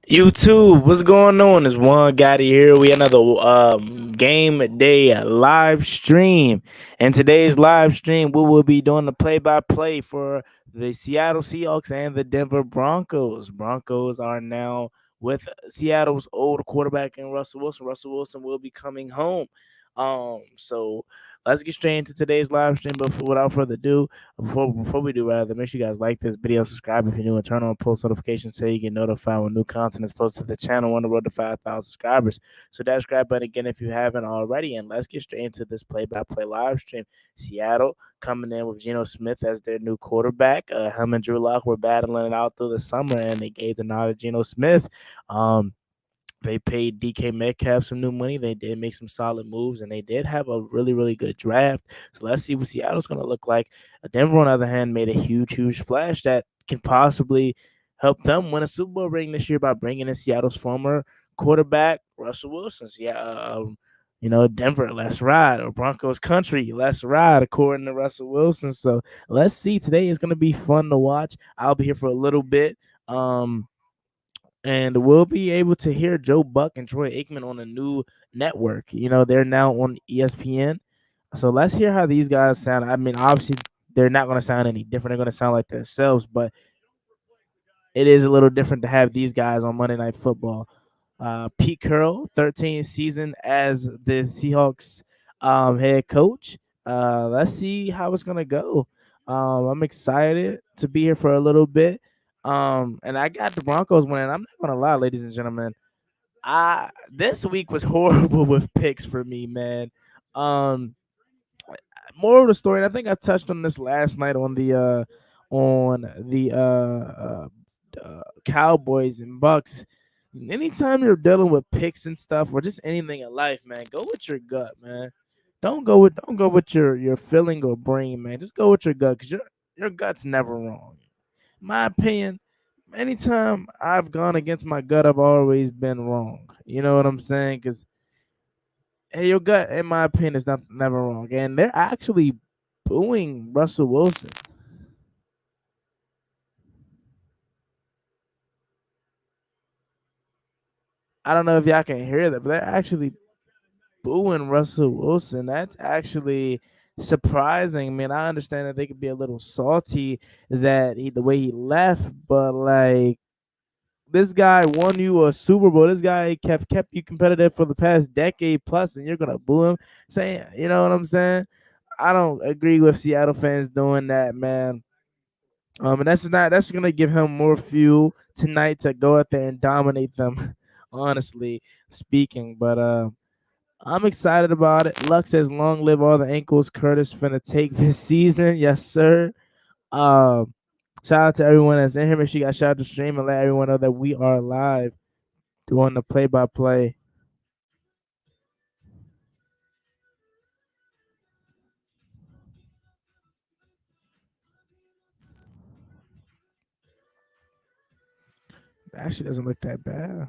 YouTube, what's going on? It's one Gotti here. We another game day live stream. And today's live stream, we will be doing the play-by-play for the Seattle Seahawks and the Denver Broncos. Broncos are now with Seattle's old quarterback in Russell Wilson. Russell Wilson will be coming home. So let's get straight into today's live stream. But without further ado, before we do rather, make sure you guys like this video, subscribe if you're new, and turn on post notifications so you get notified when new content is posted to the channel on the road to 5,000 subscribers. So that subscribe button again if you haven't already, and let's get straight into this play-by-play live stream. Seattle coming in with Geno Smith as their new quarterback. Him and Drew Lock were battling it out through the summer, and they gave the nod to Geno Smith. They paid DK Metcalf some new money. They did make some solid moves, and they did have a really, really good draft. So let's see what Seattle's going to look like. Denver, on the other hand, made a huge, huge splash that can possibly help them win a Super Bowl ring this year by bringing in Seattle's former quarterback, Russell Wilson. Denver, let's ride. Or Broncos country, let's ride, according to Russell Wilson. So let's see. Today is going to be fun to watch. I'll be here for a little bit. And we'll be able to hear Joe Buck and Troy Aikman on a new network. They're now on ESPN. So let's hear how these guys sound. I mean, obviously, they're not going to sound any different. They're going to sound like themselves, but it is a little different to have these guys on Monday Night Football. Pete Carroll, 13th season as the Seahawks head coach. Let's see how it's going to go. I'm excited to be here for a little bit. And I got the Broncos winning. I'm not gonna lie, ladies and gentlemen. This week was horrible with picks for me, man. Um, More of the story, and I think I touched on this last night on the Cowboys and Bucks. Anytime you're dealing with picks and stuff, or just anything in life, man, go with your gut, man. Don't go with your feeling or brain, man. Just go with your gut, because your gut's never wrong. My opinion, anytime I've gone against my gut, I've always been wrong. You know what I'm saying? Because hey, your gut, in my opinion, is not never wrong. And they're actually booing Russell Wilson. I don't know if y'all can hear that, but they're actually booing Russell Wilson. That's actually surprising. I mean, I understand that they could be a little salty that the way he left, but like this guy won you a Super Bowl. This guy kept you competitive for the past decade plus, and you're gonna boo him, saying, you know what I'm saying? I don't agree with Seattle fans doing that, man. And that's gonna give him more fuel tonight to go out there and dominate them. Honestly speaking, but I'm excited about it. Luck says, "Long live all the ankles Curtis finna take this season." Yes, sir. Um, Shout out to everyone that's in here. Make sure you guys shout out the stream and let everyone know that we are live doing the play-by-play. It actually doesn't look that bad.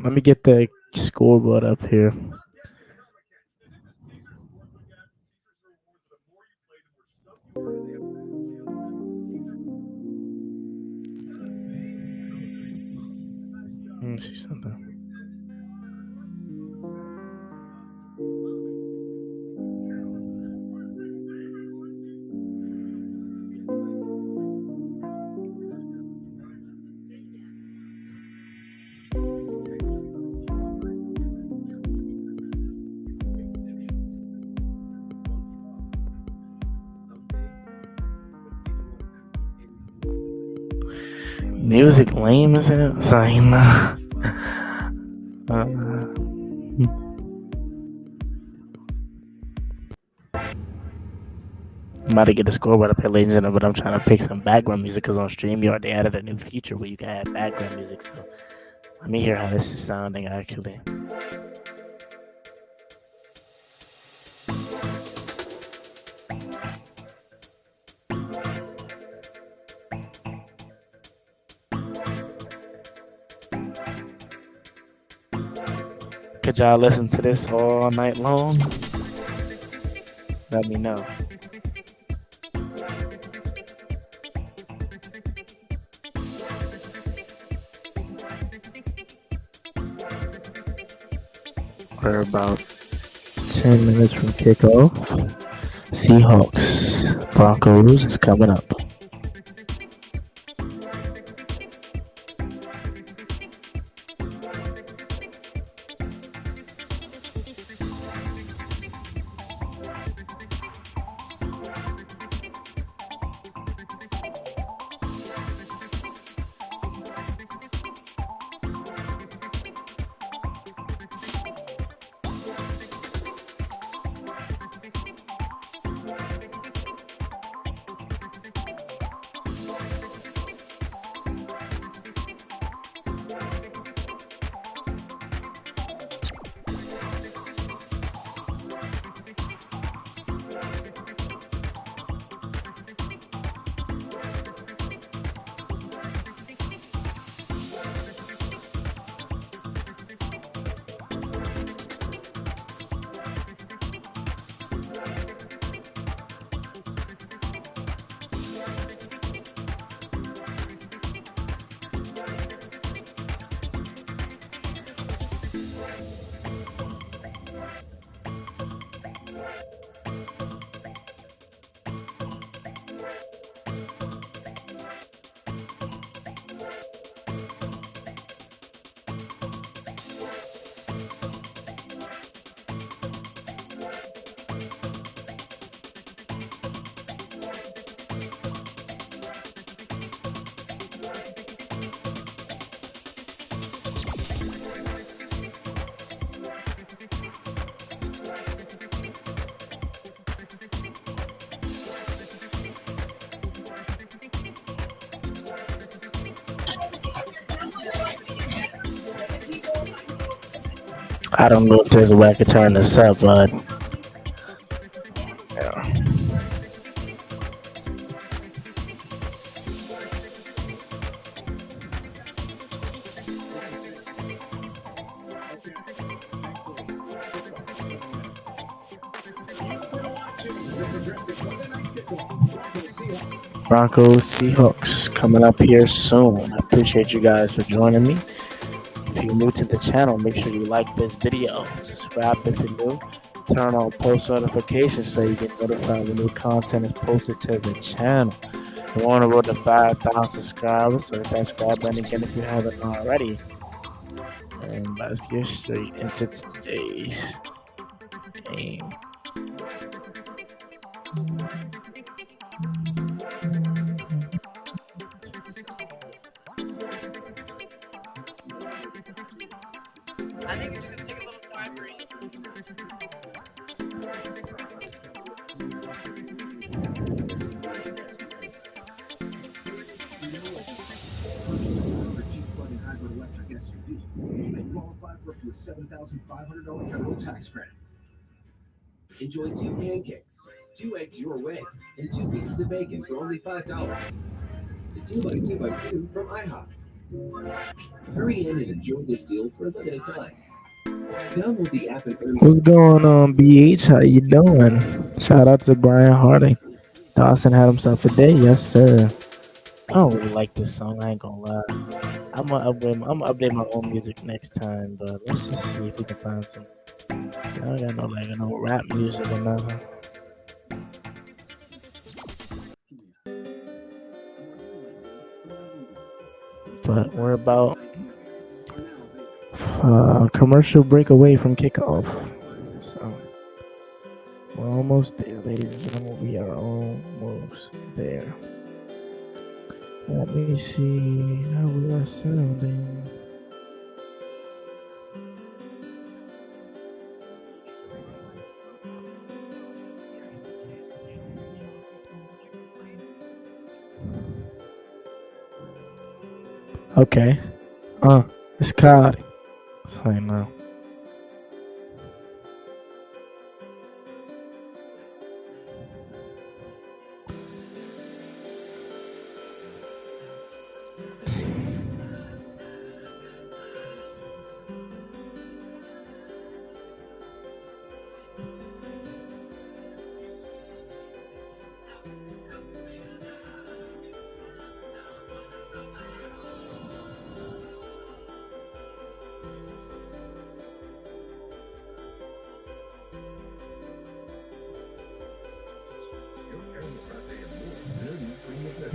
Let me get the scoreboard up here. Let me see something. Music lame as hell. Sorry, nah. I'm about to get the scoreboard up here, ladies and gentlemen, but I'm trying to pick some background music because on StreamYard they added a new feature where you can add background music. So let me hear how this is sounding actually. Could y'all listen to this all night long? Let me know. We're about 10 minutes from kickoff. Seahawks, Broncos is coming up. I don't know if there's a way I could turn this up, but yeah. Broncos, Seahawks coming up here soon. I appreciate you guys for joining me. If you're new to the channel, make sure you like this video. Subscribe if you're new. Turn on post notifications so you get notified when new content is posted to the channel. We want to roll to 5,000 subscribers, so hit that subscribe button again if you haven't already. And let's get straight into today's game. I think it's gonna take a little time for you. Electric SUV. You may qualify for up to a $7,500 federal tax credit. Enjoy 2 pancakes, 2 eggs your way, and 2 pieces of bacon for only $5. The 2x2x2 from IHOP. Hurry in and enjoy this deal for a limited time. Download the app and earn. What's going on, BH? How you doing? Shout out to Brian Harding. Dawson had himself a day, yes sir. I don't really like this song, I ain't gonna lie. I'm gonna update my own music next time, but let's just see if we can find some. I don't got no rap music or nothing. But we're about commercial break away from kickoff. So we're almost there, ladies and gentlemen. We are almost there. Let me see how we are sounding. Okay. It's caught. It's fine now.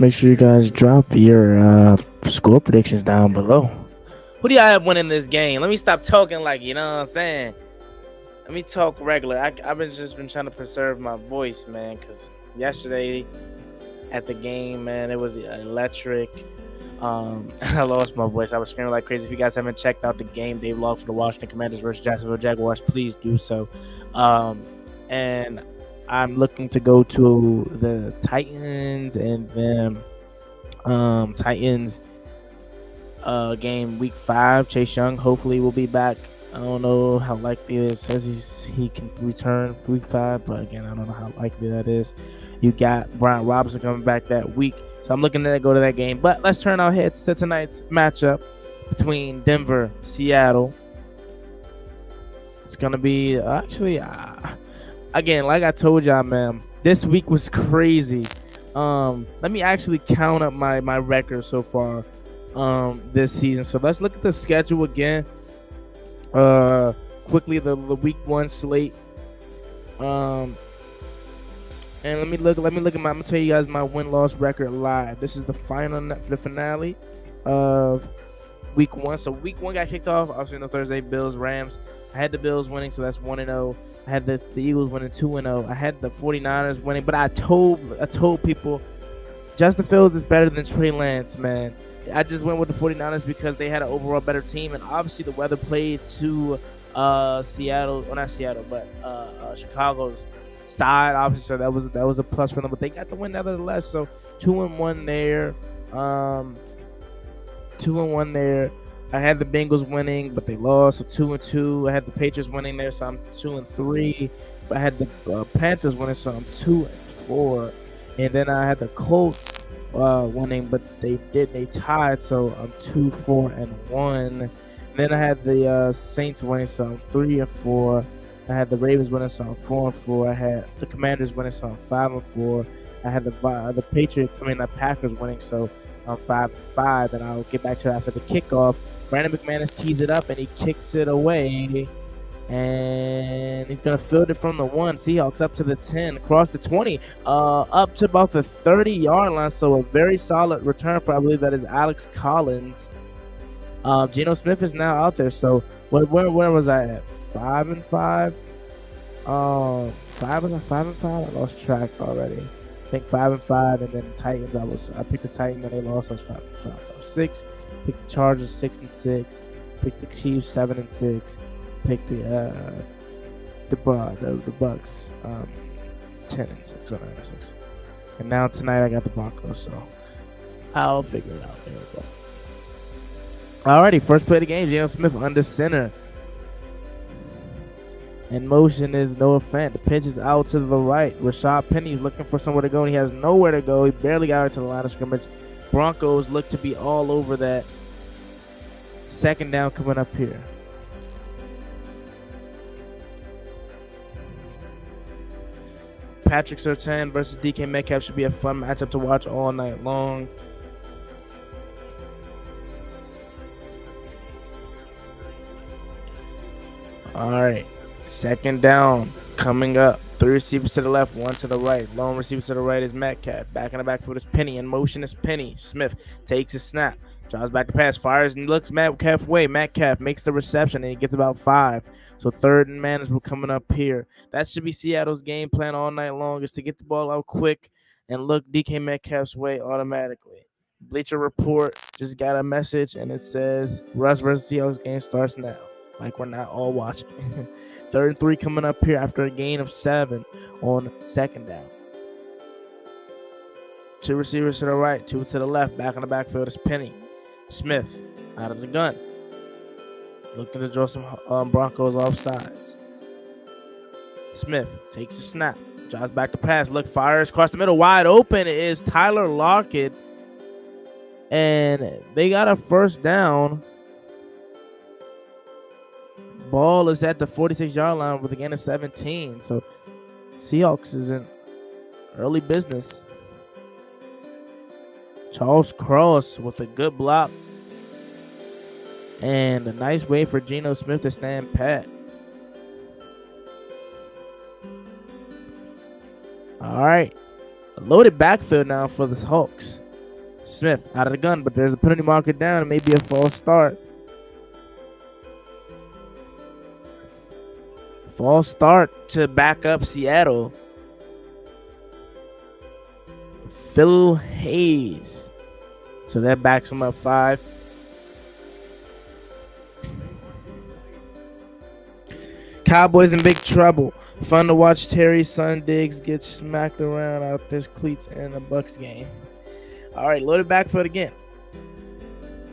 Make sure you guys drop your score predictions down below. Who do y'all have winning this game? Let me stop talking like, you know what I'm saying? Let me talk regular. I've just been trying to preserve my voice, man, because yesterday at the game, man, it was electric. I lost my voice. I was screaming like crazy. If you guys haven't checked out the game Dave logged for the Washington Commanders versus Jacksonville Jaguars, please do so. And I'm looking to go to the Titans and then Titans game week 5. Chase Young hopefully will be back. I don't know how likely it is. Says he can return week 5, but again, I don't know how likely that is. You got Brian Robinson coming back that week, so I'm looking to go to that game. But let's turn our heads to tonight's matchup between Denver, Seattle. It's gonna be again, like I told y'all, man, this week was crazy. Let me actually count up my record so far this season. So let's look at the schedule again. Quickly, the week 1 slate. And let me look at I'm gonna tell you guys my win-loss record live. This is the finale of week 1. So week 1 got kicked off obviously on the Thursday, Bills Rams. I had the Bills winning, so that's 1-0. I had the Eagles winning 2-0. I had the 49ers winning, but I told people Justin Fields is better than Trey Lance, man. I just went with the 49ers because they had an overall better team, and obviously the weather played to Seattle, well not Seattle, but Chicago's side, obviously, so that was a plus for them, but they got the win nevertheless. So 2-1 there. 2-1 there. I had the Bengals winning, but they lost, so 2-2. I had the Patriots winning there, so I'm 2-3. But I had the Panthers winning, so I'm 2-4. And then I had the Colts winning, but they tied, so I'm 2-4-1. Then I had the Saints winning, so I'm 3-4. I had the Ravens winning, so I'm 4-4. I had the Commanders winning, so I'm 5-4. I had the Packers winning, so I'm 5-5. And I'll get back to it after the kickoff. Brandon McManus tees it up and he kicks it away. And he's gonna field it from the 1. Seahawks up to the 10, across the 20, up to about the 30-yard line. So a very solid return for, I believe that is Alex Collins. Geno Smith is now out there. So where was I at? 5-5. 5-5. I lost track already. I think 5-5, and then the Titans. I picked the Titans and they lost. I was 5-6. Picked the Chargers 6-6. Picked the Chiefs 7-6. Picked the Bucks 10-6 or 9-6. And now tonight I got the Broncos, so I'll figure it out. There we go. Alrighty, first play of the game. Geno Smith under center. In motion is Noah Fant. The pitch is out to the right. Rashad Penny's looking for somewhere to go, and he has nowhere to go. He barely got out to the line of scrimmage. Broncos look to be all over that. Second down coming up here. Patrick Surtain versus DK Metcalf should be a fun matchup to watch all night long. All right. Second down coming up. 3 receivers to the left, 1 to the right. Lone receiver to the right is Metcalf. Back in the backfield is Penny. In motion is Penny. Smith takes a snap. Drives back to pass. Fires and looks Metcalf way. Metcalf makes the reception and he gets about 5. So third and man is coming up here. That should be Seattle's game plan all night long, is to get the ball out quick and look DK Metcalf's way automatically. Bleacher Report just got a message and it says Russ versus Seahawks game starts now. Like we're not all watching. 3rd and 3 coming up here after a gain of 7 on second down. 2 receivers to the right, 2 to the left. Back in the backfield is Penny. Smith out of the gun. Looking to draw some Broncos offsides. Smith takes a snap. Drives back to pass. Look, fires across the middle. Wide open is Tyler Lockett. And they got a first down. Ball is at the 46-yard line with a gain of 17. So Seahawks is in early business. Charles Cross with a good block. And a nice way for Geno Smith to stand pat. All right. A loaded backfield now for the Hawks. Smith out of the gun, but there's a penalty marker down. It may be a false start. False start to back up Seattle. Phil Hayes. So that backs him up 5. Cowboys in big trouble. Fun to watch Terry Son Diggs get smacked around out his cleats in a Bucks game. All right, loaded backfield again.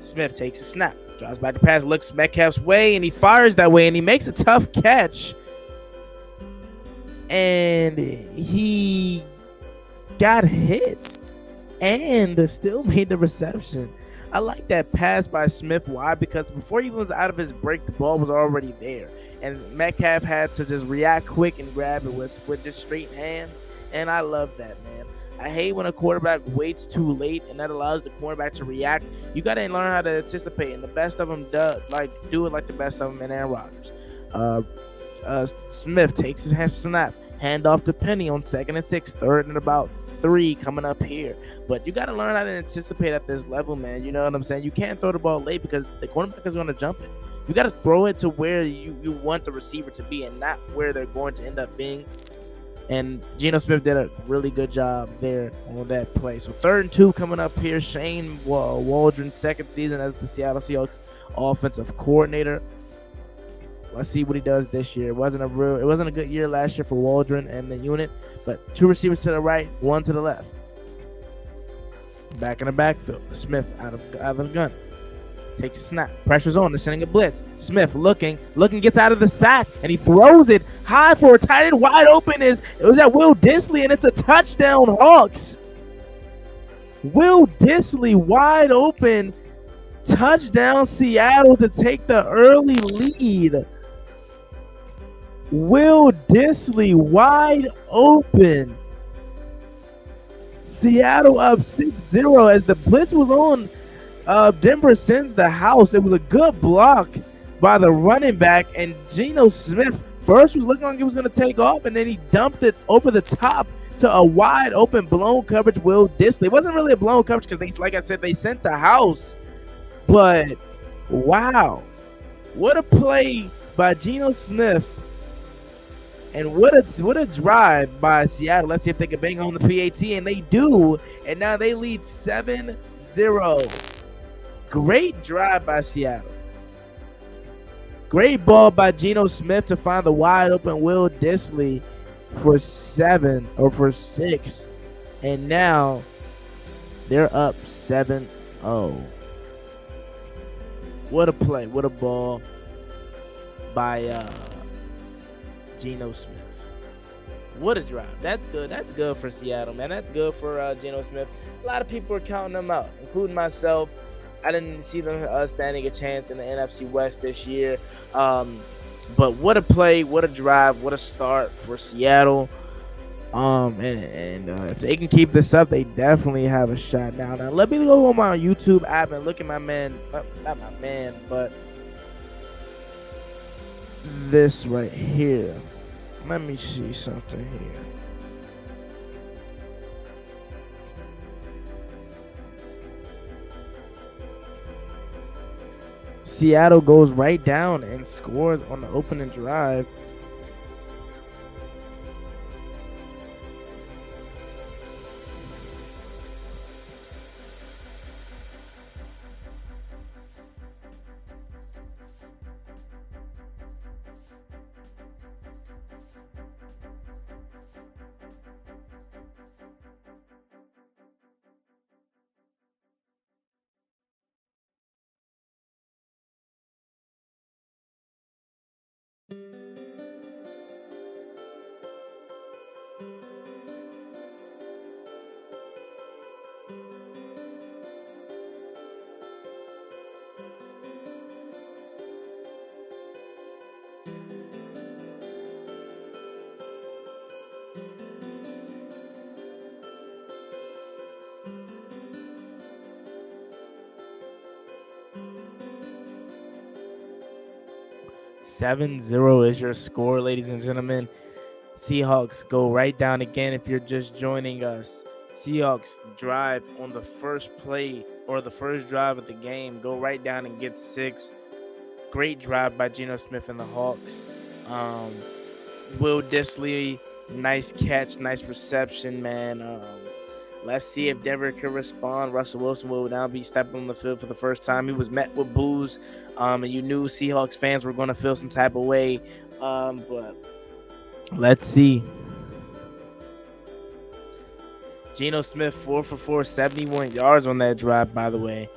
Smith takes a snap, drives back the pass, looks Metcalf's way, and he fires that way, and he makes a tough catch. And he got hit and still made the reception. I like that pass by Smith. Why? Because before he was out of his break, the ball was already there. And Metcalf had to just react quick and grab it with just straight hands. And I love that, man. I hate when a quarterback waits too late, and that allows the cornerback to react. You got to learn how to anticipate, and the best of them do it like the best of them in Aaron Rodgers. Smith takes his hand snap, hand off to Penny on 2nd and 6, 3rd and about 3 coming up here. But you got to learn how to anticipate at this level, man. You know what I'm saying? You can't throw the ball late because the cornerback is going to jump it. You got to throw it to where you want the receiver to be and not where they're going to end up being. And Geno Smith did a really good job there on that play. So 3rd and 2 coming up here. Shane Waldron's 2nd season as the Seattle Seahawks offensive coordinator. Let's see what he does this year. It wasn't a good year last year for Waldron and the unit, but 2 receivers to the right, 1 to the left. Back in the backfield. Smith out of the gun. Takes a snap. Pressure's on. They're sending a blitz. Smith looking, gets out of the sack, and he throws it high for a tight end. Wide open it was at Will Dissly, and it's a touchdown, Hawks. Will Dissly wide open. Touchdown, Seattle to take the early lead. Will Dissly wide open. Seattle up 6-0 as the blitz was on. Denver sends the house. It was a good block by the running back, and Geno Smith first was looking like he was going to take off, and then he dumped it over the top to a wide open blown coverage Will Dissly. It wasn't really a blown coverage because, like I said, they sent the house. But wow, what a play by Geno Smith, and what a drive by Seattle. Let's see if they can bang on the PAT, and they do, and now they lead 7-0. Great drive by Seattle. Great ball by Geno Smith to find the wide open Will Dissly for 6, and now they're up 7-0. What a play. What a ball by Geno Smith. What a drive. That's good. That's good for Seattle, man. That's good for Geno Smith. A lot of people are counting them out, including myself. I didn't see them standing a chance in the NFC West this year. But what a play, what a drive, what a start for Seattle. And if they can keep this up, they definitely have a shot. Now let me go on my YouTube app and look at my man, not my man, but this right here. Let me see something here. Seattle goes right down and scores on the opening drive. $7-0 is your score, ladies and gentlemen. Seahawks go right down again if you're just joining us. Seahawks drive on the first play or the first drive of the game, go right down and get 6. Great drive by Geno Smith and the Hawks. Will Disley, nice catch, nice reception, man. Let's see if Denver can respond. Russell Wilson will now be stepping on the field for the first time. He was met with boos, and you knew Seahawks fans were going to feel some type of way. But let's see. Geno Smith, 4 for 4, 71 yards on that drive, by the way.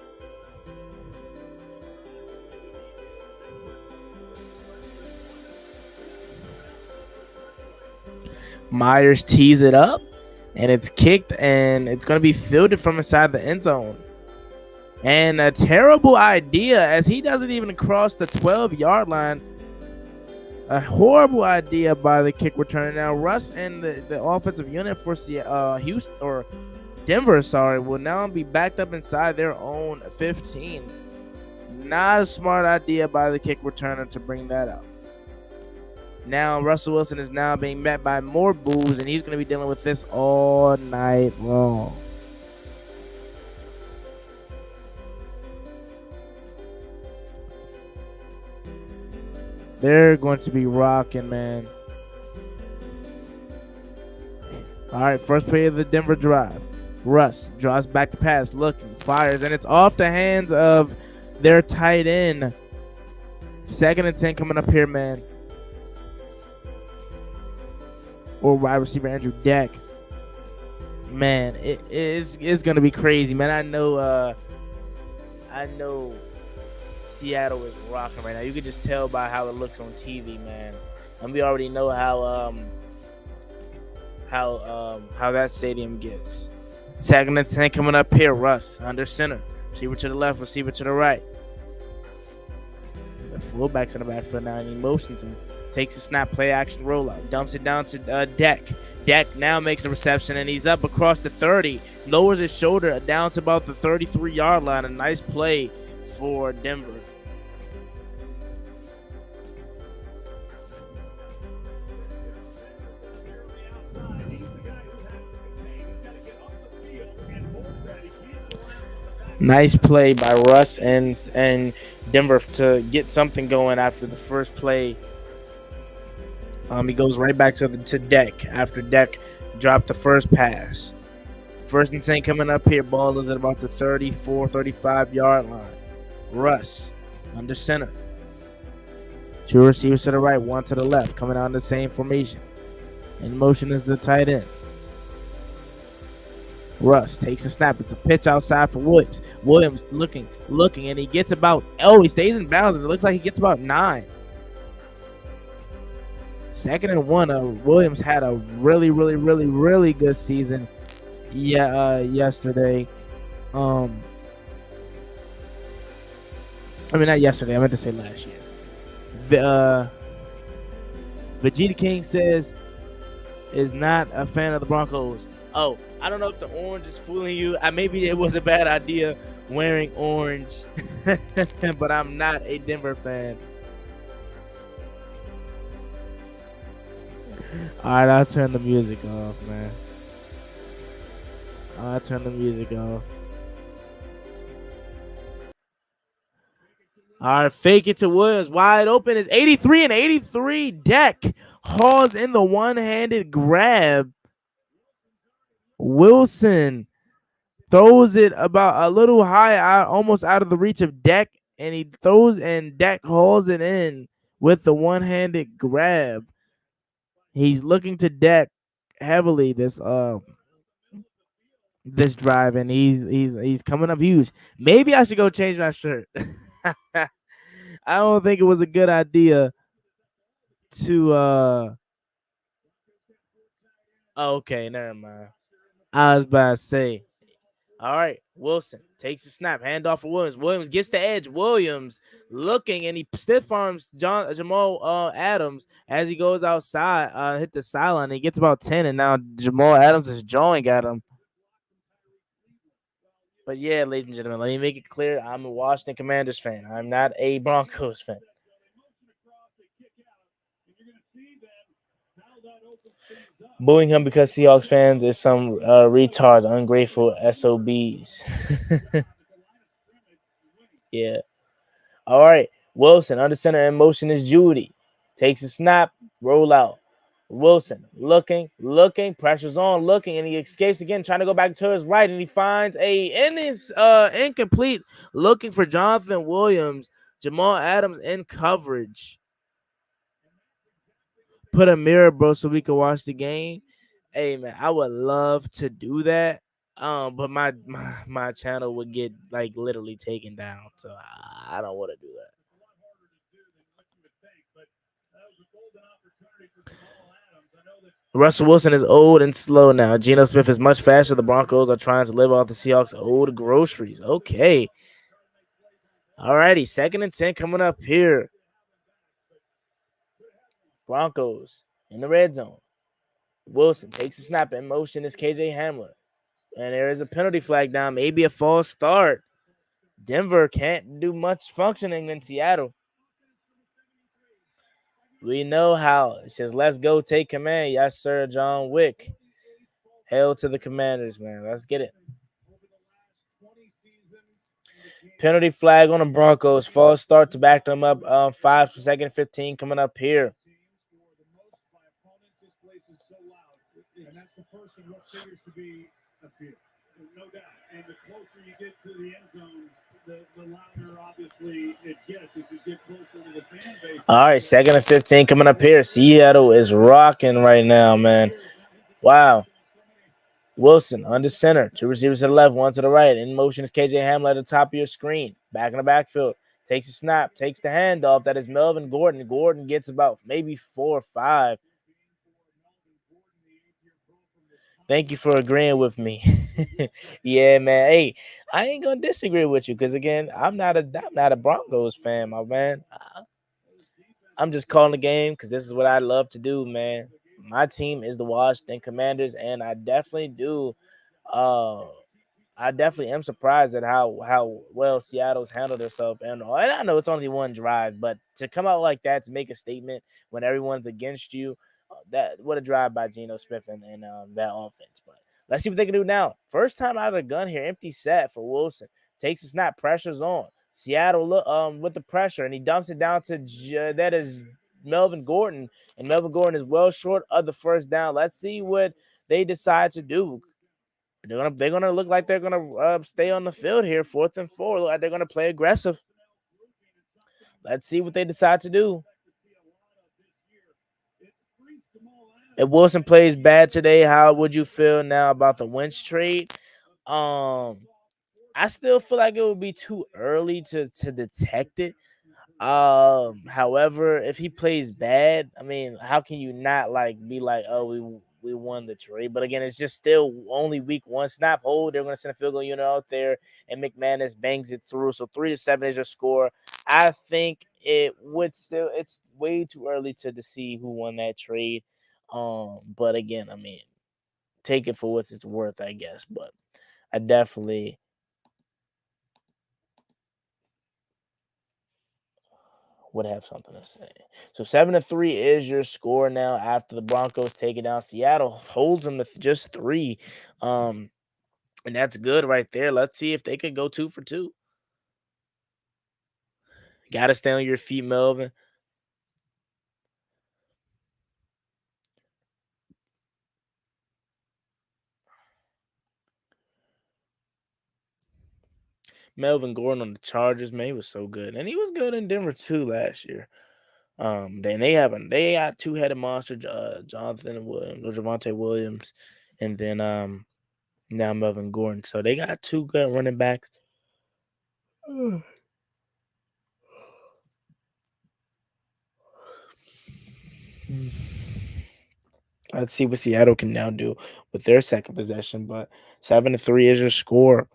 Myers tees it up, and it's kicked, and it's going to be fielded from inside the end zone. And a terrible idea, as he doesn't even cross the 12-yard line. A horrible idea by the kick returner. Now, Russ and the offensive unit for Houston or Denver, will now be backed up inside their own 15. Not a smart idea by the kick returner to bring that up. Now, Russell Wilson is now being met by more boos, and he's going to be dealing with this all night long. They're going to be rocking, man. All right, first play of the Denver drive. Russ draws back the pass, looking, fires, and it's off the hands of their tight end. 2nd and 10 coming up here, man. Or wide receiver Andrew Deck. Man, it's going to be crazy, man. I know Seattle is rocking right now. You can just tell by how it looks on TV, man. And we already know how that stadium gets. 2nd and 10 coming up here. Russ under center. Receiver to the left, receiver to the right. The fullback's in the backfield now, and he motions him. Takes a snap, play action rollout. Dumps it down to Deck. Deck now makes a reception, and he's up across the 30. Lowers his shoulder down to about the 33-yard line. A nice play for Denver. Nice play by Russ and Denver to get something going after the first play. He goes right back to Deck after Deck dropped the first pass. 1st and 10 coming up here. Ball is at about the 34, 35-yard line. Russ under center. 2 receivers to the right, 1 to the left, coming out in the same formation. In motion is the tight end. Russ takes a snap. It's a pitch outside for Williams. Williams looking, and he gets about, he stays in bounds, and it looks like he gets about 9. 2nd and 1. Williams had a really, really, really, really good season. Yesterday. I mean, not yesterday. I meant to say last year. Vegeta King says is not a fan of the Broncos. Oh, I don't know if the orange is fooling you. Maybe it was a bad idea wearing orange, but I'm not a Denver fan. All right, I'll turn the music off, man. I'll turn the music off. All right, fake it to Williams. Wide open is 83 and 83. Deck hauls in the one-handed grab. Wilson throws it about a little high, almost out of the reach of Deck, and he throws, and Deck hauls it in with the one-handed grab. He's looking to Deck heavily this drive, and he's coming up huge. Maybe I should go change my shirt. I don't think it was a good idea to okay, never mind. I was about to say. All right, Wilson takes the snap, handoff for Williams. Williams gets the edge. Williams looking, and he stiff arms Jamal Adams as he goes outside, hit the sideline. He gets about 10, and now Jamal Adams is jawing at him. But yeah, ladies and gentlemen, let me make it clear: I'm a Washington Commanders fan. I'm not a Broncos fan. Booing him because Seahawks fans is some retards, ungrateful SOBs. Yeah. All right. Wilson under center in motion is Judy. Takes a snap, roll out. Wilson looking, pressure's on, looking, and he escapes again, trying to go back to his right, and he finds in his incomplete, looking for Jonathan Williams. Jamal Adams in coverage. Put a mirror, bro, so we can watch the game. Hey man, I would love to do that. But my channel would get like literally taken down. So I don't want to do that. Russell Wilson is old and slow now. Geno Smith is much faster. The Broncos are trying to live off the Seahawks' old groceries. Okay. Alrighty, 2nd and 10 coming up here. Broncos in the red zone. Wilson takes a snap. In motion is KJ Hamler. And there is a penalty flag down. Maybe a false start. Denver can't do much functioning in Seattle. We know how. It says, let's go take command. Yes, sir, John Wick. Hail to the Commanders, man. Let's get it. Penalty flag on the Broncos. False start to back them up. 5 for 2nd 15 coming up here. And that's the first of what figures to be a fear. No doubt. And the closer you get to the end zone, the louder, obviously, it gets as you get closer to the fan base. All right, 2nd 15 coming up here. Seattle is rocking right now, man. Wow. Wilson under center. 2 receivers to the left, 1 to the right. In motion is KJ Hamler at the top of your screen. Back in the backfield. Takes a snap. Takes the handoff. That is Melvin Gordon. Gordon gets about maybe 4 or 5. Thank you for agreeing with me. Yeah, man. Hey, I ain't gonna disagree with you because again, I'm not a Broncos fan, my man. I'm just calling the game because this is what I love to do, man. My team is the Washington Commanders, and Uh, I definitely am surprised at how well Seattle's handled themselves. And I know it's only one drive, but to come out like that to make a statement when everyone's against you, that what a drive by Geno Smith and that offense. But let's see what they can do now. First time out of the gun here, empty set for Wilson. Takes a snap, pressure's on. Seattle with the pressure, and he dumps it down to that is Melvin Gordon, and Melvin Gordon is well short of the first down. Let's see what they decide to do. They're gonna look like they're gonna stay on the field here, 4th and 4. Look like they're gonna play aggressive. Let's see what they decide to do. If Wilson plays bad today, how would you feel now about the Wentz trade? I still feel like it would be too early to detect it. However, if he plays bad, I mean, how can you not be like, oh, we won the trade? But again, it's just still only week 1. Snap hold. They're gonna send a field goal unit out there, and McManus bangs it through. So 3-7 is your score. I think it's way too early to see who won that trade. But again, I mean, take it for what it's worth, I guess. But I definitely would have something to say. So 7-3 is your score now after the Broncos take it down. Seattle holds them to just 3. And that's good right there. Let's see if they could go 2 for 2. Gotta stay on your feet, Melvin. Melvin Gordon on the Chargers, man, he was so good. And he was good in Denver too last year. Then they got 2-headed monster, Jonathan Williams or Javonte Williams, and then now Melvin Gordon. So they got 2 good running backs. Let's see what Seattle can now do with their second possession. But 7-3 is your score.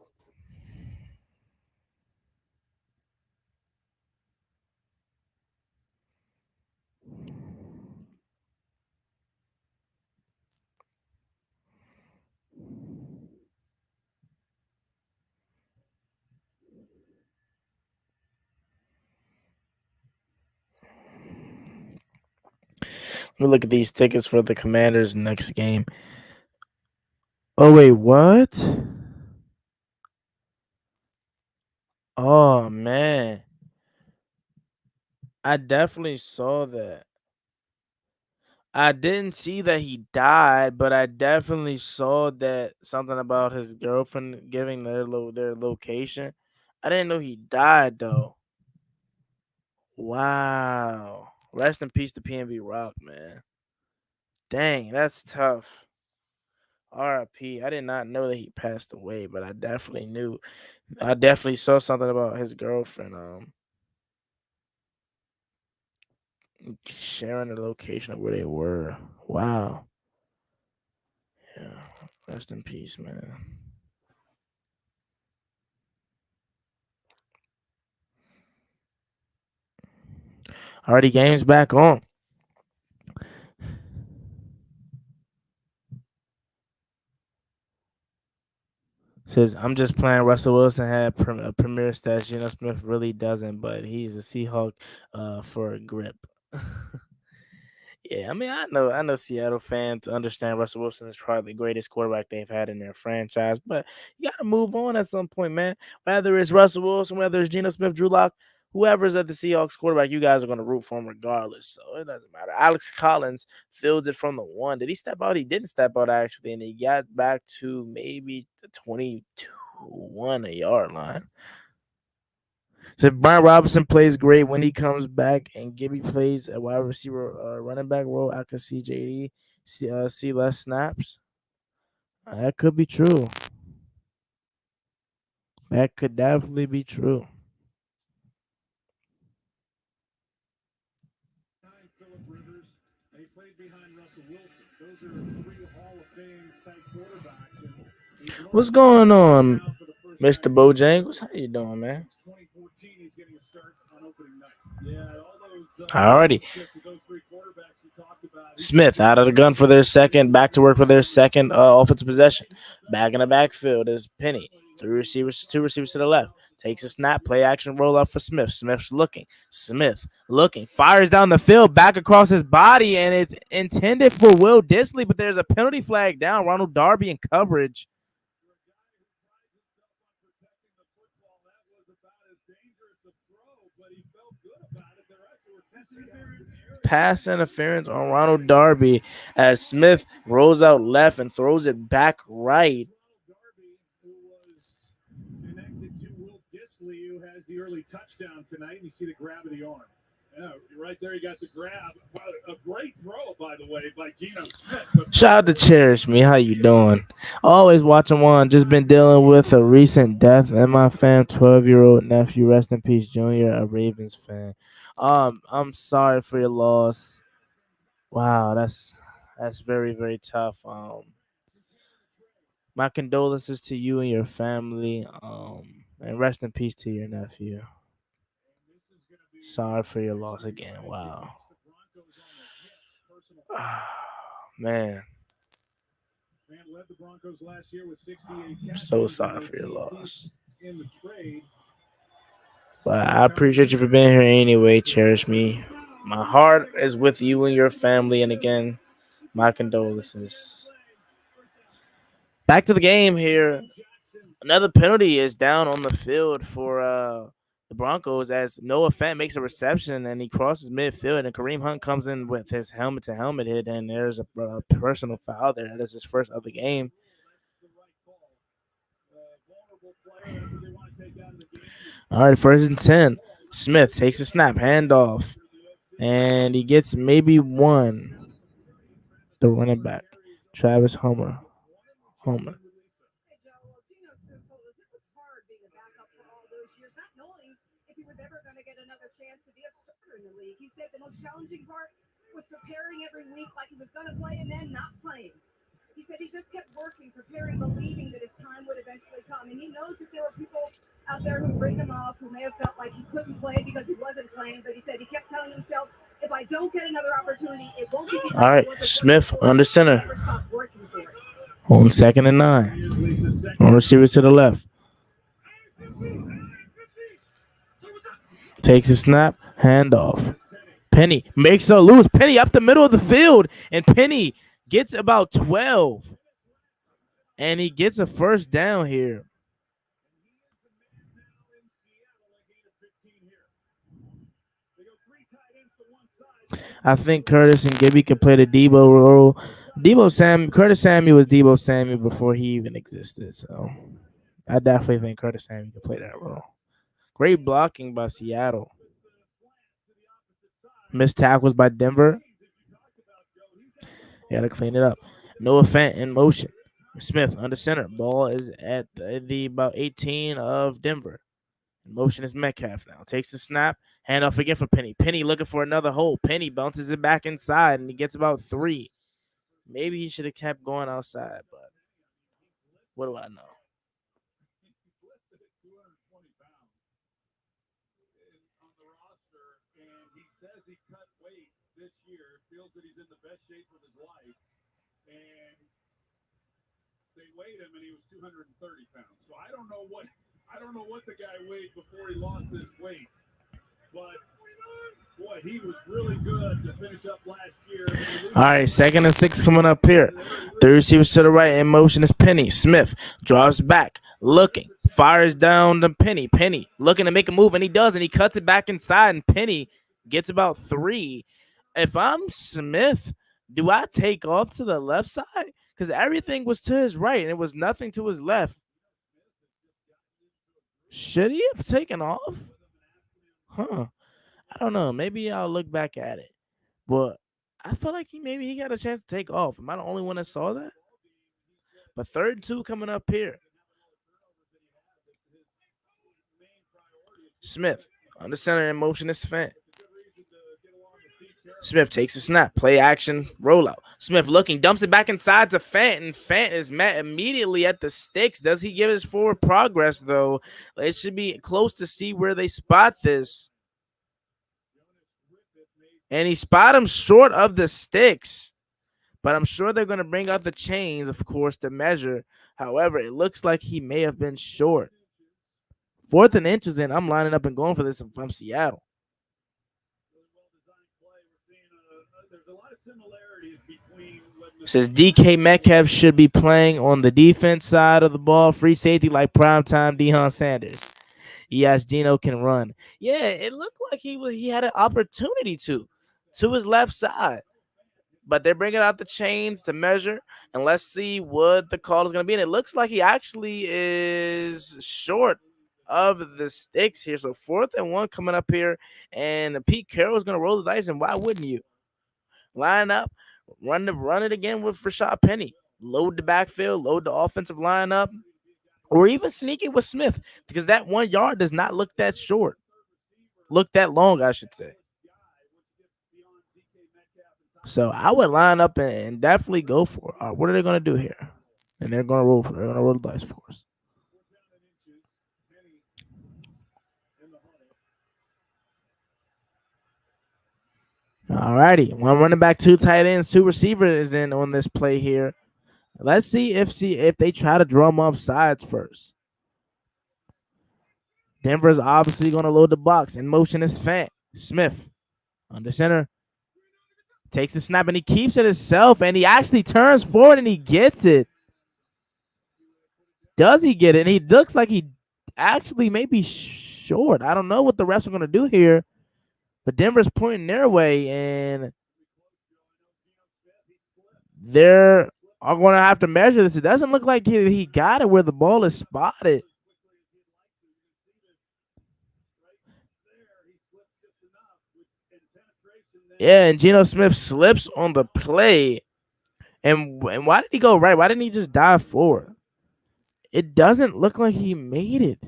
Let me look at these tickets for the Commanders next game. Oh wait, what? Oh man, I definitely saw that. I didn't see that he died, but I definitely saw that something about his girlfriend giving their location. I didn't know he died though. Wow. Rest in peace to PNB Rock, man. Dang, that's tough. RIP. I did not know that he passed away, but I definitely knew. I definitely saw something about his girlfriend sharing the location of where they were. Wow. Yeah. Rest in peace, man. Already games back on. Says I'm just playing. Russell Wilson had a premier stats. Geno Smith really doesn't, but he's a Seahawk for a grip. Yeah, I mean, I know Seattle fans understand Russell Wilson is probably the greatest quarterback they've had in their franchise, but you got to move on at some point, man. Whether it's Russell Wilson, whether it's Geno Smith, Drew Lock, whoever's at the Seahawks quarterback, you guys are going to root for him regardless. So it doesn't matter. Alex Collins fields it from the 1. Did he step out? He didn't step out actually, and he got back to maybe the 22-1 yard line. So Brian Robinson plays great when he comes back, and Gibby plays a wide receiver, running back role. I could see JD see less snaps. That could be true. That could definitely be true. Philip Rivers, and he played behind Russell Wilson. Those are 3 Hall of Fame type quarterbacks. And What's going on, Mr. Bojangles? How you doing, man? 2014, he's getting a start on opening night. Yeah, all those. Alrighty. Those 3 quarterbacks you talked about. Smith out of the gun for their second, back to work for their second offensive possession. Back in the backfield is Penny. 2 receivers to the left. Takes a snap, play action, roll up for Smith. Smith looking, fires down the field, back across his body, and it's intended for Will Disley, but there's a penalty flag down. Ronald Darby in coverage. Pass interference on Ronald Darby as Smith rolls out left and throws it back right. Connected to Will Disley, who has the early touchdown tonight. You see the grab of the arm. Yeah, right there, you got the grab. A great throw, by the way, by Geno Smith. Shout out to Cherish Me. How you doing? Always watching one. Just been dealing with a recent death in my fam. 12-year-old nephew. Rest in peace, Junior. A Ravens fan. I'm sorry for your loss. Wow, that's very very tough. My condolences to you and your family. And rest in peace to your nephew. Sorry for your loss again. Wow. Man. Led the Broncos last year with 68 I'm so sorry for your loss. In the trade. But I appreciate you for being here anyway. Cherish Me. My heart is with you and your family. And again, my condolences. Back to the game here. Another penalty is down on the field for the Broncos as Noah Fant makes a reception and he crosses midfield and Kareem Hunt comes in with his helmet-to-helmet hit and there's a personal foul there. That is his first of the game. All right, 1st and 10. Smith takes a snap, handoff, and he gets maybe one. The running back, Travis Homer. He said the most challenging part was preparing every week like he was going to play and then not playing. He said he just kept working, preparing, believing that his time would eventually come. And he knows that there were people out there who written him off, who may have felt like he couldn't play because he wasn't playing. But he said he kept telling himself, if I don't get another opportunity, it won't be because all right, Smith under center. On 2nd and 9. On receiver to the left. Takes a snap, handoff. Penny makes a loose. Penny up the middle of the field, and Penny gets about 12. And he gets a first down here. I think Curtis and Gibby could play the Debo role. Curtis Samuel was Debo Samuel before he even existed. So I definitely think Curtis Samuel could play that role. Great blocking by Seattle. Missed tackles by Denver. Got to clean it up. Noah Fant in motion. Smith under center. Ball is at the about 18 of Denver. In motion is Metcalf now. Takes the snap. Handoff again for Penny. Penny looking for another hole. Penny bounces it back inside, and he gets about 3. Maybe he should have kept going outside, but what do I know? He cut weight this year, feels that he's in the best shape of his life, and they weighed him, and he was 230 pounds. So I don't know what the guy weighed before he lost this weight, but boy, he was really good to finish up last year. All right, 2nd and 6 coming up here. The receivers to the right in motion is Penny. Smith drops back, looking, fires down to Penny. Penny looking to make a move, and he does, and he cuts it back inside, and Penny gets about 3. If I'm Smith, do I take off to the left side? Because everything was to his right, and it was nothing to his left. Should he have taken off? Huh. I don't know. Maybe I'll look back at it. But I feel like he got a chance to take off. Am I the only one that saw that? But 3rd and 2 coming up here. Smith under center in motion is Fant. Smith takes a snap. Play action rollout. Smith looking, dumps it back inside to Fant, and Fant is met immediately at the sticks. Does he give his forward progress, though? It should be close to see where they spot this. And he spot him short of the sticks. But I'm sure they're going to bring out the chains, of course, to measure. However, it looks like he may have been short. 4th and inches in, I'm lining up and going for this if I'm Seattle. Says DK Metcalf should be playing on the defense side of the ball, free safety like primetime Deion Sanders. Yes, Geno can run. Yeah, it looked like he had an opportunity to his left side. But they're bringing out the chains to measure, and let's see what the call is going to be. And it looks like he actually is short of the sticks here. So 4th and 1 coming up here, and Pete Carroll is going to roll the dice, and why wouldn't you? Line up, run it again with Rashad Penny. Load the backfield, load the offensive line up, or even sneak it with Smith, because that 1 yard does not look that short. Look that long, I should say. So I would line up and definitely go for it. What are they going to do here? And they're going to roll the dice for us. All righty. 1 running back, 2 tight ends, 2 receivers in on this play here. Let's see if they try to drum off sides first. Denver's obviously going to load the box. In motion is Fant. Smith under center. Takes the snap, and he keeps it himself, and he actually turns forward, and he gets it. Does he get it? And he looks like he actually may be short. I don't know what the refs are going to do here, but Denver's pointing their way, and they're going to have to measure this. It doesn't look like he got it where the ball is spotted. Yeah, and Geno Smith slips on the play. And why did he go right? Why didn't he just dive forward? It doesn't look like he made it.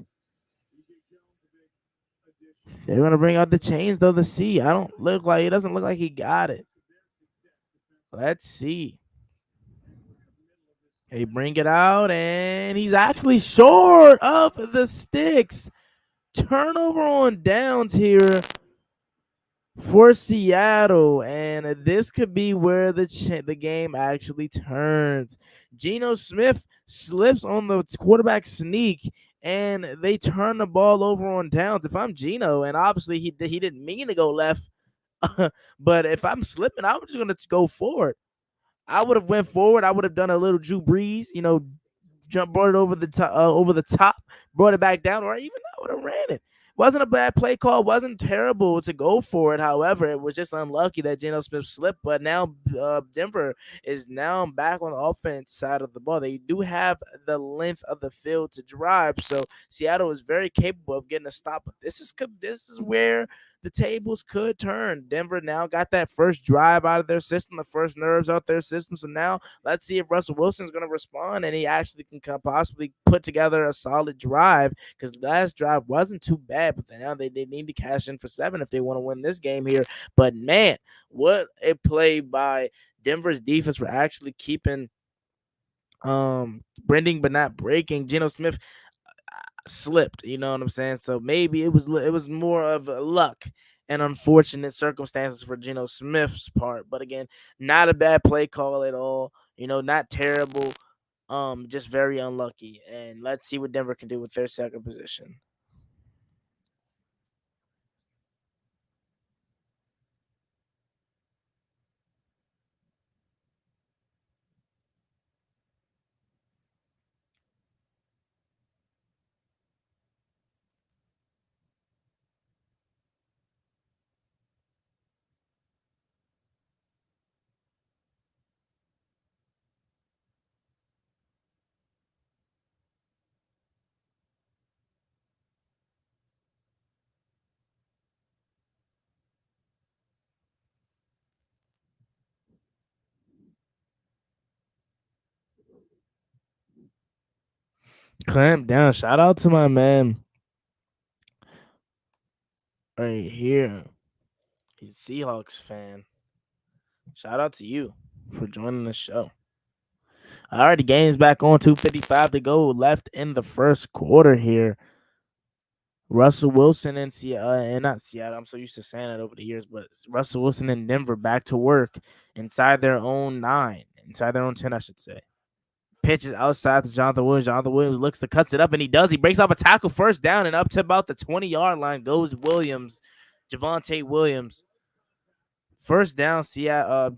They're going to bring out the chains, though, to see. It doesn't look like he got it. Let's see. They bring it out, and he's actually short of the sticks. Turnover on downs here for Seattle, and this could be where the game actually turns. Geno Smith slips on the quarterback sneak, and they turn the ball over on downs. If I'm Geno, and obviously he didn't mean to go left But if I'm slipping, I'm just gonna go forward. I would have went forward. I would have done a little Drew Brees, jump, brought it over the top, brought it back down, or even I would have ran it. Wasn't a bad play call. Wasn't terrible to go for it. However, it was just unlucky that Geno Smith slipped. But now Denver is now back on the offense side of the ball. They do have the length of the field to drive, so Seattle is very capable of getting a stop. But this is where the tables could turn. Denver now got that first drive out of their system, the first nerves out their system. So now let's see if Russell Wilson is going to respond and he actually can possibly put together a solid drive, because the last drive wasn't too bad. But now they need to cash in for 7 if they want to win this game here. But man, what a play by Denver's defense for actually keeping bending but not breaking. Geno Smith slipped, you know what I'm saying? So maybe it was more of a luck and unfortunate circumstances for Geno Smith's part. But again, not a bad play call at all. Not terrible. Just very unlucky. And let's see what Denver can do with their second position. Clamp down. Shout out to my man right here. He's a Seahawks fan. Shout out to you for joining the show. All right, the game's back on. 2:55 to go left in the first quarter here. Russell Wilson and not Seattle. I'm so used to saying that over the years, but Russell Wilson and Denver back to work inside their own 9, inside their own 10, I should say. Pitches outside to Jonathan Williams. Jonathan Williams looks to cuts it up, and he does. He breaks off a tackle, first down, and up to about the 20-yard line goes Williams, Javonte Williams. First down, Denver. He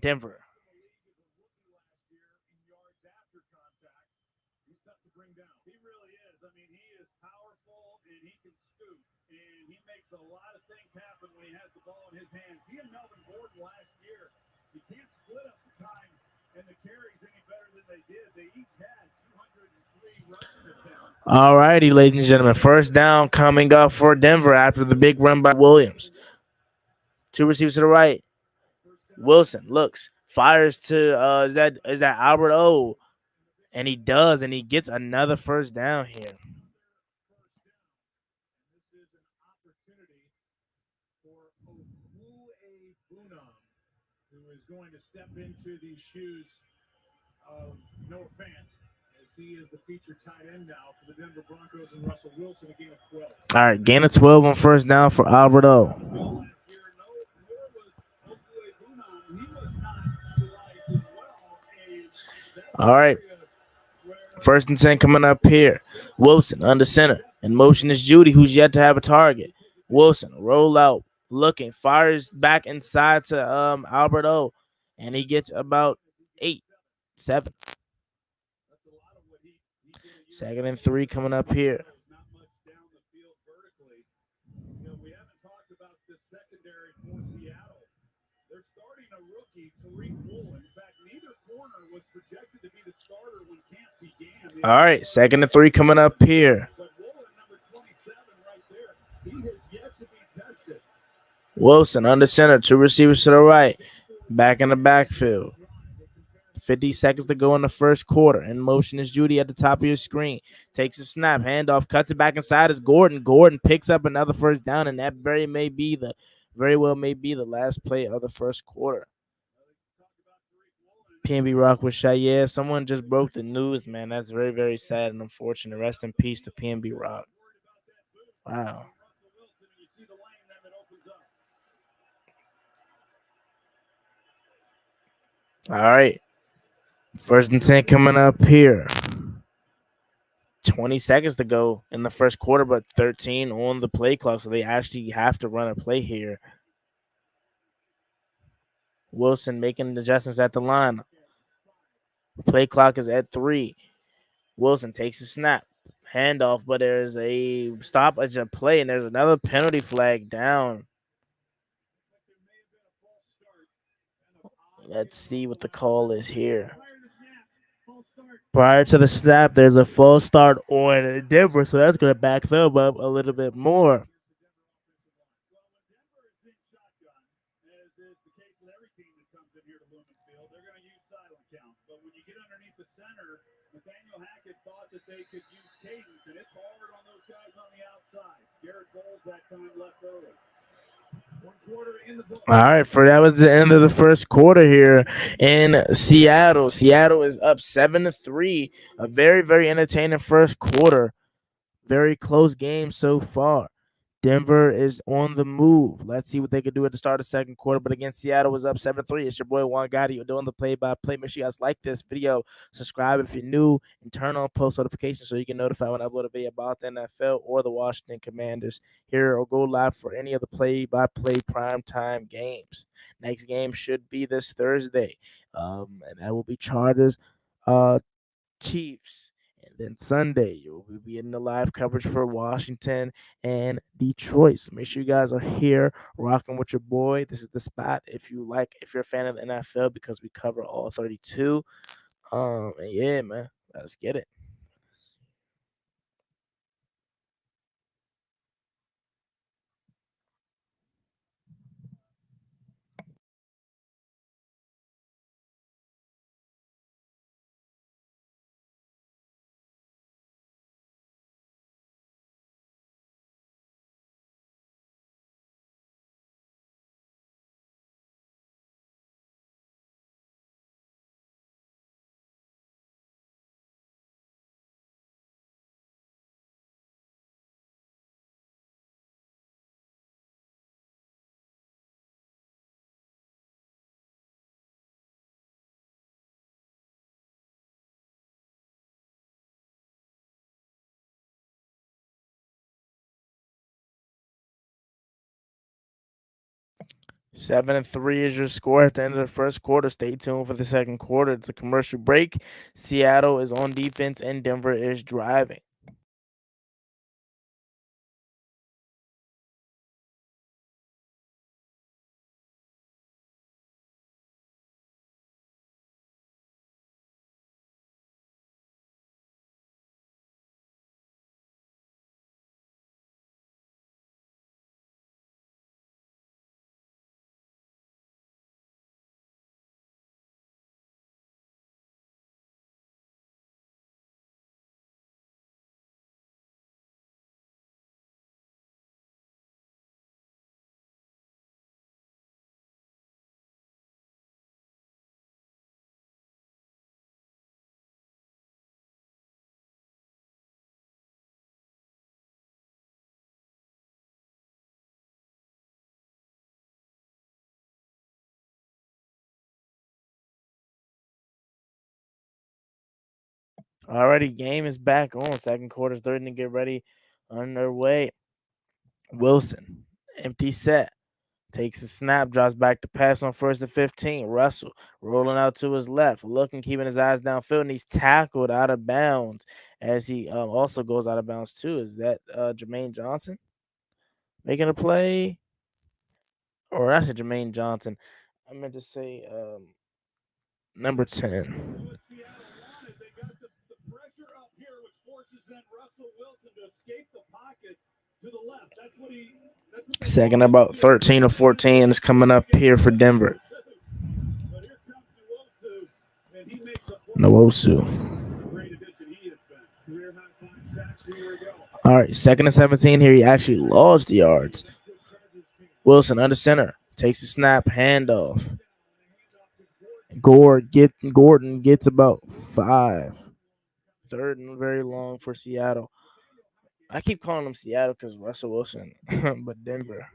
really is. I mean, he is powerful and he can scoot, and he makes a lot of things happen when he has the ball in his hands. He and Melvin Gordon last year, you can't split up the time and the carries any better than they did. They each had 203 rushing attempts. All righty, ladies and gentlemen. First down coming up for Denver after the big run by Williams. 2 receivers to the right. Wilson looks, fires to is that Albert O, and he does, and he gets another first down here. This is an opportunity for Okwue Bunam, who is going to step into the shoes of Noah Fant, as he is the featured tight end now for the Denver Broncos and Russell Wilson, a gain of 12. All right, gain of 12 on first down for Albert O. Last year, nor was Okwue Bunam. He was not right as well. And that's All right. First and 10 coming up here. Wilson under center. In motion is Judy, who's yet to have a target. Wilson roll out, looking, fires back inside to Albert O, and he gets about 8, 7. Second and 3 coming up here. not much down the field vertically. We haven't talked about the secondary for Seattle. They're starting a rookie, Tariq Woolen. In fact, neither corner was projected to be the starter when camp began. All right, second and 3 coming up here. But Woolen, number 27 right there, he has yet to be tested. Wilson under center, 2 receivers to the right, back in the backfield. 50 seconds to go in the first quarter. In motion is Judy at the top of your screen. Takes a snap, handoff, cuts it back inside is Gordon. Gordon picks up another first down, and that very well may be the last play of the first quarter. PNB Rock with shot. Yeah, someone just broke the news, man. That's very, very sad and unfortunate. Rest in peace to PNB Rock. Wow. All right. First and 10 coming up here. 20 seconds to go in the first quarter, but 13 on the play clock, so they actually have to run a play here. Wilson making adjustments at the line. Play clock is at 3. Wilson takes a snap. Handoff, but there's a stoppage of play, and there's another penalty flag down. Let's see what the call is here. Prior to the snap, there's a false start on Denver, so that's going to back them up a little bit more. Thought that they could use cadence, and it's hard on those guys on the outside. Garrett Bowles that time left early. 1 quarter in the book. All right, that was the end of the first quarter here in Seattle. Seattle is up 7-3. A very, very entertaining first quarter. Very close game so far. Denver is on the move. Let's see what they can do at the start of the second quarter. But again, Seattle was up 7-3. It's your boy Juan Gotti. You're doing the play-by-play. Make sure you guys like this video. Subscribe if you're new. And turn on post notifications so you can notify when I upload a video about the NFL or the Washington Commanders here, or go live for any of the play-by-play primetime games. Next game should be this Thursday. And that will be Chargers, Chiefs. And then Sunday, you'll be in the live coverage for Washington and Detroit. So make sure you guys are here rocking with your boy. This is the spot if you're a fan of the NFL, because we cover all 32. And yeah, man, let's get it. Seven and 3 is your score at the end of the first quarter. Stay tuned for the second quarter. It's a commercial break. Seattle is on defense and Denver is driving. Alrighty, game is back on. Second quarter's starting to get ready underway. Wilson, empty set. Takes a snap, drops back to pass on 1st and 15. Russell rolling out to his left, looking, keeping his eyes downfield, and he's tackled out of bounds as he also goes out of bounds too. Is that Jermaine Johnson making a play? Or I said Jermaine Johnson. I meant to say number 10. Second about 13 or 14 is coming up here for Denver. Nwosu. All right, 2nd and 17 here. He actually lost the yards. Wilson under center. Takes a snap, handoff. Gordon gets about 5. 3rd and very long for Seattle. I keep calling them Seattle because Russell Wilson, but Denver.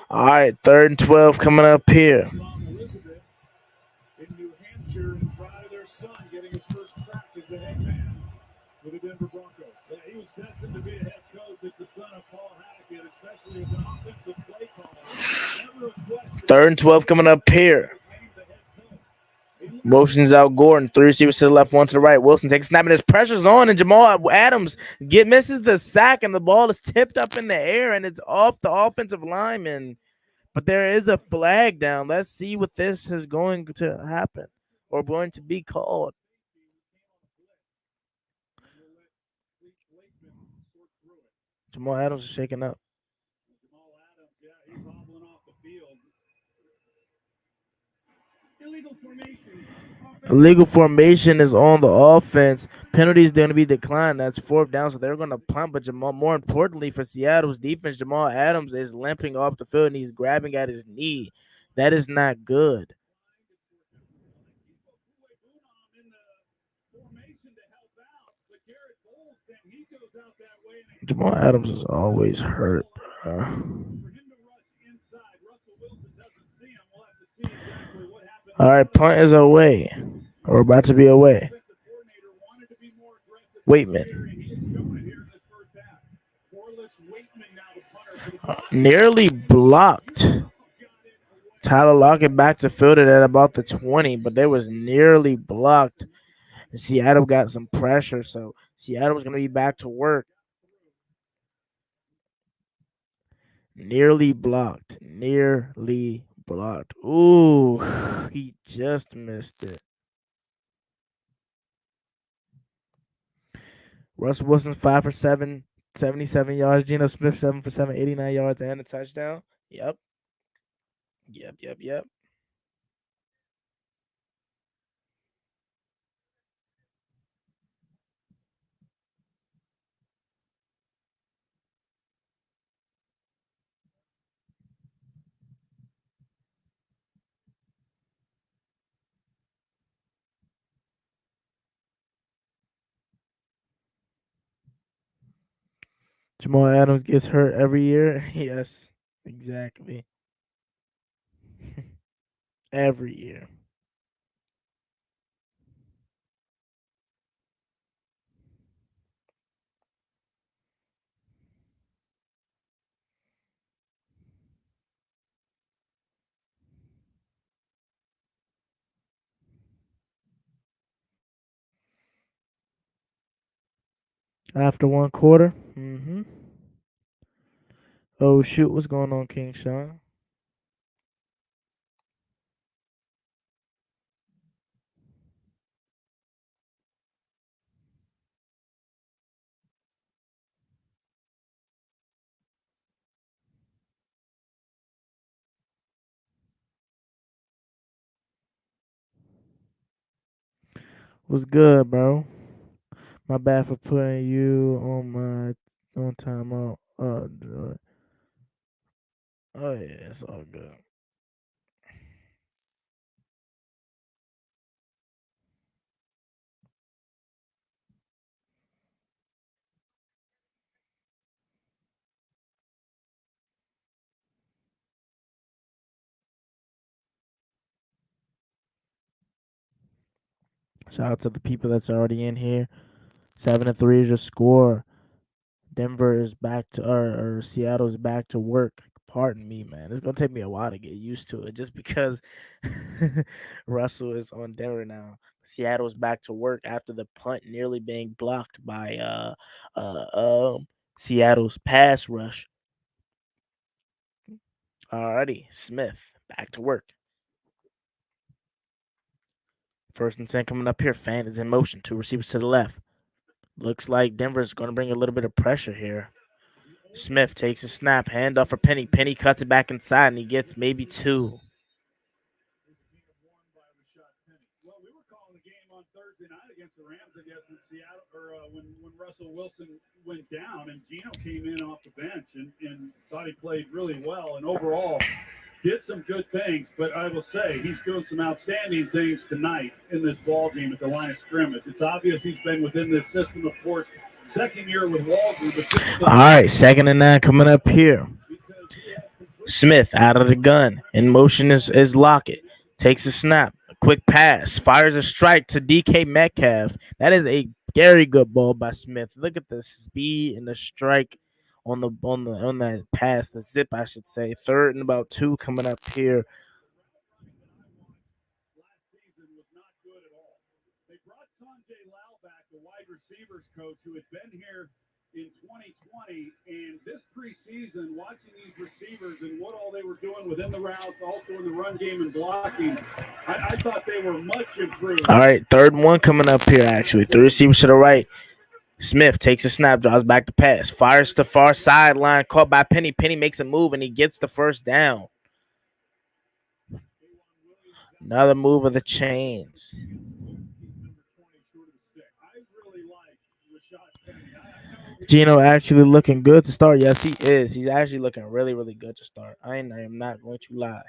All right, 3rd and 12 coming up here. is the head man for the Denver Broncos. He was destined to be a head coach. It's the son of Paul Hackett, especially as an offensive play caller. Never a question. 3rd and 12 coming up here. Motions out Gordon. 3 receivers to the left, 1 to the right. Wilson takes a snap and his pressure's on, and Jamal Adams misses the sack, and the ball is tipped up in the air, and it's off the offensive lineman. But there is a flag down. Let's see what this is going to happen or going to be called. Jamal Adams is shaking up. Jamal Adams, yeah, he's hobbling off the field. Illegal formation. Illegal formation is on the offense. Penalty is going to be declined. That's 4th down, so they're going to punt. But more importantly for Seattle's defense, Jamal Adams is limping off the field and he's grabbing at his knee. That is not good. Jamal Adams is always hurt, bro. All right, punt is away. Or about to be away. Waitman. Nearly blocked. Tyler Lockett back to field it at about the 20, but they was nearly blocked. Seattle got some pressure, so Seattle was going to be back to work. Nearly blocked. Nearly blocked. Ooh, he just missed it. Russell Wilson 5 for 7, 77 yards. Geno Smith 7 for 7, 89 yards and a touchdown. Yep. Jamal Adams gets hurt every year. Yes, exactly. Every year. After 1 quarter. Oh, shoot. What's going on, King Sean? What's good, bro? My bad for putting you on my on timeout. Oh yeah, it's all good. Shout out to the people that's already in here. 7-3 is your score. Denver is back to or Seattle's back to work. Pardon me, man. It's gonna take me a while to get used to it, just because Russell is on Denver now. Seattle's back to work after the punt nearly being blocked by Seattle's pass rush. Alrighty, Smith back to work. 1st and 10 coming up here. Fan is in motion. 2 receivers to the left. Looks like Denver's going to bring a little bit of pressure here. Smith takes a snap, handoff for Penny. Penny cuts it back inside, and he gets maybe 2. Well, we were calling the game on Thursday night against the Rams, I guess, in Seattle, or when Russell Wilson went down and Geno came in off the bench and thought he played really well and overall did some good things. But I will say he's doing some outstanding things tonight in this ball game at the line of scrimmage. It's obvious he's been within this system, of course. Second year with Walter. All right, 2nd and 9 coming up here. Smith out of the gun. In motion is Lockett. Takes a snap. Quick pass, fires a strike to DK Metcalf. That is a very good ball by Smith. Look at the speed and the strike on that pass, the zip, I should say. 3rd and about 2 coming up here. Last season was not good at all. They brought Sanjay Lal back, the wide receivers coach, who had been here in 2020, and this preseason, watching these receivers and what all they were doing within the routes, also in the run game and blocking, I thought they were much improved. All right, 3rd and 1 coming up here, actually. 3 receivers to the right. Smith takes a snap, draws back the pass, fires to far sideline, caught by Penny. Penny makes a move, and he gets the first down. Another move of the chains. Gino actually looking good to start. Yes, he is. He's actually looking really, really good to start. I am not going to lie.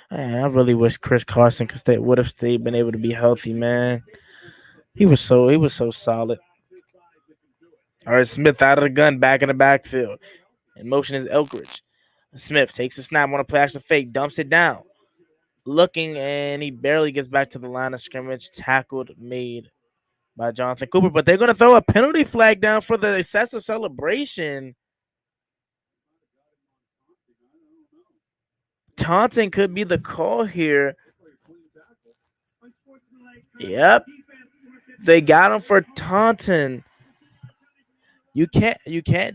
Man, I really wish Chris Carson would have stayed, been able to be healthy, man. He was so solid. All right, Smith out of the gun, back in the backfield. In motion is Elkridge. Smith takes a snap on a play action fake, dumps it down. Looking, and he barely gets back to the line of scrimmage. Tackled, made by Jonathan Cooper. But they're going to throw a penalty flag down for the excessive celebration. Taunting could be the call here. Yep. They got him for taunting. You can't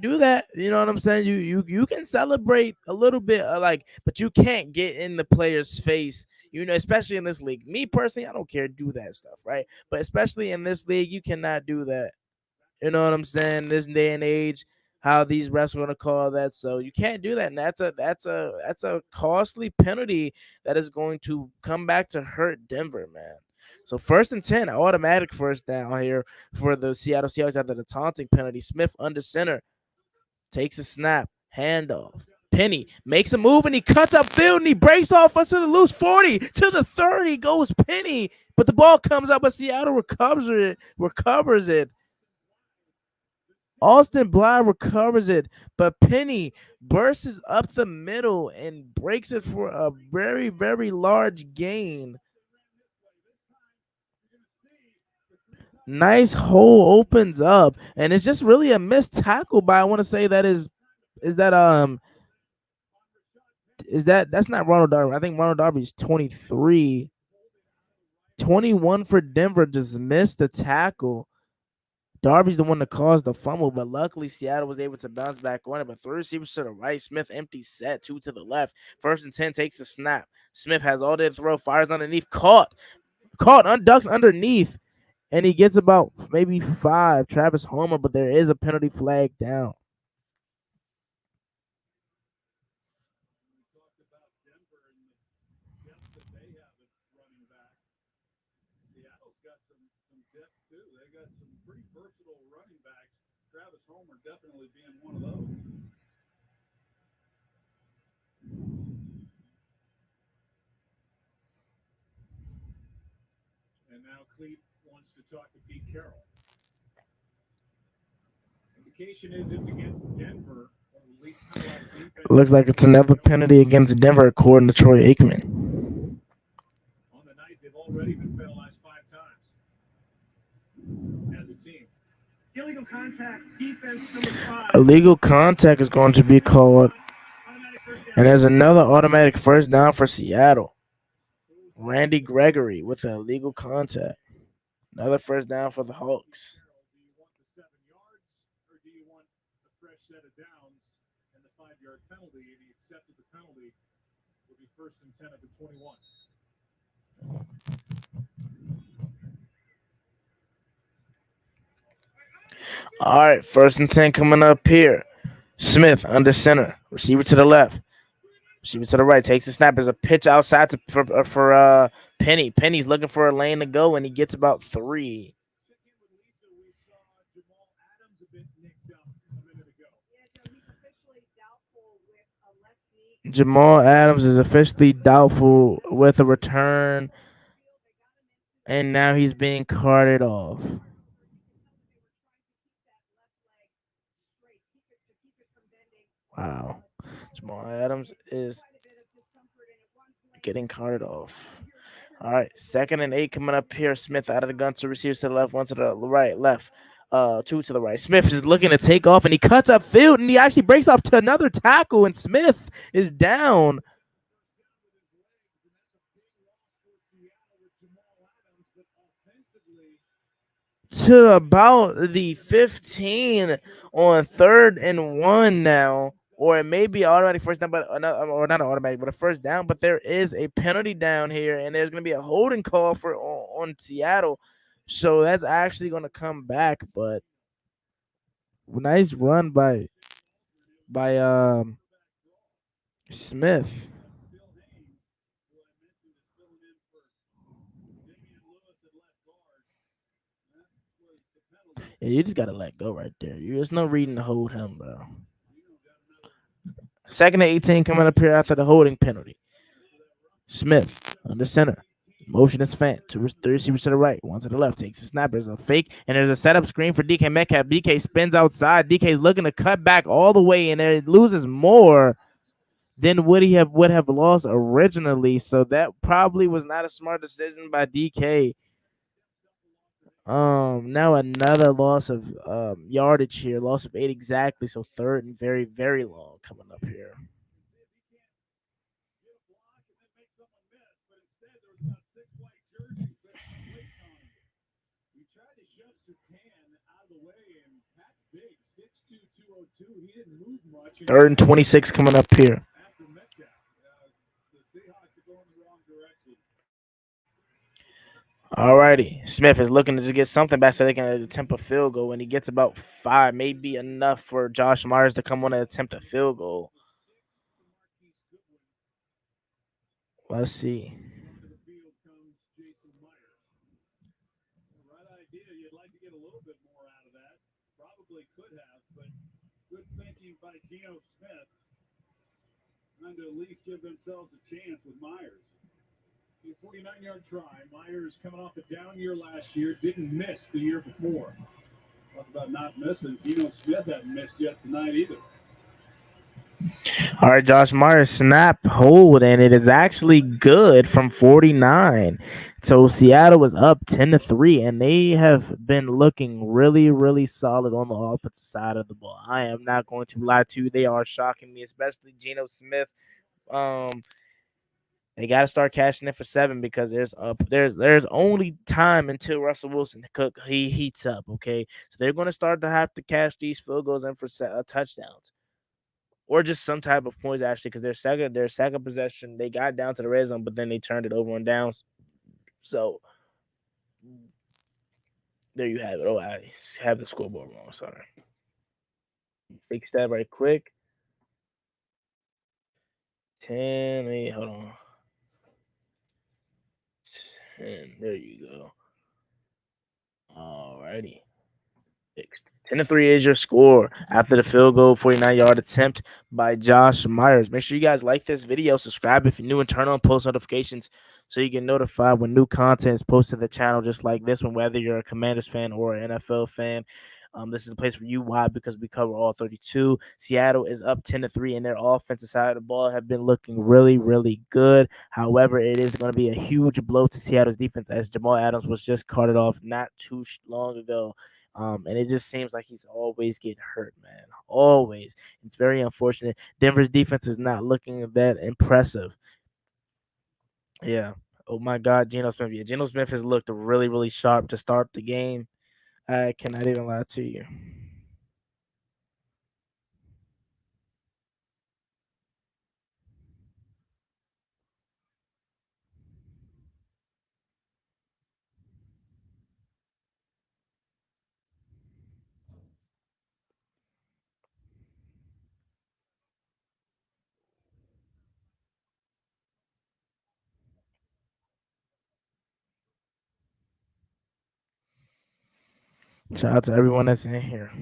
do that. You know what I'm saying? You can celebrate a little bit, but you can't get in the player's face. You know, especially in this league. Me personally, I don't care to do that stuff, right? But especially in this league, you cannot do that. You know what I'm saying? This day and age, how these refs are gonna call that. So you can't do that. And that's a costly penalty that is going to come back to hurt Denver, man. So 1st and 10, automatic first down here for the Seattle Seahawks after the taunting penalty. Smith under center. Takes a snap. Handoff. Penny makes a move and he cuts upfield and he breaks off to the loose 40 to the 30 goes Penny, but the ball comes up, but Seattle recovers it. Austin Bly recovers it, but Penny bursts up the middle and breaks it for a very, very large gain. Nice hole opens up, and it's just really a missed tackle by, I want to say that's not Ronald Darby. I think Ronald Darby's 23. 21 for Denver, just missed the tackle. Darby's the one that caused the fumble, but luckily Seattle was able to bounce back on it. But 3 receivers to the right, Smith empty set, 2 to the left. 1st and 10 takes a snap. Smith has all day to throw, fires underneath, caught, ducks underneath, and he gets about maybe 5. Travis Homer, but there is a penalty flag down. Travis Homer definitely being one of those. And now Cleat wants to talk to Pete Carroll. Indication is it's against Denver. Looks like it's another penalty against Denver, according to Troy Aikman. On the night, they've already been penalized 5 times as a team. Illegal contact, defense number 5. Illegal contact is going to be called. And there's another automatic first down for Seattle. Randy Gregory with an illegal contact. Another first down for the Hawks. Do you want the 7 yards, or do you want a fresh set of downs and the 5-yard penalty? And he accepted the penalty. Will be 1st and 10 at the 21. All right, 1st and 10 coming up here. Smith under center. Receiver to the left. Receiver to the right. Takes the snap. There's a pitch outside for Penny. Penny's looking for a lane to go, and he gets about 3. Jamal Adams is officially doubtful with a return, and now he's being carted off. Wow. Jamal Adams is getting carted off. All right, 2nd and 8 coming up here. Smith out of the gun, to receivers to the left, one to the right, left, two to the right. Smith is looking to take off, and he cuts up field, and he actually breaks off to another tackle, and Smith is down to about the 15 on 3rd and 1 now. Or it may be automatic first down, but or not automatic, but a first down. But there is a penalty down here, and there's going to be a holding call for on Seattle. So that's actually going to come back. But nice run by Smith. Yeah, you just gotta let go right there. There's no reading to hold him, bro. 2nd and 18 coming up here after the holding penalty. Smith under center. Motion is Fant. Three receivers to the right, one to the left. Takes the snap. There's a fake, and there's a setup screen for DK Metcalf. DK spins outside. DK's looking to cut back all the way, and it loses more than would have lost originally. So that probably was not a smart decision by DK. Now another loss of yardage here, loss of 8 exactly. So 3rd and very, very long coming up here. Third and 26 coming up here. Alrighty, Smith is looking to just get something back so they can attempt a field goal. When he gets about 5, maybe enough for Josh Myers to come on and attempt a field goal. Let's see. Good thinking by Geno Smith. Trying to at least give themselves a chance with Myers. A 49-yard try. Myers coming off a down year last year, didn't miss the year before. Talk about not missing. Geno Smith hadn't missed yet tonight either. All right, Josh Myers snap hold, and it is actually good from 49. So Seattle was up 10-3, and they have been looking really, really solid on the offensive side of the ball. I am not going to lie to you; they are shocking me, especially Geno Smith. They got to start cashing in for 7 because there's only time until Russell Wilson he heats up. Okay, so they're going to start to have to cash these field goals in for touchdowns or just some type of points actually, because their second possession they got down to the red zone, but then they turned it over on downs. So there you have it. Oh, I have the scoreboard wrong. Sorry. Fix that right quick. 10. Wait, hold on. 10. There you go. Alrighty. Fixed. 10-3 is your score after the field goal 49-yard attempt by Josh Myers. Make sure you guys like this video, subscribe if you're new, and turn on post notifications so you get notified when new content is posted to the channel, just like this one, whether you're a Commanders fan or an NFL fan. This is the place for you. Why? Because we cover all 32. Seattle is up 10-3, and their offensive side of the ball have been looking really, really good. However, it is going to be a huge blow to Seattle's defense as Jamal Adams was just carted off not too long ago. And it just seems like he's always getting hurt, man. Always. It's very unfortunate. Denver's defense is not looking that impressive. Yeah. Oh my God, Geno Smith. Yeah, Geno Smith has looked really, really sharp to start the game. I cannot even lie to you. Shout out to everyone that's in here.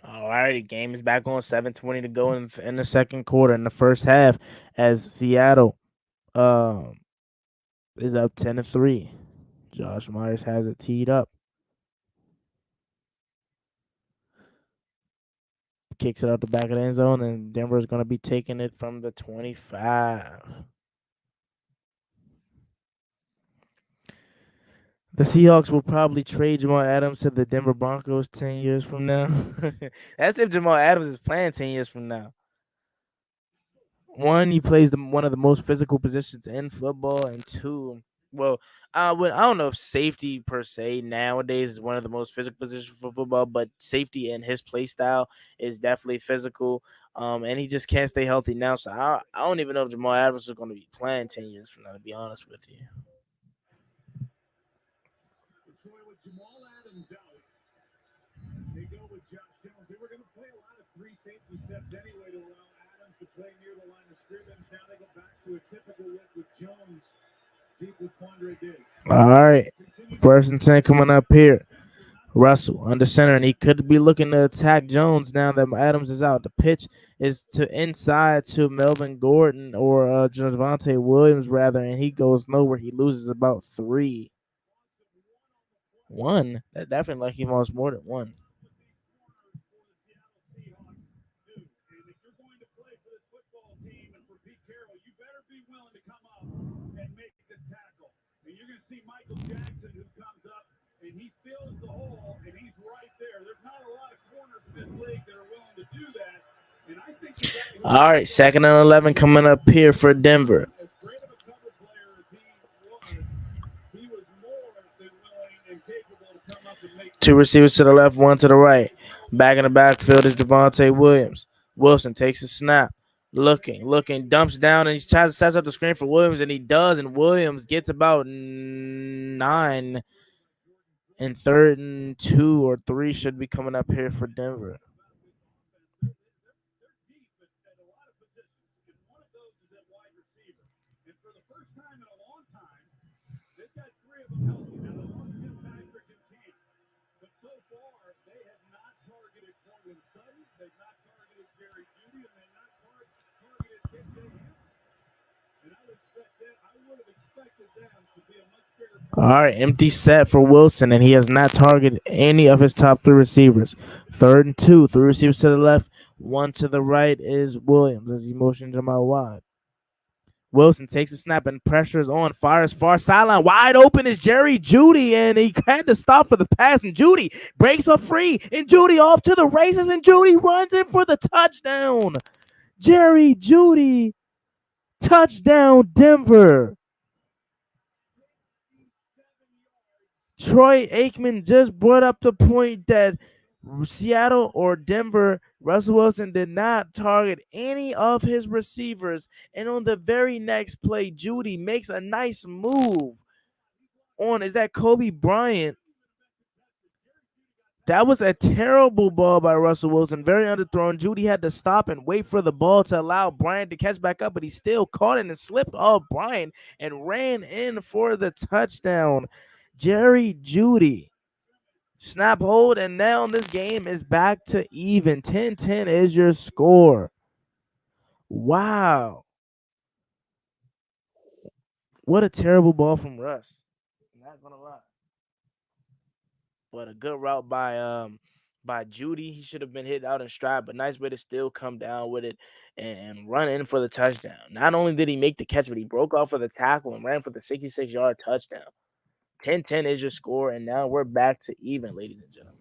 All right, the game is back on. 7:20 to go in the second quarter. In the first half, as Seattle um is up 10-3. Josh Myers has it teed up, kicks it out the back of the end zone, and Denver is going to be taking it from the 25. The Seahawks will probably trade Jamal Adams to the Denver Broncos 10 years from now. That's if Jamal Adams is playing 10 years from now. One, he plays one of the most physical positions in football, and two, well, I don't know if safety per se nowadays is one of the most physical positions for football, but safety in his play style is definitely physical. And he just can't stay healthy now. So I don't even know if Jamal Adams is going to be playing 10 years from now. To be honest with you. Troy with Jamal Adams out. They go with Josh Jones. They were going to play a lot of three safety sets anyway to allow Adams to play near the line of scrimmage. Now they go back to a typical look with Jones deep with Quandre Diggs. All right, first and 10 coming up here. Russell under center, and he could be looking to attack Jones now that Adams is out. The pitch is to inside to Melvin Gordon or Javante Williams, rather, and he goes nowhere. He loses about 3. One. That definitely like he lost more than one. Michael Jackson who comes up and he fills the hole and he's right there. There's not a lot of corners in this league that are willing to do that. And I think the guy who All right, second and 11 coming up here for Denver. as great of a cover player as he was more than willing and capable to come up and make 2 receivers to the left, 1 to the right. Back in the backfield is Javante Williams. Wilson takes a snap. Looking, dumps down, and he tries to set up the screen for Williams, and he does, and Williams gets about 9. And 3rd and 2 or 3 should be coming up here for Denver. deep at a lot of positions. And one of those is at wide receiver. And for the first time in a long time, they've got three of them healthy. Now they lost Tim Patrick and Cam. But so far, they have not targeted Cortland Sutton. They've not targeted Jerry Jeudy, and they've not targeted KJ Hamler. And I would have expected them to be a much bigger All right, empty set for Wilson, and he has not targeted any of his top 3 receivers. 3rd and 2, 3 receivers to the left, 1 to the right is Williams as he motions him out wide. Wilson takes a snap and pressures on, fires far sideline. Wide open is Jerry Jeudy, and he had to stop for the pass, and Jeudy breaks up free, and Jeudy off to the races, and Jeudy runs in for the touchdown. Jerry Jeudy, touchdown Denver. Troy Aikman just brought up the point that Seattle or Denver, Russell Wilson did not target any of his receivers. And on the very next play, Jeudy makes a nice move on, is that Kobe Bryant? That was a terrible ball by Russell Wilson. Very underthrown. Jeudy had to stop and wait for the ball to allow Bryant to catch back up, but he still caught it and slipped off Bryant and ran in for the touchdown. Jerry Jeudy. Snap hold, and now this game is back to even. 10-10 is your score. Wow. What a terrible ball from Russ. Not gonna lie. But a good route by Jeudy. He should have been hit out in stride, but nice way to still come down with it and run in for the touchdown. Not only did he make the catch, but he broke off for the tackle and ran for the 66-yard touchdown. 10-10 is your score, and now we're back to even, ladies and gentlemen.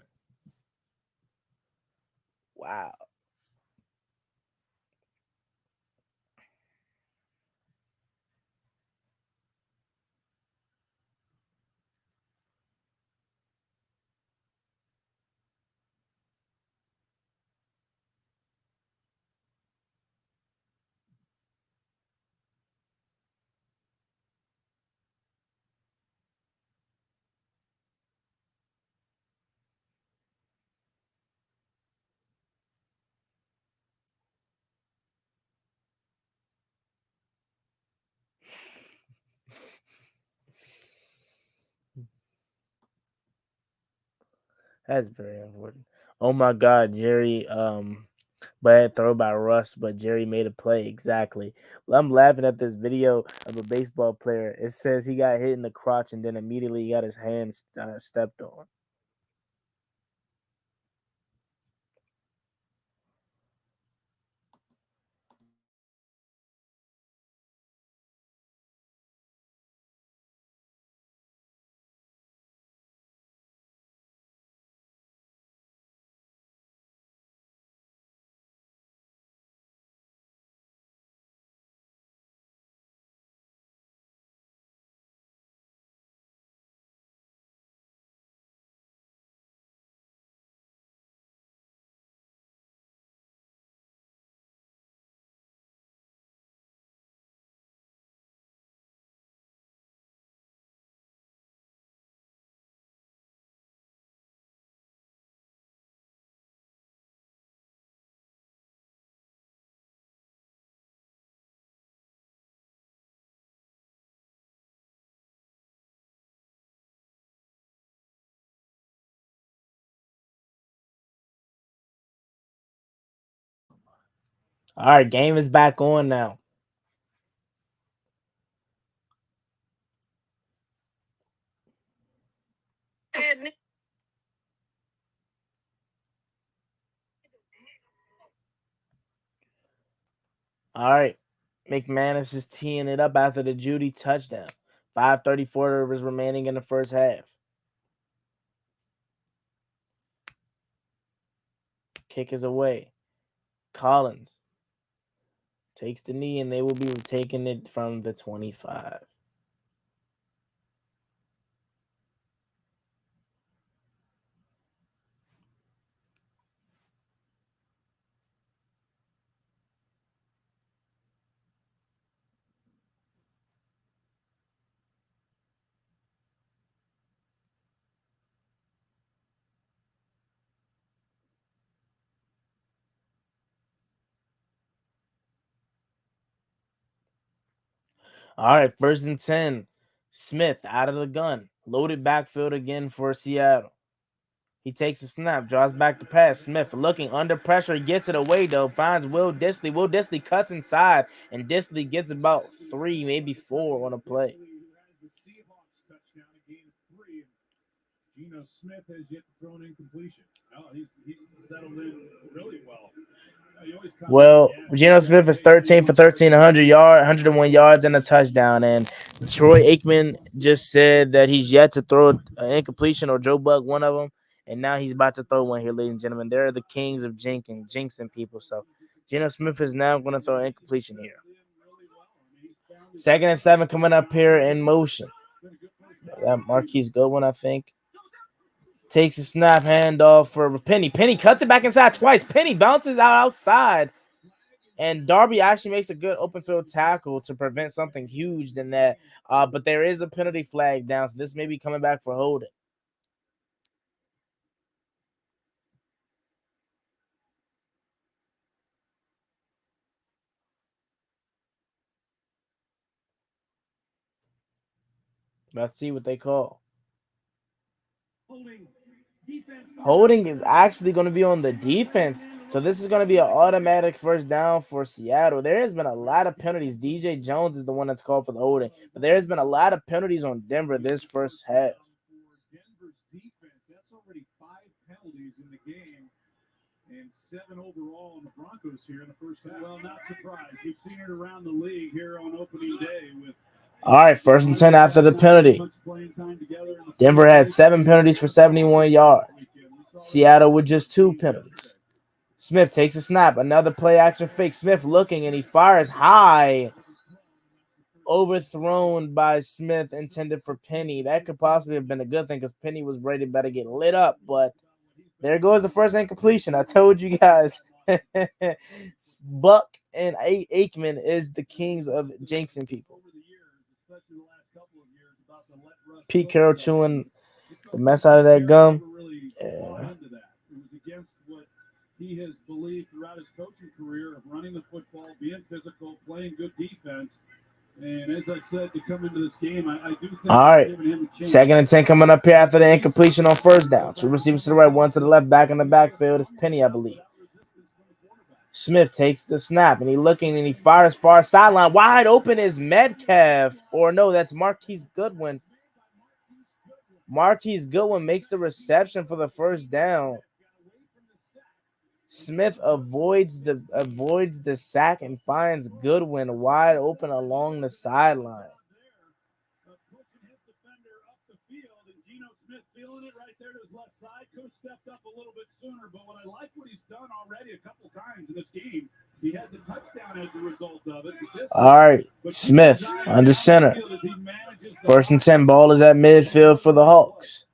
Wow. That's very important. Oh my God, Jerry. Bad throw by Russ, but Jerry made a play exactly. Well, I'm laughing at this video of a baseball player. It says he got hit in the crotch and then immediately he got his hand stepped on. All right, game is back on now. All right, McManus is teeing it up after the Judy touchdown. 5:34 was remaining in the first half. Kick is away. Collins takes the knee, and they will be taking it from the 25. All right, 1st and 10. Smith out of the gun. Loaded backfield again for Seattle. He takes a snap, draws back the pass. Smith looking under pressure, gets it away though. Finds Will Disley. Will Disley cuts inside, and Disley gets about 3, maybe 4 on a play. The Seahawks touchdown, a gain of 3. Geno Smith has yet to throw an incompletion. Oh, he's settled in really well. Well, Geno Smith is 13 for 13, 101 yards and a touchdown. And Troy Aikman just said that he's yet to throw an incompletion, or Joe Buck, one of them. And now he's about to throw one here, ladies and gentlemen. They're the kings of jinxing people. So Geno Smith is now going to throw an incompletion here. 2nd and 7 coming up here in motion. That Marquise Goodwin, I think. Takes a snap, handoff for Penny. Penny cuts it back inside twice. Penny bounces outside. And Darby actually makes a good open field tackle to prevent something huge than that. But there is a penalty flag down, so this may be coming back for holding. Let's see what they call. Holding is actually going to be on the defense. So this is going to be an automatic first down for Seattle. There has been a lot of penalties. DJ Jones is the one that's called for the holding. But there has been a lot of penalties on Denver this first half. Denver's defense, that's already 5 penalties in the game and 7 overall on the Broncos here in the first half. Well, not surprised. We've seen it around the league here on opening day with. All right, 1st and 10 after the penalty. Denver had 7 penalties for 71 yards. Seattle with just 2 penalties. Smith takes a snap. Another play action fake. Smith looking, and he fires high. Overthrown by Smith, intended for Penny. That could possibly have been a good thing because Penny was ready to better get lit up. But there goes the first incompletion. I told you guys. Buck and Aikman is the kings of jinxing people. Pete Carroll chewing the mess out of that gum. Yeah. He has believed throughout his coaching career of running the football, being physical, playing good defense. And as I said, to come into this game, I do think All right. giving him a chance. 2nd and 10 coming up here after the incompletion on first down. Two receivers to the right, one to the left, back in the backfield. It's Penny, I believe. Smith takes the snap, and he's looking, and he fires far sideline. Wide open is Metcalf. Or no, that's Marquise Goodwin. Marquise Goodwin makes the reception for the first down. Smith avoids the sack and finds Goodwin wide open along the sideline. Pushing his defender up the field, and Geno Smith feeling it right there to his left side. Coach stepped up a little bit sooner, but what I like what he's done already a couple times in this game, he has a touchdown as a result of it. All right, Smith under center. 1st and 10, ball is at midfield for the Hawks.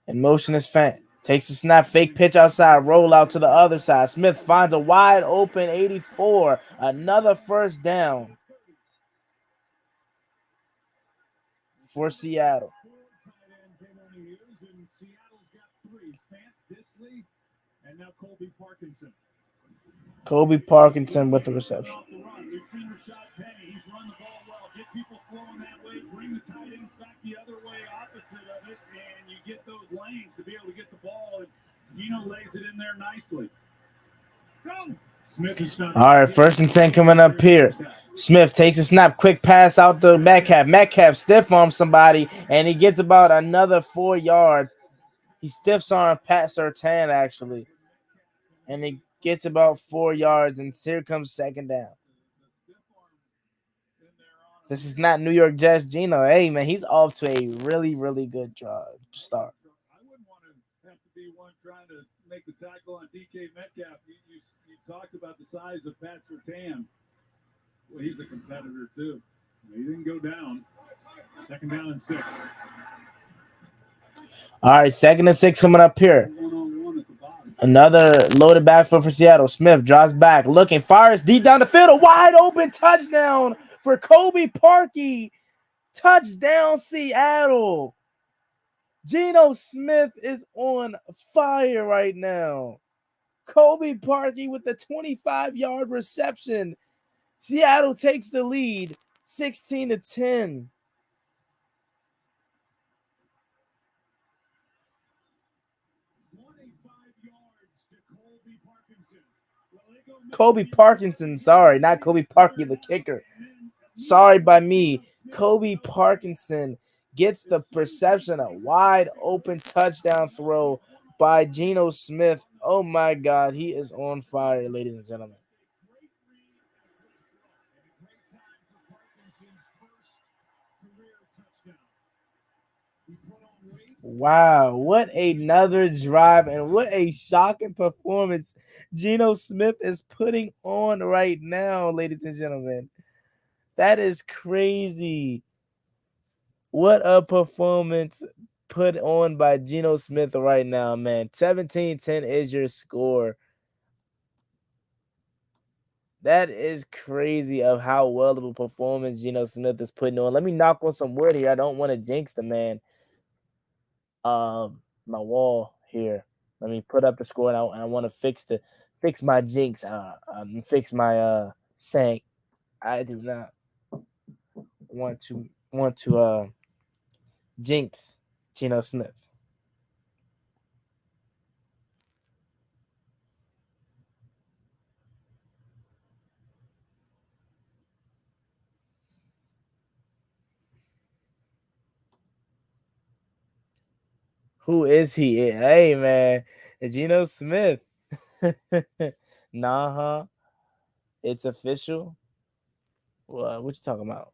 In motion is Fant. Takes the snap, fake pitch outside, roll out to the other side. Smith finds a wide open 84. Another first down for Seattle. Seattle's got 3. Fant, Disley, and now Colby Parkinson. Colby Parkinson with the reception. We've seen Rashad Penny. He's run the ball well. Get people flowing that way. Bring the tight ends back the other way, opposite of it, and you get those lanes to be able to get the ball. And Geno lays it in there nicely. Smith is found. All right, 1st and 10 coming up here. Smith takes a snap, quick pass out to Metcalf. Metcalf stiff arms somebody, and he gets about another 4 yards. He stiffs arm Pat Surtain, actually, and he gets about 4 yards, and here comes 2nd down. This is not New York Jets Geno. Hey, man, he's off to a really, really good start. I wouldn't want to have to be one trying to make the tackle on DK Metcalf. You talked about the size of Pat Surtain. Well, he's a competitor, too. He didn't go down. 2nd down and 6. All right, 2nd and 6 coming up here. One-on-one at the bottom. Another loaded backfield for Seattle. Smith drops back, looking, fires deep down the field. A wide open touchdown for Colby Parkey. Touchdown, Seattle. Geno Smith is on fire right now. Colby Parkey with the 25-yard reception. Seattle takes the lead, 16-10. Colby Parkinson, sorry, not Colby Parkey, the kicker. Sorry by me. Colby Parkinson gets the perception, a wide open touchdown throw by Geno Smith. Oh my God, he is on fire, ladies and gentlemen. Wow, what another drive and what a shocking performance Geno Smith is putting on right now, ladies and gentlemen. That is crazy. What a performance put on by Geno Smith right now, man. 17-10 is your score. That is crazy of how well of a performance Geno Smith is putting on. Let me knock on some wood here. I don't want to jinx the man. My wall here. Let me put up the score, and I want to fix my jinx. Fix my saying. I do not want to jinx Geno Smith. Who is he? Hey, man. Geno Smith. Nah, it's official. What you talking about?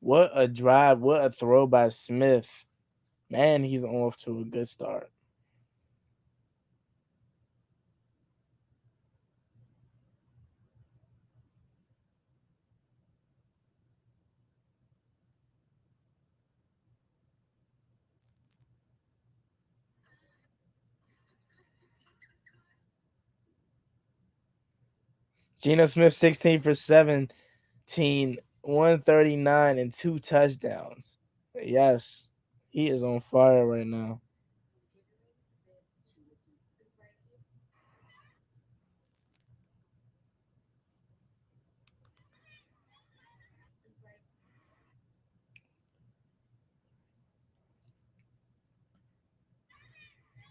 What a drive. What a throw by Smith. Man, he's off to a good start. Geno Smith 16 for 17, 139 and 2 touchdowns. Yes, he is on fire right now.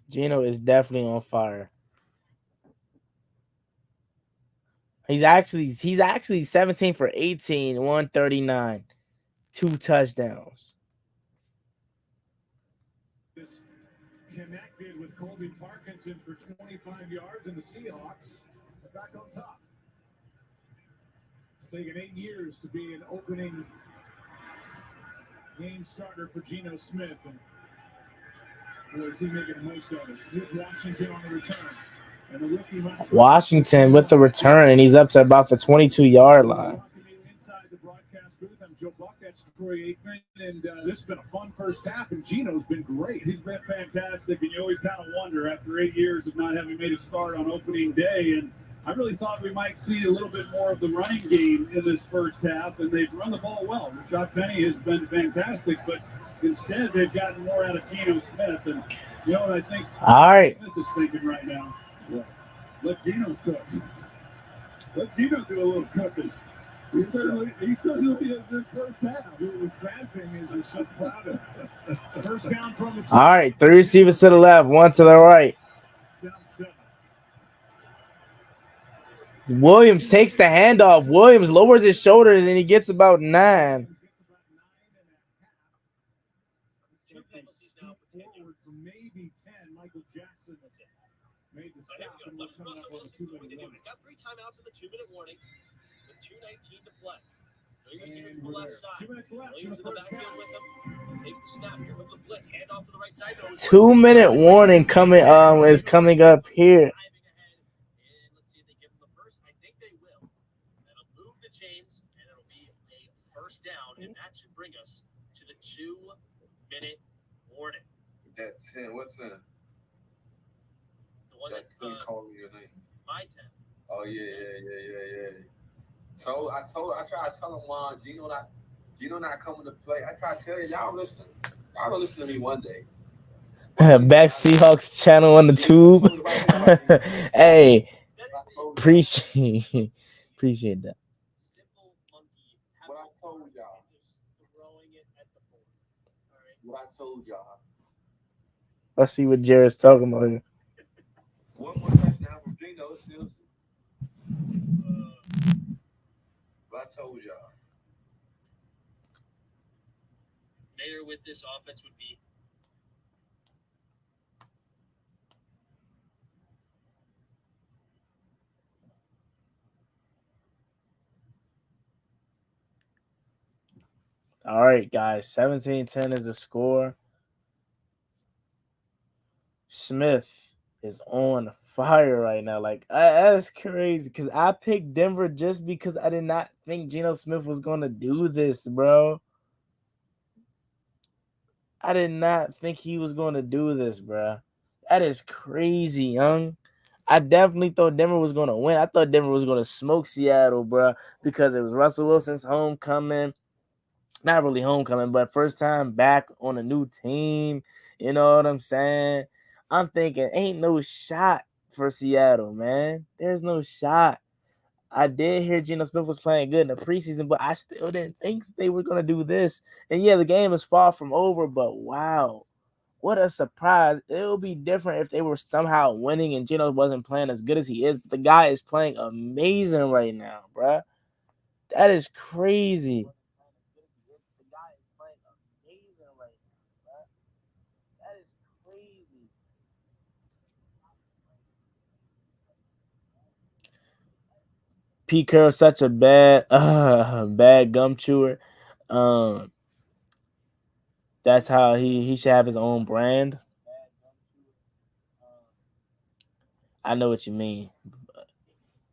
Geno is definitely on fire. He's actually 17 for 18, 139, 2 touchdowns. Connected with Colby Parkinson for 25 yards, and the Seahawks are back on top. It's taken 8 years to be an opening game starter for Geno Smith, and boy, is he making the most of it. Here's Washington on the return. And the rookie Washington with the return, and he's up to about the 22-yard line. inside the broadcast booth. I'm Joe Buck, that's Troy Aikman, and this has been a fun first half, and Geno's been great. He's been fantastic, and you always kind of wonder after 8 years of not having made a start on opening day, and I really thought we might see a little bit more of the running game in this first half, and they've run the ball well. Rashad Penny has been fantastic, but instead they've gotten more out of Geno Smith, and you know what I think All right. Smith is thinking right now? Let Geno cook. Let Geno do a little cooking. He said he'll be in this first half. The sad thing is we're so proud of him. First down from the All right, 3 receivers to the left, 1 to the right. down 7. Williams takes the handoff. Williams lowers his shoulders, and he gets about 9. Two penalties now for 10 yards. For maybe 10. Michael Jackson made the So here stop, we and go. we're Let coming Russell up on a Wilson do what 2-minute they do. warning. He's got 3 timeouts in the 2-minute warning with 2:19 to play. 3 receivers to the And we're left there. side. 2 minutes left in Williams the in the first backfield half. with them. Takes the snap. Here comes the blitz. Hand off to the right side. 2-minute warning coming is coming up here. Driving ahead. And let's see if they give him the first. I think they will. That'll move the chains, and it'll be a first down, and that should bring us to the 2-minute warning. That 10, what's in? The one That's that's still calling your name. my 10. Oh yeah. I tried to tell him Gino not coming to play. I tried to tell you, y'all listen. Y'all gonna listen to me one day. Back Seahawks channel on the tube. Hey, appreciate that. Simple monkey. What I told y'all. Just throwing it at the board. All right. What I told y'all. Let's see what Jared's talking about here. One more touchdown from Gino Smith. What I told y'all. Mayor with this offense would be All right, guys. 17-10 is the score. Smith is on fire right now. Like, that's crazy because I picked Denver just because I did not think Geno Smith was going to do this, bro. I did not think he was going to do this, bro. That is crazy, young. I definitely thought Denver was going to win. I thought Denver was going to smoke Seattle, bro, because it was Russell Wilson's homecoming. Not really homecoming, but first time back on a new team. You know what I'm saying? I'm thinking, ain't no shot for Seattle, man. There's no shot. I did hear Geno Smith was playing good in the preseason, but I still didn't think they were going to do this. And yeah, the game is far from over, but wow. What a surprise. It would be different if they were somehow winning and Geno wasn't playing as good as he is, but the guy is playing amazing right now, bruh. That is crazy. That is crazy. Pete Carroll's such a bad gum chewer. That's how he should have his own brand. I know what you mean.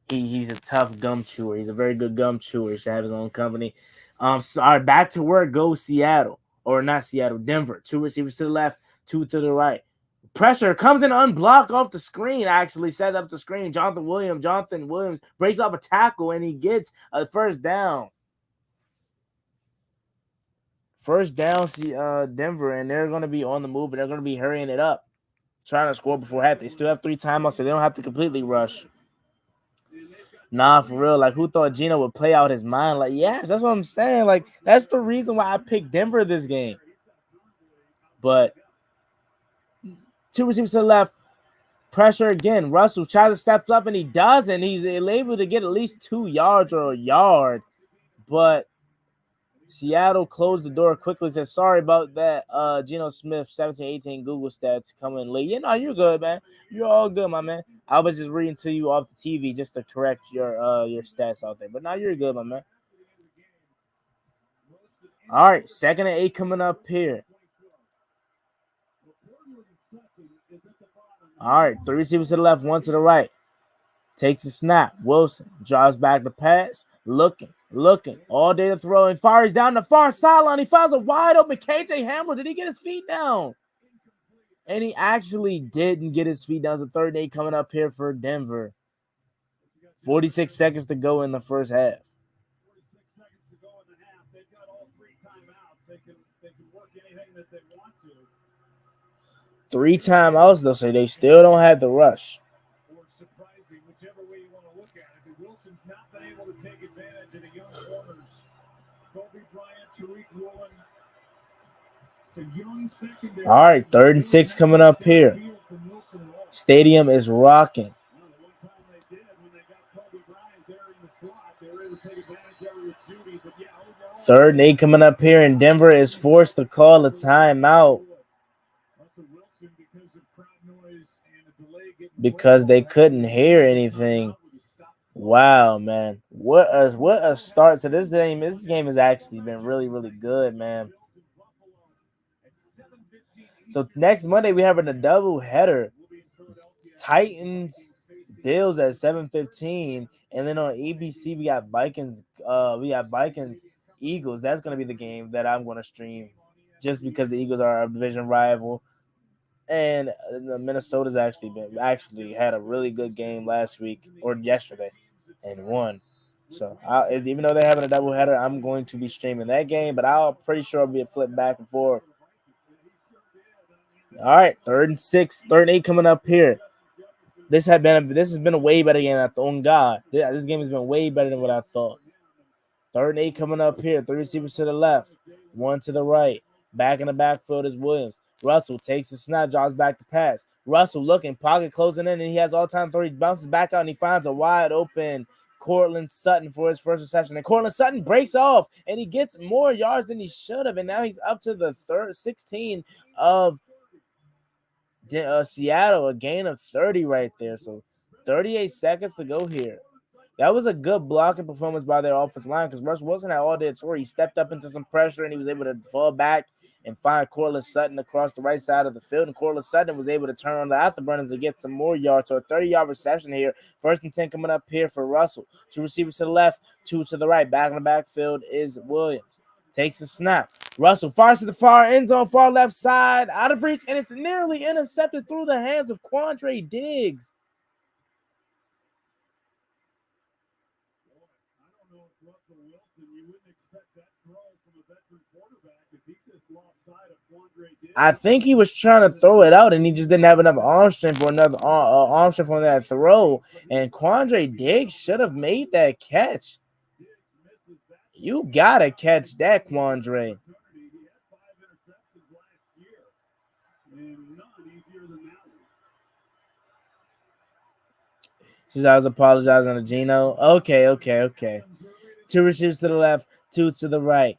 He's a tough gum chewer. He's a very good gum chewer. He should have his own company. So, all right, back to work. Go Seattle. Or not Seattle, Denver. 2 receivers to the left, 2 to the right. Pressure comes in unblocked off the screen, actually set up the screen. Jonathan Williams breaks off a tackle and he gets a first down. First down, Denver, and they're going to be on the move, and they're going to be hurrying it up, trying to score before half. They still have 3 timeouts, so they don't have to completely rush. Nah, for real. Like, who thought Gino would play out his mind? Like, yes, that's what I'm saying. Like, that's the reason why I picked Denver this game. But 2 receivers to the left. Pressure again. Russell tries to step up, and he doesn't. He's able to get at least 2 yards or a yard. But Seattle closed the door quickly. Said, sorry about that. Geno Smith, 17-18 Google stats coming late. You know, you're good, man. You're all good, my man. I was just reading to you off the TV just to correct your stats out there. But now you're good, my man. All right, 2nd and 8 coming up here. All right, 3 receivers to the left, 1 to the right. Takes a snap. Wilson drives back the pass. Looking. All day to throw and fires down the far sideline. He finds a wide open KJ Hamler. Did he get his feet down? And he actually didn't get his feet down. It's a 3rd and 8 coming up here for Denver. 46 seconds to go in the first half. 46 seconds to go in the half. They've got all 3 timeouts. They can work anything that they want to. 3 timeouts, though, so they still don't have the rush. Or surprising, whichever way you want to look at it. But Wilson's not been able to take advantage of the young corners. Kobe Bryant, Tariq Woolen. It's a young secondary. All right, 3rd and 6 coming up here. Stadium is rocking. Third and 8 coming up here, and Denver is forced to call a timeout because they couldn't hear anything. Wow, man. What a start to this game. This game has actually been really, really good, man. So next Monday we have a double header. Titans Bills at 7:15, and then on ABC we got Vikings Eagles. That's going to be the game that I'm going to stream just because the Eagles are our division rival. And Minnesota's actually had a really good game last week or yesterday and won. So even though they're having a doubleheader, I'm going to be streaming that game, but I'm pretty sure it'll be a flip back and forth. All right, 3rd and 6, 3rd and 8 coming up here. This has been a way better game than I thought. Oh God, this game has been way better than what I thought. 3rd and 8 coming up here. 3 receivers to the left, 1 to the right. Back in the backfield is Williams. Russell takes the snap, drops back the pass. Russell looking, pocket closing in, and he has all-time throw. He bounces back out, and he finds a wide open Cortland Sutton for his first reception. And Cortland Sutton breaks off, and he gets more yards than he should have. And now he's up to the 16 of Seattle, a gain of 30 right there. So 38 seconds to go here. That was a good blocking performance by their offensive line because Russell Wilson had all day to throw. He stepped up into some pressure, and he was able to fall back and find Cortland Sutton across the right side of the field. And Cortland Sutton was able to turn on the afterburners to get some more yards. So a 30-yard reception here. 1st and 10 coming up here for Russell. 2 receivers to the left, 2 to the right. Back in the backfield is Williams. Takes the snap. Russell fires to the far end zone, far left side, out of reach, and it's nearly intercepted through the hands of Quandre Diggs. I think he was trying to throw it out, and he just didn't have enough arm strength for another arm strength on that throw. And Quandre Diggs should have made that catch. You gotta catch that, Quandre. Since I was apologizing to Gino. Okay. 2 receivers to the left, 2 to the right.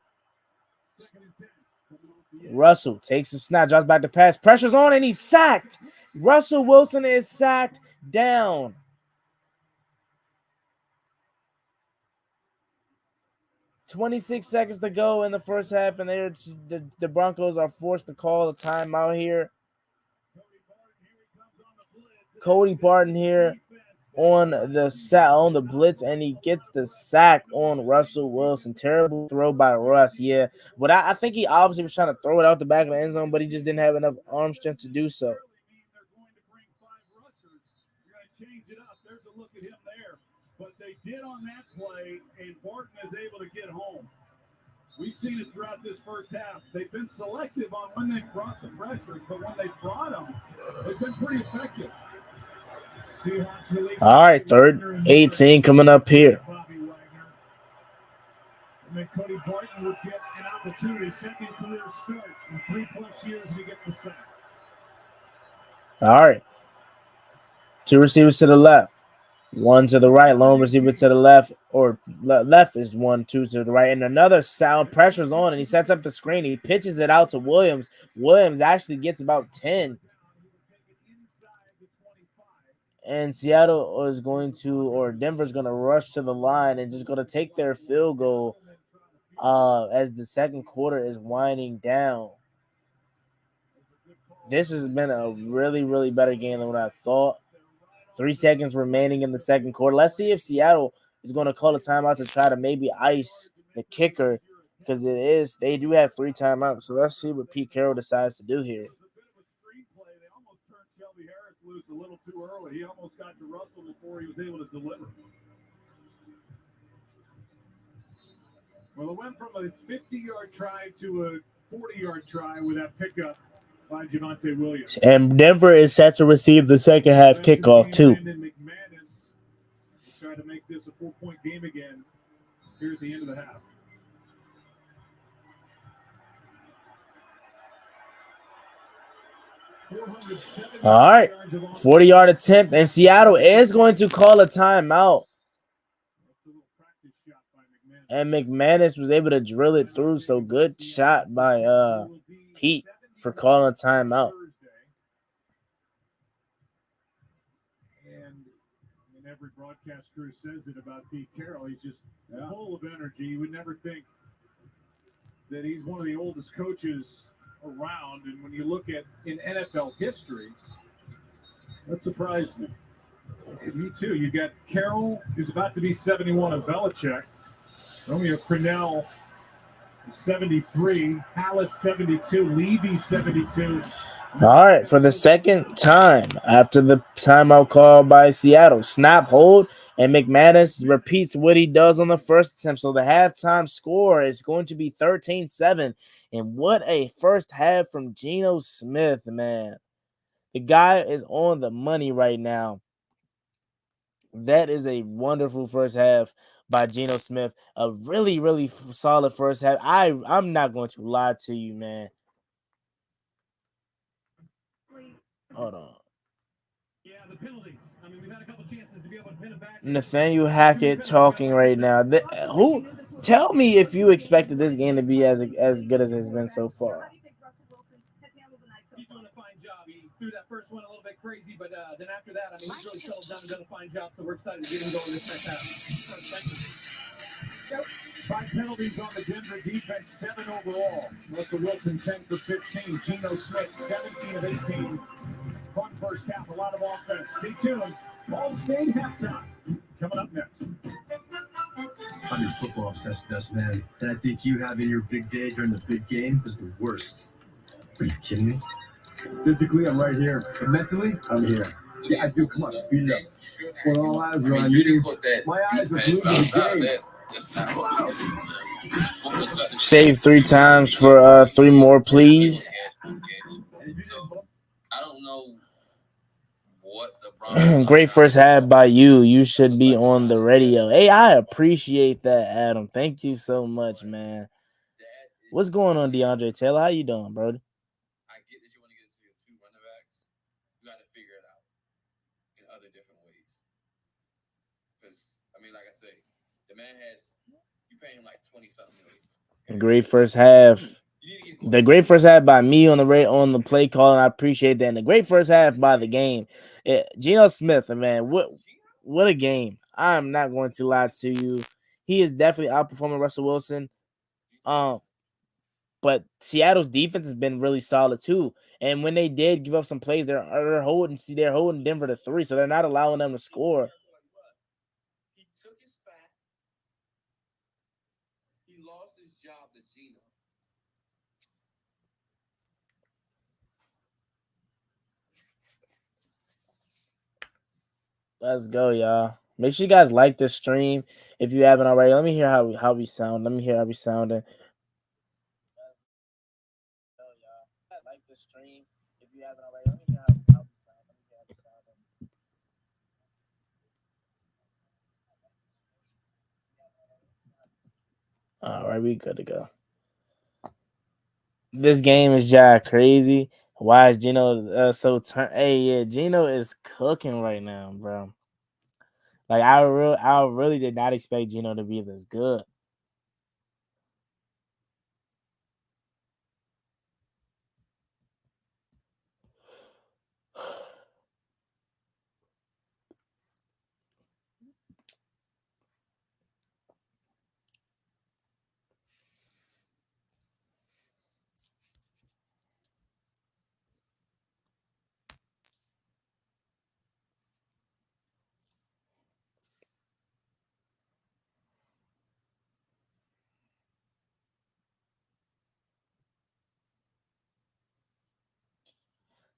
Russell takes the snap, drops back the pass, pressure's on, and he's sacked. Russell Wilson is sacked down. .26 seconds to go in the first half, and the Broncos are forced to call a timeout here. Cody Barton here on the blitz, and he gets the sack on Russell Wilson. Terrible throw by Russ, yeah. But I think he obviously was trying to throw it out the back of the end zone, but he just didn't have enough arm strength to do so. they did on that play, and Barton is able to get home. We've seen it throughout this first half. They've been selective on when they brought the pressure, but when they brought them, they've been pretty effective. Seahawks release. All right, 3rd 18 coming up here. Bobby Wagner. And then Cody Barton would get an opportunity, second career start in 3+ years, and he gets the sack. All right. 2 receivers to the left. 1 to the right, lone receiver to the left, or left is 1, 2 to the right, and another sound pressure's on, and he sets up the screen. He pitches it out to Williams. Williams actually gets about 10, and Seattle is going to, or Denver's going to rush to the line and just going to take their field goal as the second quarter is winding down. This has been a really, really better game than what I thought. 3 seconds remaining in the second quarter. Let's see if Seattle is going to call a timeout to try to maybe ice the kicker, because they do have 3 timeouts. So let's see what Pete Carroll decides to do here. They almost turned Shelby Harris loose a little too early. He almost got to Russell before he was able to deliver. Well, it went from a 50-yard try to a 40-yard try with that pickup by Javonte Williams. And Denver is set to receive the second half kickoff, too. McManus try to make this a 4-point game again here at the end of the half. All right, 40-yard attempt, and Seattle is going to call a timeout. And McManus was able to drill it through, so good shot by Pete for calling a timeout. And every broadcast crew says it about Pete Carroll. He's just full of energy. You would never think that he's one of the oldest coaches around. And when you look at in NFL history, that surprised me. Me too. You got Carroll, who's about to be 71 of Belichick. Romeo Crennel, 73. Hallis, 72. Levy, 72. All right, for the second time after the timeout call by Seattle, snap, hold, and McManus repeats what he does on the first attempt. So the halftime score is going to be 13-7. And what a first half from Geno Smith, man. The guy is on the money right now. That is a wonderful first half by Geno Smith. A really, really solid first half. I'm not going to lie to you, man. Hold on. Yeah, the penalties. I mean, we've had a couple chances to be able to pin it back. Nathaniel Hackett talking right now. Who? Tell me if you expected this game to be as good as it's been so far. He's doing a fine job. He threw that first one a little bit crazy, but then after that, I mean, he's really settled down and done a fine job. So we're excited to get him going this next half. Thank you. 5 penalties on the Denver defense, 7 overall. Russell Wilson, 10 for 15. Geno Smith, 17 of 18. Fun first half, a lot of offense. Stay tuned. Ball State halftime. Coming up next. I'm your football obsessed best man, and I think you having your big day during the big game is the worst. Are you kidding me? Physically, I'm right here, but mentally, I'm here. Yeah, I do. Come on, speed it up. When all eyes are on you, my eyes are glued to the game. Save 3 times for 3 more, please. I don't know what the Broncos Great first half by you. You should be on the radio. Hey, I appreciate that, Adam. Thank you so much, man. What's going on, DeAndre Taylor? How you doing, bro? I get that you want to get into your 2 running backs. You got to figure it out in other different ways. Because, I mean, like I say, the man has, you pay him like 20-something million. Great first half. The great first half by me on the play call, and I appreciate that. And the great first half by the game. Geno Smith, man, what a game. I'm not going to lie to you. He is definitely outperforming Russell Wilson. But Seattle's defense has been really solid too. And when they did give up some plays, they're holding Denver to 3, so they're not allowing them to score. He took his spot. He lost his job to Geno. Let's go, y'all. Make sure you guys like this stream if you haven't already. Let me hear how we sound. Let me hear how we sounding. Like this stream if you haven't already. Let me hear how we sound. Let me hear how we sounding. All right, we good to go. This game is just crazy. Why is Gino so turn? Hey, yeah, Gino is cooking right now, bro. Like I really did not expect Gino to be this good.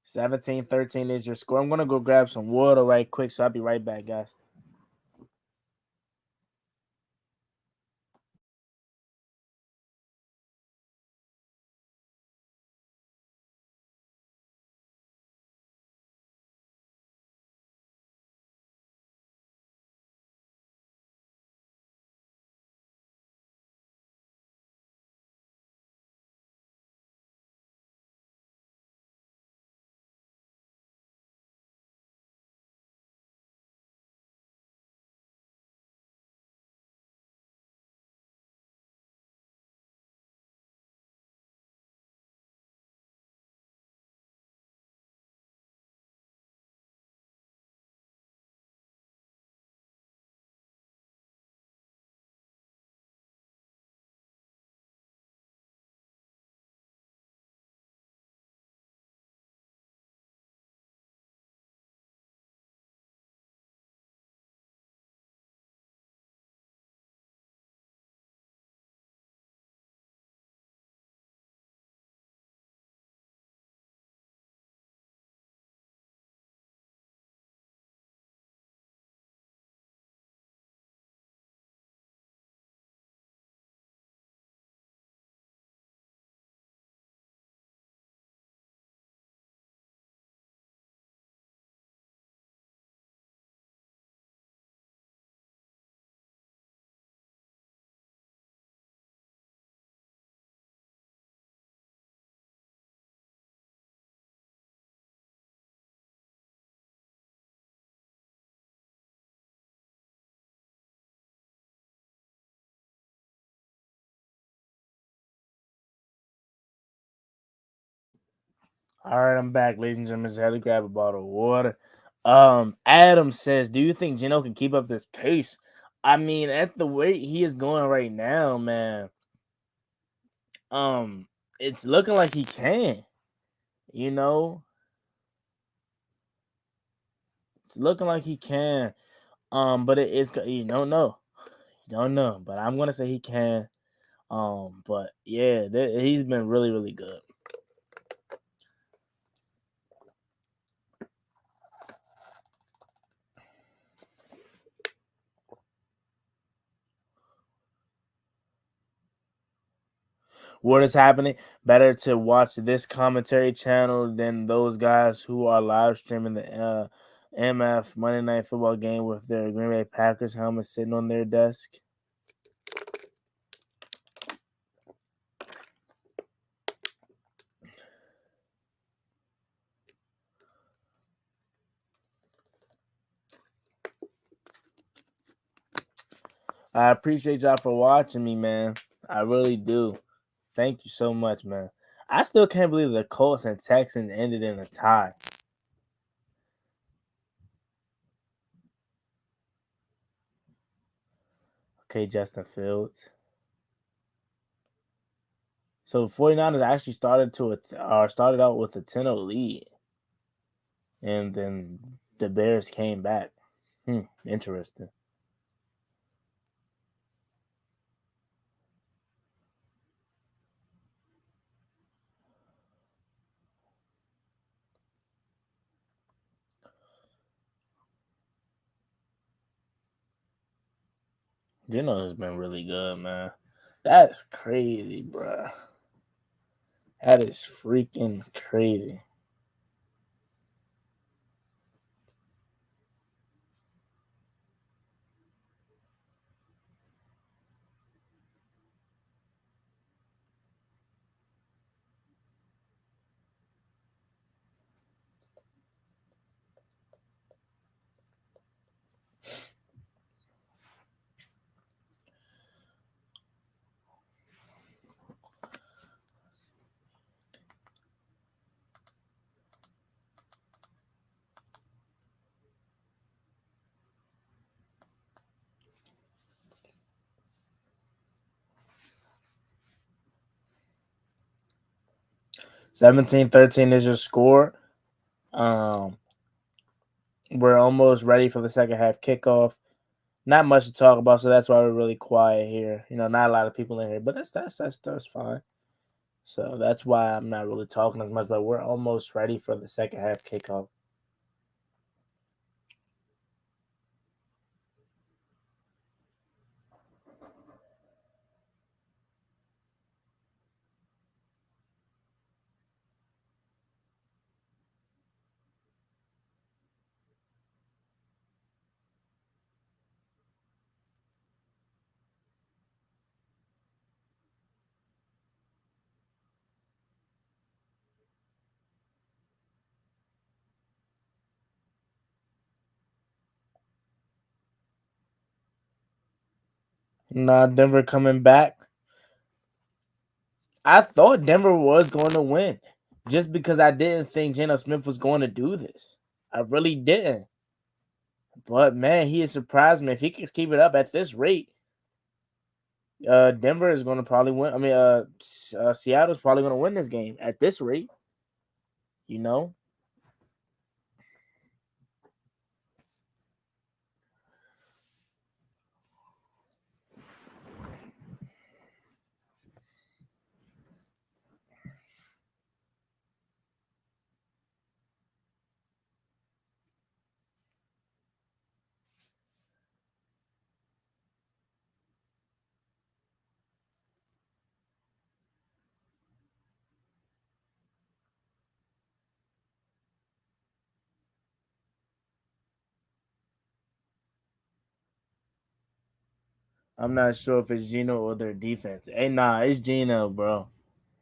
Seventeen, 13 is your score. I'm gonna go grab some water right quick, so I'll be right back, guys. All right, I'm back, ladies and gentlemen. Just had to grab a bottle of water. Adam says, "Do you think Gino can keep up this pace?" I mean, at the rate he is going right now, man. Um, it's looking like he can. You know, it's looking like he can. But it's you don't know, you don't know. But I'm gonna say he can. But yeah, he's been really, really good. What is happening? Better to watch this commentary channel than those guys who are live streaming the MF Monday Night Football game with their Green Bay Packers helmets sitting on their desk. I appreciate y'all for watching me, man. I really do. Thank you so much, man. I still can't believe the Colts and Texans ended in a tie. Okay, Justin Fields. So 49ers actually started out with a 10-0 lead. And then the Bears came back. Interesting. Gino has been really good, man. That's crazy, bruh. That is freaking crazy. (17-13) is your score. Um, we're almost ready for the second half kickoff. Not much to talk about, so that's why we're really quiet here. Not a lot of people in here, but that's fine. So that's why I'm not really talking as much. But we're almost ready for the second half kickoff. Nah, Denver coming back. I thought Denver was going to win, just because I didn't think Geno Smith was going to do this. I really didn't. But man, he has surprised me. If he can keep it up at this rate, Denver is going to probably win. I mean, Seattle's probably going to win this game at this rate. You know, I'm not sure if it's Geno or their defense. Hey, nah, it's Geno, bro.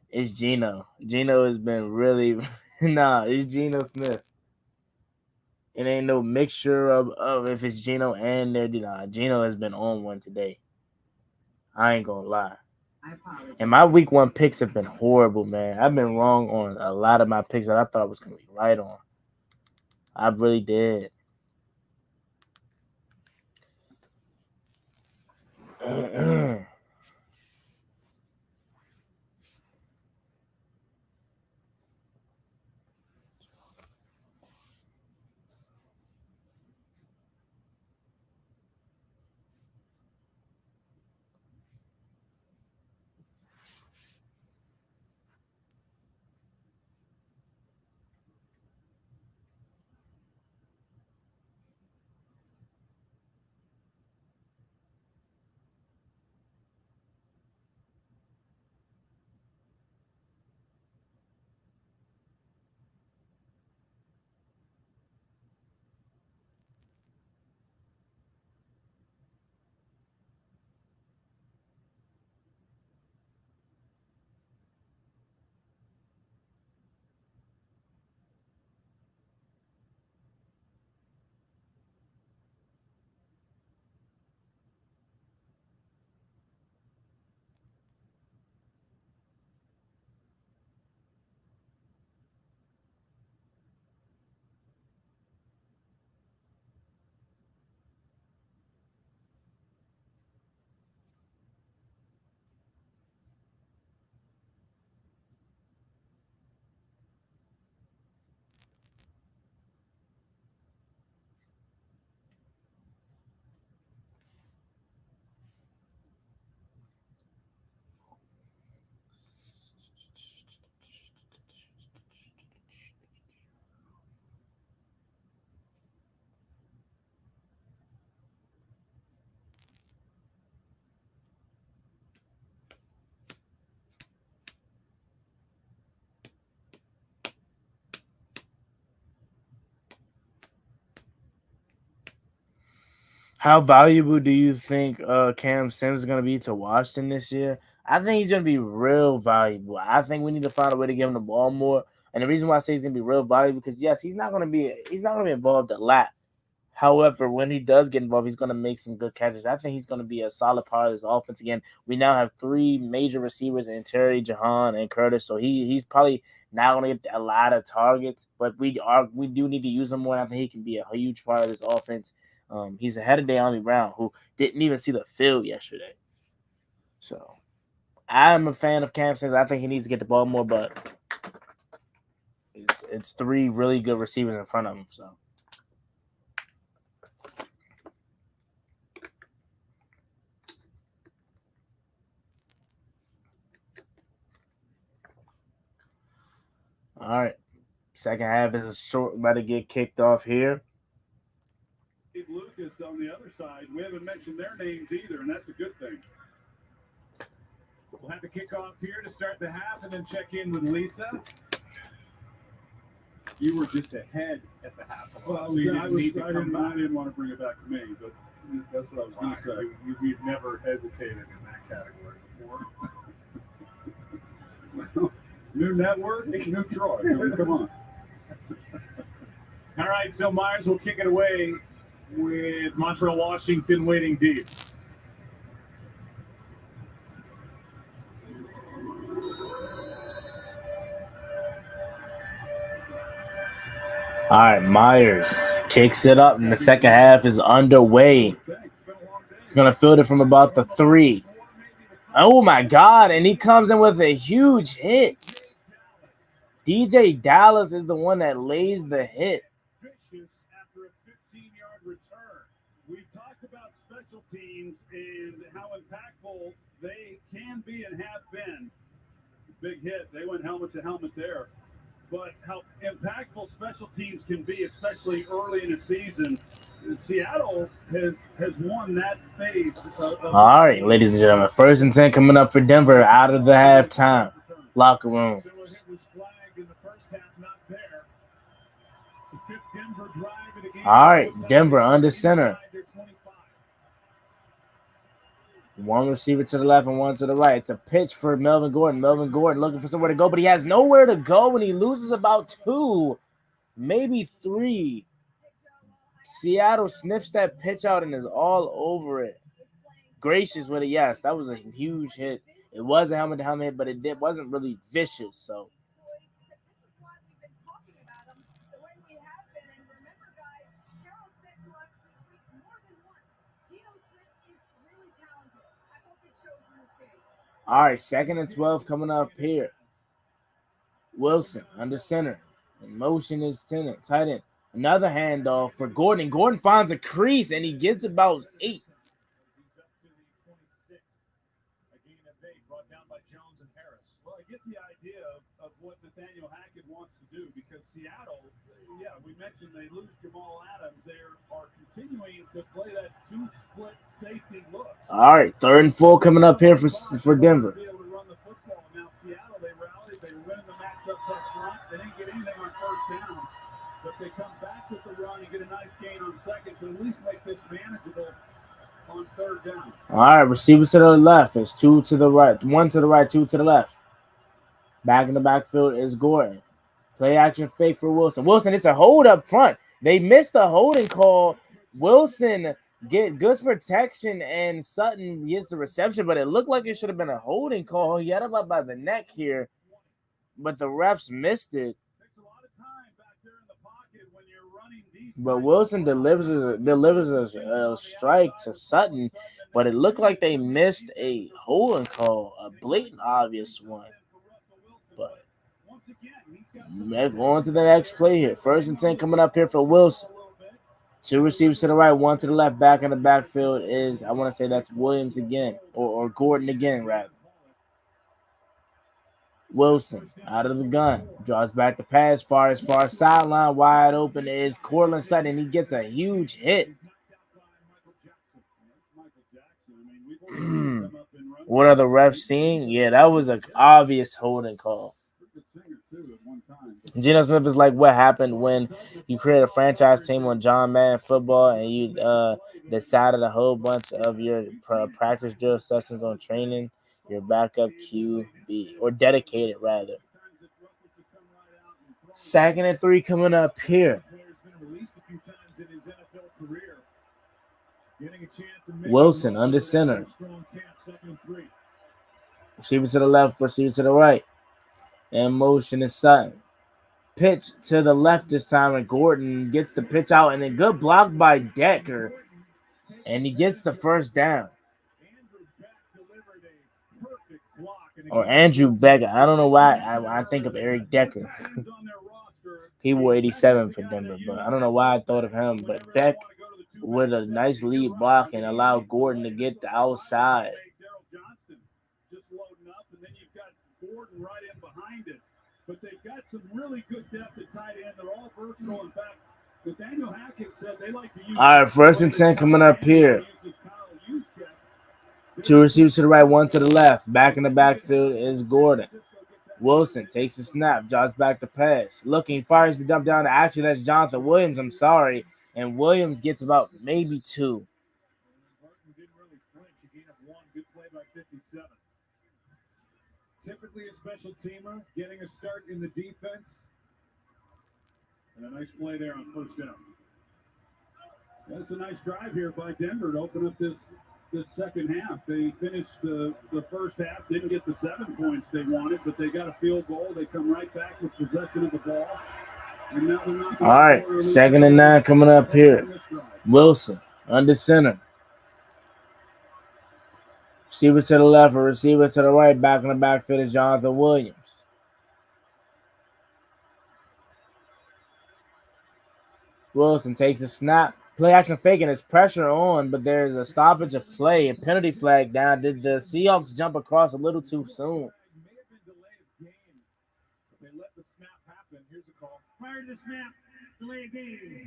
It's Geno. Geno has been really nah. It's Geno Smith. It ain't no mixture of if it's Geno and their nah. Geno has been on one today. I ain't gonna lie. And my week one picks have been horrible, man. I've been wrong on a lot of my picks that I thought I was gonna be right on. I really did. How valuable do you think Cam Sims is going to be to Washington this year? I think he's going to be real valuable. I think we need to find a way to give him the ball more. And the reason why I say he's going to be real valuable because yes, he's not going to be involved a lot. However, when he does get involved, he's going to make some good catches. I think he's going to be a solid part of this offense again. We now have three major receivers in Terry, Jahan, and Curtis, so he's probably not going to get a lot of targets, but we do need to use him more. I think he can be a huge part of this offense. He's ahead of De'Ami Brown, who didn't even see the field yesterday. So I'm a fan of Cam Sims. I think he needs to get the ball more, but it's three really good receivers in front of him. So. All right. Second half is a short, about to get kicked off here. Lucas on the other side. We haven't mentioned their names either, and that's a good thing. We'll have to kick off here to start the half and then check in with Lisa. You were just ahead at the half. Well, so I didn't want to bring it back to me, but that's what I was going to say. We've never hesitated in that category before. Well, new network, new Troy. I mean, come on. All right, so Myers will kick it away with Montreal, Washington waiting deep. All right, Myers kicks it up, and the second half is underway. He's going to field it from about the 3. Oh, my God, and he comes in with a huge hit. DJ Dallas is the one that lays the hit. After a 15-yard return. We've talked about special teams and how impactful they can be and have been. Big hit. They went helmet to helmet there. But how impactful special teams can be, especially early in a season. Seattle has won that phase. All right, ladies and gentlemen. 1st and 10 coming up for Denver out of the halftime locker room. All right, Denver under center. One receiver to the left and one to the right. It's a pitch for Melvin Gordon. Melvin Gordon looking for somewhere to go, but he has nowhere to go, and he loses about 2, maybe 3. Seattle sniffs that pitch out and is all over it. Gracious with it, yes. That was a huge hit. It was a helmet-to-helmet hit, but it wasn't really vicious, so. All right, 2nd and 12 coming up here. Wilson under center. In motion is tight end. Another handoff for Gordon. And Gordon finds a crease, and he gets about 8. Brought down by Jones and Harris. Well, I get the idea of what Nathaniel Hackett wants to do because Seattle, we mentioned they lose Jamal Adams. They are continuing to play that 2-split safety look. All right, 3rd and 4 coming up here for Denver. Be able to run the football. Now Seattle, they rallied. They were winning the matchups up front. They didn't get anything on 1st down, but they come back with the run and get a nice gain on 2nd to at least make this manageable. On 3rd down. All right, receiver to the left. It's 2 to the right. 1 to the right, 2 to the left. Back in the backfield is Gordon. Play action fake for Wilson. Wilson, it's a hold up front. They missed the holding call. Wilson get good protection, and Sutton gets the reception, but it looked like it should have been a holding call. He had him up by the neck here, but the refs missed it. But Wilson delivers a strike to Sutton, but it looked like they missed a holding call, a blatant obvious one. But on to the next play here. 1st and 10 coming up here for Wilson. 2 receivers to the right, 1 to the left. Back in the backfield is, I want to say that's Williams again, or Gordon again, rather. Wilson out of the gun, draws back the pass, far sideline, wide open is Cortland Sutton. He gets a huge hit. What are the refs seeing? Yeah, that was an obvious holding call. Geno Smith is like what happened when you create a franchise team on John Madden football and you decided a whole bunch of your practice drill sessions on training your backup QB or dedicated rather. Second and 3 coming up here. Wilson under center. Receiver to the left, receiver to the right. And motion is Sutton. Pitch to the left this time, and Gordon gets the pitch out, and a good block by Decker, and he gets the first down. Or Andrew Becker. I don't know why I think of Eric Decker. He wore 87 for Denver, but I don't know why I thought of him. But Beck with a nice lead block and allowed Gordon to get the outside. Just loading up, and then you've got Gordon right in behind it. But they've got some really good depth at tight end. They're all versatile. In fact, Nathaniel Hackett said they like to use. All right, first and 10 coming up here. Two receivers to the right, one to the left. Back in the backfield is Gordon. Wilson takes a snap, jogs back the pass. Looking, fires the dump down to action. That's Jonathan Williams, I'm sorry. And Williams gets about maybe 2. Didn't really flinch. He gave up 1. Good play by 57. Typically a special teamer, getting a start in the defense. And a nice play there on first down. That's a nice drive here by Denver to open up this second half. They finished the first half, didn't get the 7 points they wanted, but they got a field goal. They come right back with possession of the ball. And now they're not. All right, second and 9 coming up here. Wilson under center. Receiver to the left or receiver to the right. Back in the backfield is Jonathan Williams. Wilson takes a snap. Play action fake and it's pressure on, but there's a stoppage of play. A penalty flag down. Did the Seahawks jump across a little too soon?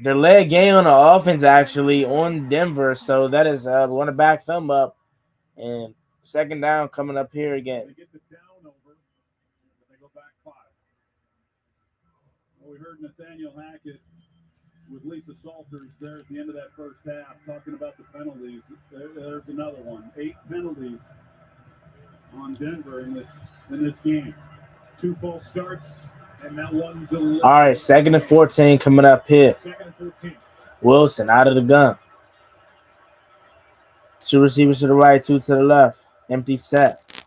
Delay game on the offense actually on Denver, so that is we want to back them up. And second down coming up here again. They get the down over, but they go back 5. Well, we heard Nathaniel Hackett with Lisa Salters there at the end of that first half talking about the penalties. There's another one. 8 penalties on Denver in this game. 2 false starts and now 1 delay. All right, second and 14 coming up here. Second and 14. Wilson out of the gun. 2 receivers to the right, 2 to the left. Empty set.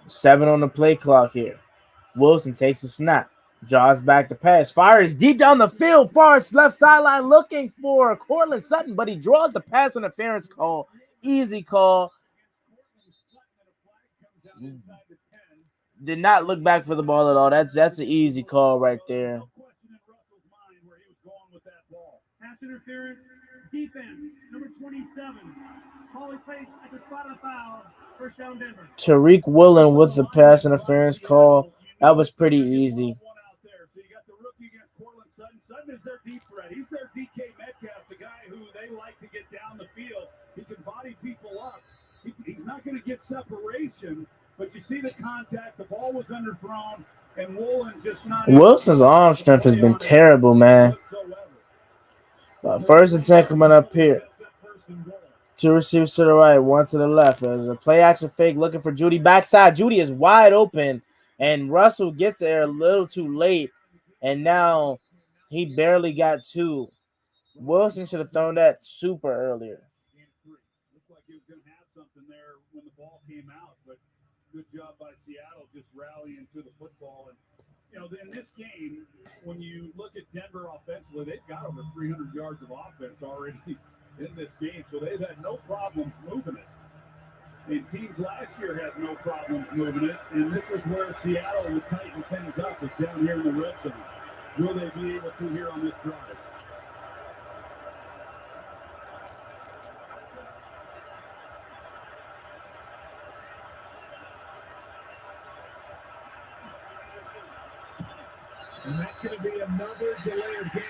Seven on the play clock here. Wilson takes a snap. Draws back the pass. Fires deep down the field. Far left sideline looking for Cortland Sutton, but he draws the pass interference call. Easy call. Did not look back for the ball at all. That's an easy call right there. Pass interference, defense, number 27. Calling place at the spot of foul. First down, Denver. Tariq Woolen with the pass interference call. That was pretty easy. So you got the rookie against Cortland Sutton. Sutton is their deep threat. He's their DK Metcalf, the guy who they like to get down the field. He can body people up. He's not going to get separation, but you see the contact. The ball was underthrown, and Woolen just not. Wilson's arm strength has been terrible, man. First and 10 coming up here. 2 receivers to the right, 1 to the left. There's a play action fake looking for Judy backside. Judy is wide open, and Russell gets there a little too late, and now he barely got 2. Wilson should have thrown that super earlier. Looked like he was going to have something there when the ball came out, but good job by Seattle just rallying to the football. And you know, in this game, when you look at Denver offensively, they've got over 300 yards of offense already in this game, so they've had no problems moving it. And teams last year had no problems moving it, and this is where Seattle would tighten things up, is down here in the red zone. Will they be able to here on this drive? And that's going to be another delay of game.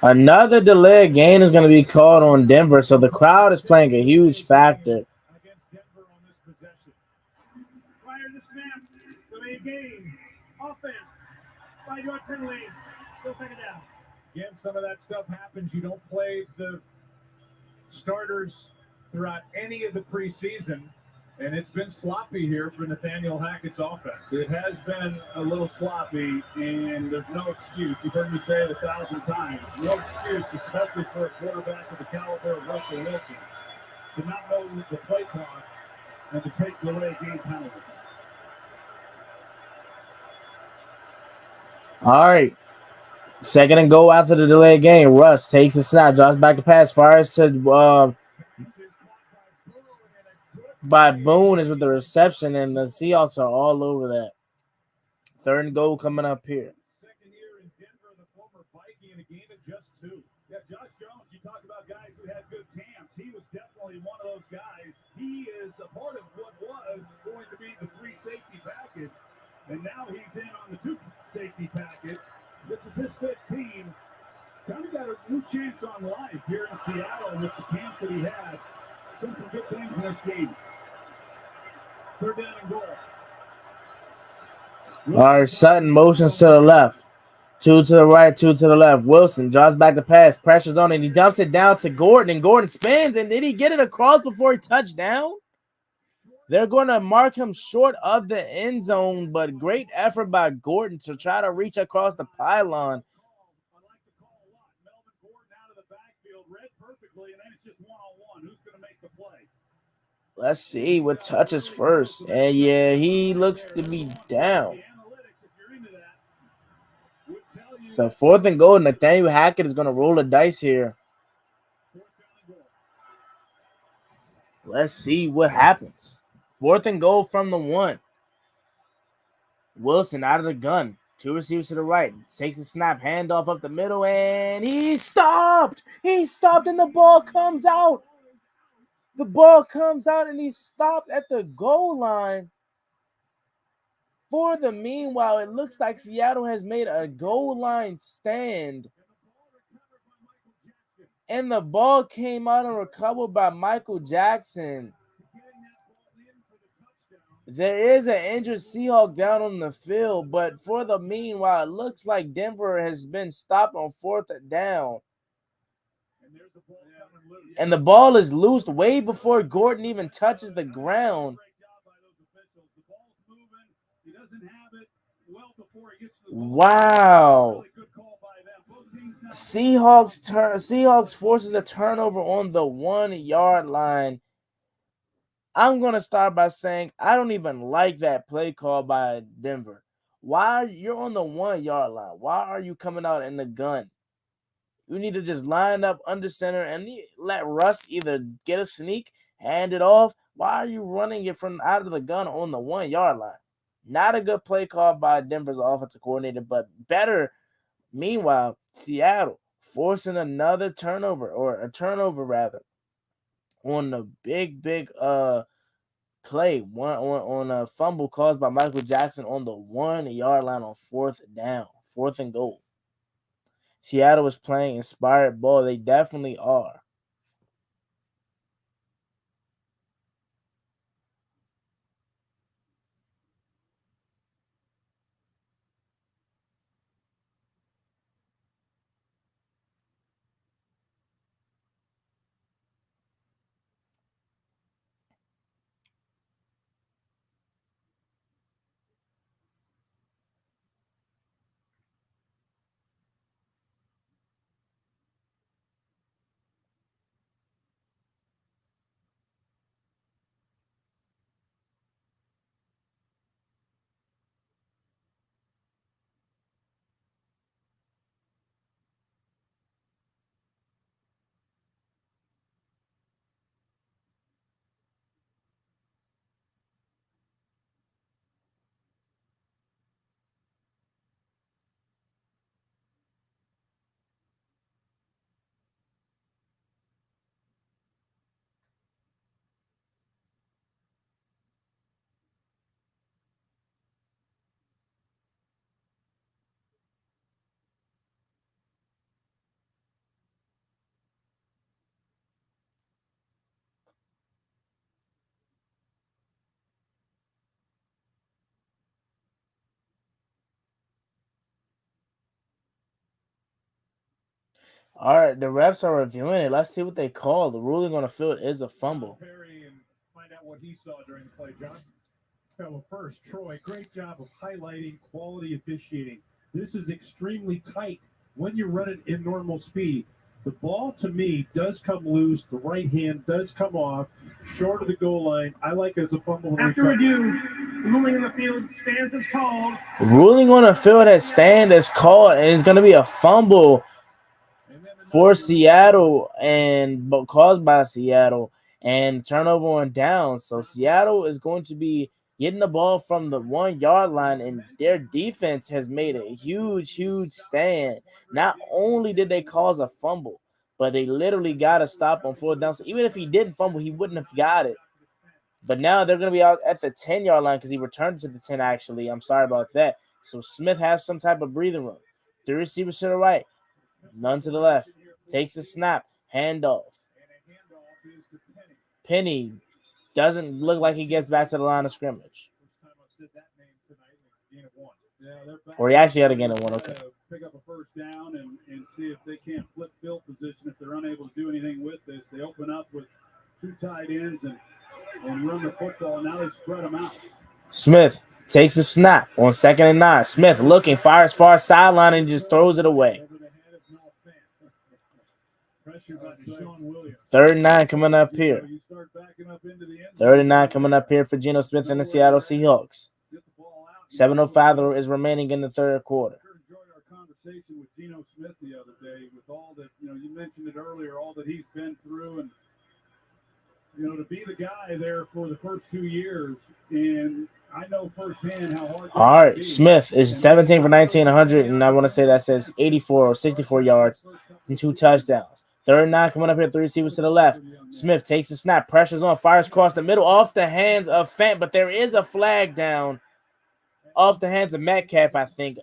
Another delayed game is going to be called on Denver, so the crowd is playing a huge factor. Against Denver on this possession. Prior to the snap, delay game, offense, 5-yard penalty, still second down. Again, some of that stuff happens. You don't play the starters throughout any of the preseason, and it's been sloppy here for Nathaniel Hackett's offense. It has been a little sloppy, and there's no excuse. You've heard me say it 1,000 times. No excuse, especially for a quarterback of the caliber of Russell Wilson, to not know the play clock and to take delay game penalties. All right. Second and goal after the delay game. Russ takes the snap, drops back to pass, fires to by Boone is with the reception, and the Seahawks are all over that. Third and goal coming up here. Second year in Denver, the former Viking in a game of just 2. Yeah, Josh Jones, you talk about guys who had good camps. He was definitely one of those guys. He is a part of what was going to be the 3 safety package, and now he's in on the 2 safety package. This is his 5th team. Kind of got a new chance on life here in Seattle with the camp that he had. Done some good things in this game. Third down and goal. All right, Sutton motions to the left. 2 to the right, 2 to the left. Wilson draws back the pass, pressures on it. He dumps it down to Gordon, and Gordon spins. And did he get it across before he touched down? They're going to mark him short of the end zone, but great effort by Gordon to try to reach across the pylon. I like the call a lot. Melvin Gordon out of the backfield, read perfectly, and then it's just one-on-one. Who's going to make the play? Let's see what touches first. And yeah, he looks to be down. So 4th and goal. Nathaniel Hackett is going to roll the dice here. Let's see what happens. 4th and goal from the 1. Wilson out of the gun. 2 receivers to the right. Takes a snap, handoff up the middle, and he stopped. He stopped, and the ball comes out. The ball comes out, and he stopped at the goal line. For the meanwhile, it looks like Seattle has made a goal line stand. And the ball came out and recovered by Michael Jackson. There is an injured Seahawk down on the field, but for the meanwhile, it looks like Denver has been stopped on 4th down. And the ball is loosed way before Gordon even touches the ground. Wow. Seahawks forces a turnover on the 1-yard line. I'm going to start by saying I don't even like that play call by Denver. Why? You're on the 1-yard line. Why are you coming out in the gun? You need to just line up under center and let Russ either get a sneak, hand it off. Why are you running it from out of the gun on the 1-yard line? Not a good play call by Denver's offensive coordinator, but better. Meanwhile, Seattle forcing another turnover, or a turnover rather, on the big play, on a fumble caused by Michael Jackson on the 1-yard line on 4th down, 4th and goal. Seattle is playing inspired ball. They definitely are. All right, the refs are reviewing it. Let's see what they call. The ruling on the field is a fumble. Perry and find out what he saw during the play, John. Well, first, Troy, great job of highlighting quality officiating. This is extremely tight when you run it in normal speed. The ball, to me, does come loose. The right hand does come off, short of the goal line. I like it as a fumble. After review, the ruling in the field stands as called. The ruling on the field that stand is called, and it's going to be a fumble for Seattle and caused by Seattle and turnover on down. So Seattle is going to be getting the ball from the 1 yard line, and their defense has made a huge stand. Not only did they cause a fumble, but they literally got a stop on 4th down. So even if he didn't fumble, he wouldn't have got it. But now they're going to be out at the 10-yard line because he returned to the 10, actually. I'm sorry about that. So Smith has some type of breathing room. 3 receivers to the right, none to the left. Takes a snap, handoff. Penny doesn't look like he gets back to the line of scrimmage. Or he actually had a gain of 1. Okay. Pick up a first down and see if they can't flip field position. If they're unable to do anything with this, they open up with 2 tight ends and run the football. Now they spread them out. Smith takes a snap on 2nd and 9. Smith looking, fires far sideline and just throws it away. 3rd and 9 coming up here. 3rd and 9 coming up here for Geno Smith and the Seattle Seahawks. 7:05 is remaining in the 3rd quarter. I enjoyed our conversation with Geno Smith the other day with all that, you mentioned it earlier, all that he's been through, and, to be the guy there for the first 2 years, and I know firsthand how hard. All right, Smith is 17 for 19, 100, and I want to say that says 84 or 64 yards and 2 touchdowns. 3rd and 9 coming up here, 3 receivers to the left. Smith takes the snap, pressures on, fires across the middle, off the hands of Fant, but there is a flag down off the hands of Metcalf, I think.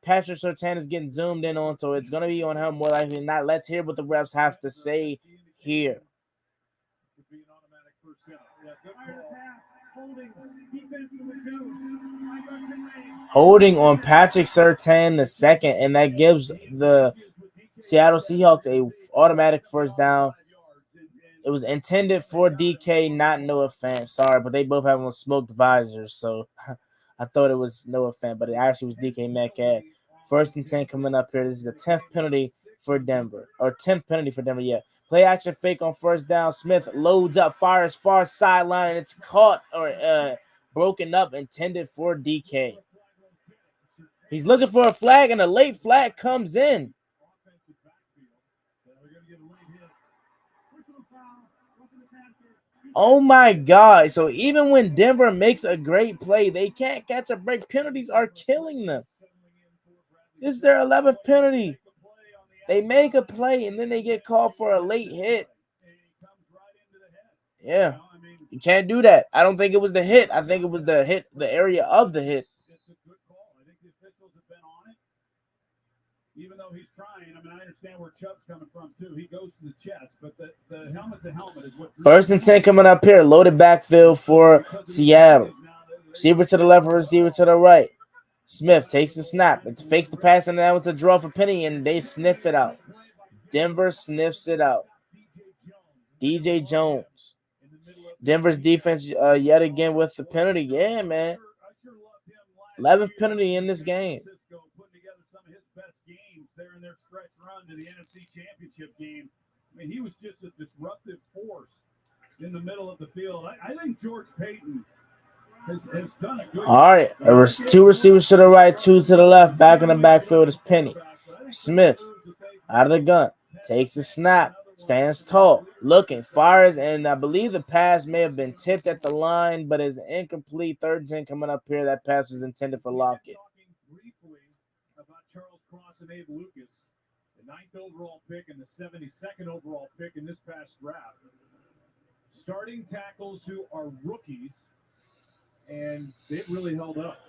Patrick Surtain is getting zoomed in on, so it's going to be on him more likely than not. Let's hear what the refs have to say here. Holding on Patrick Surtain the second, and that gives the Seattle Seahawks a automatic first down. It was intended for DK, not Noah Fant. Sorry, but they both have on smoked visors, so I thought it was Noah Fant, but it actually was DK Metcalf. 1st and 10 coming up here. This is the 10th penalty for Denver, or 10th penalty for Denver. Yeah, play action fake on 1st down. Smith loads up, fires far sideline, and it's caught or broken up, intended for DK. He's looking for a flag, and a late flag comes in. Oh my God. So even when Denver makes a great play, they can't catch a break. Penalties are killing them. This is their 11th penalty. They make a play and then they get called for a late hit. Yeah. You can't do that. I don't think it was the hit. I think it was the hit, the area of the hit. Even though he's trying, I understand where Chubb's coming from too. He goes to the chest, but the helmet to helmet is what. 1st and 10 coming up here. Loaded backfield for Seattle. Receiver to the left, receiver to the right. Smith takes the snap. It fakes the pass, and now it's a draw for Penny, and they sniff it out. Denver sniffs it out. DJ Jones. Denver's defense yet again with the penalty. Yeah, man. 11th penalty in this game. There in their stretch run to the NFC Championship game. He was just a disruptive force in the middle of the field. I think George Payton has done a good job. All right. 2 receivers to the right, 2 to the left. Back in the backfield is Penny. Smith out of the gun. Takes the snap. Stands tall. Looking. Fires. And I believe the pass may have been tipped at the line, but is incomplete. 3rd and 10 coming up here. That pass was intended for Lockett. Cross and Abe Lucas, the 9th overall pick and the 72nd overall pick in this past draft. Starting tackles who are rookies, and they've really held up.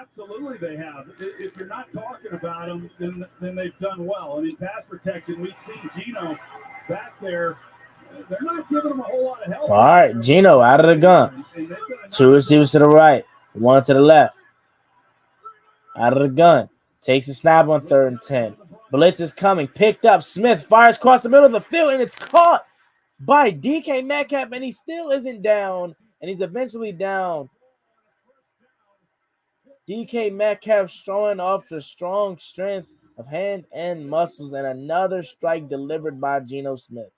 Absolutely they have. If you're not talking about them, then they've done well. And in pass protection, we've seen Geno back there. They're not giving him a whole lot of help. All right, Geno out of the gun. 2 receivers to the right, 1 to the left. Out of the gun. Takes a snap on 3rd and 10. Blitz is coming. Picked up. Smith fires across the middle of the field, and it's caught by DK Metcalf, and he still isn't down, and he's eventually down. DK Metcalf showing off the strong strength of hands and muscles, and another strike delivered by Geno Smith.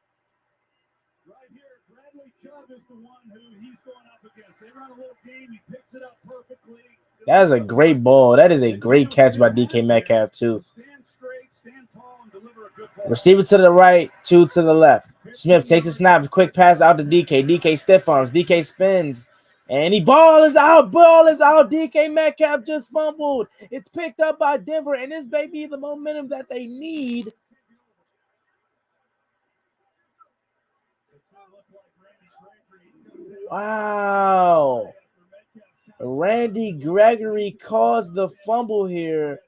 Right here, Bradley Chubb is the one who he's going up against. They run a little game. He picks it up perfectly. That is a great ball. That is a great catch by DK Metcalf, too. Stand straight, stand tall, and deliver a good ball. Receiver to the right, 2 to the left. Smith takes a snap, quick pass out to DK. DK stiff arms. DK spins. And ball is out. DK Metcalf just fumbled. It's picked up by Denver, and this may be the momentum that they need. Wow. Randy Gregory caused the fumble here.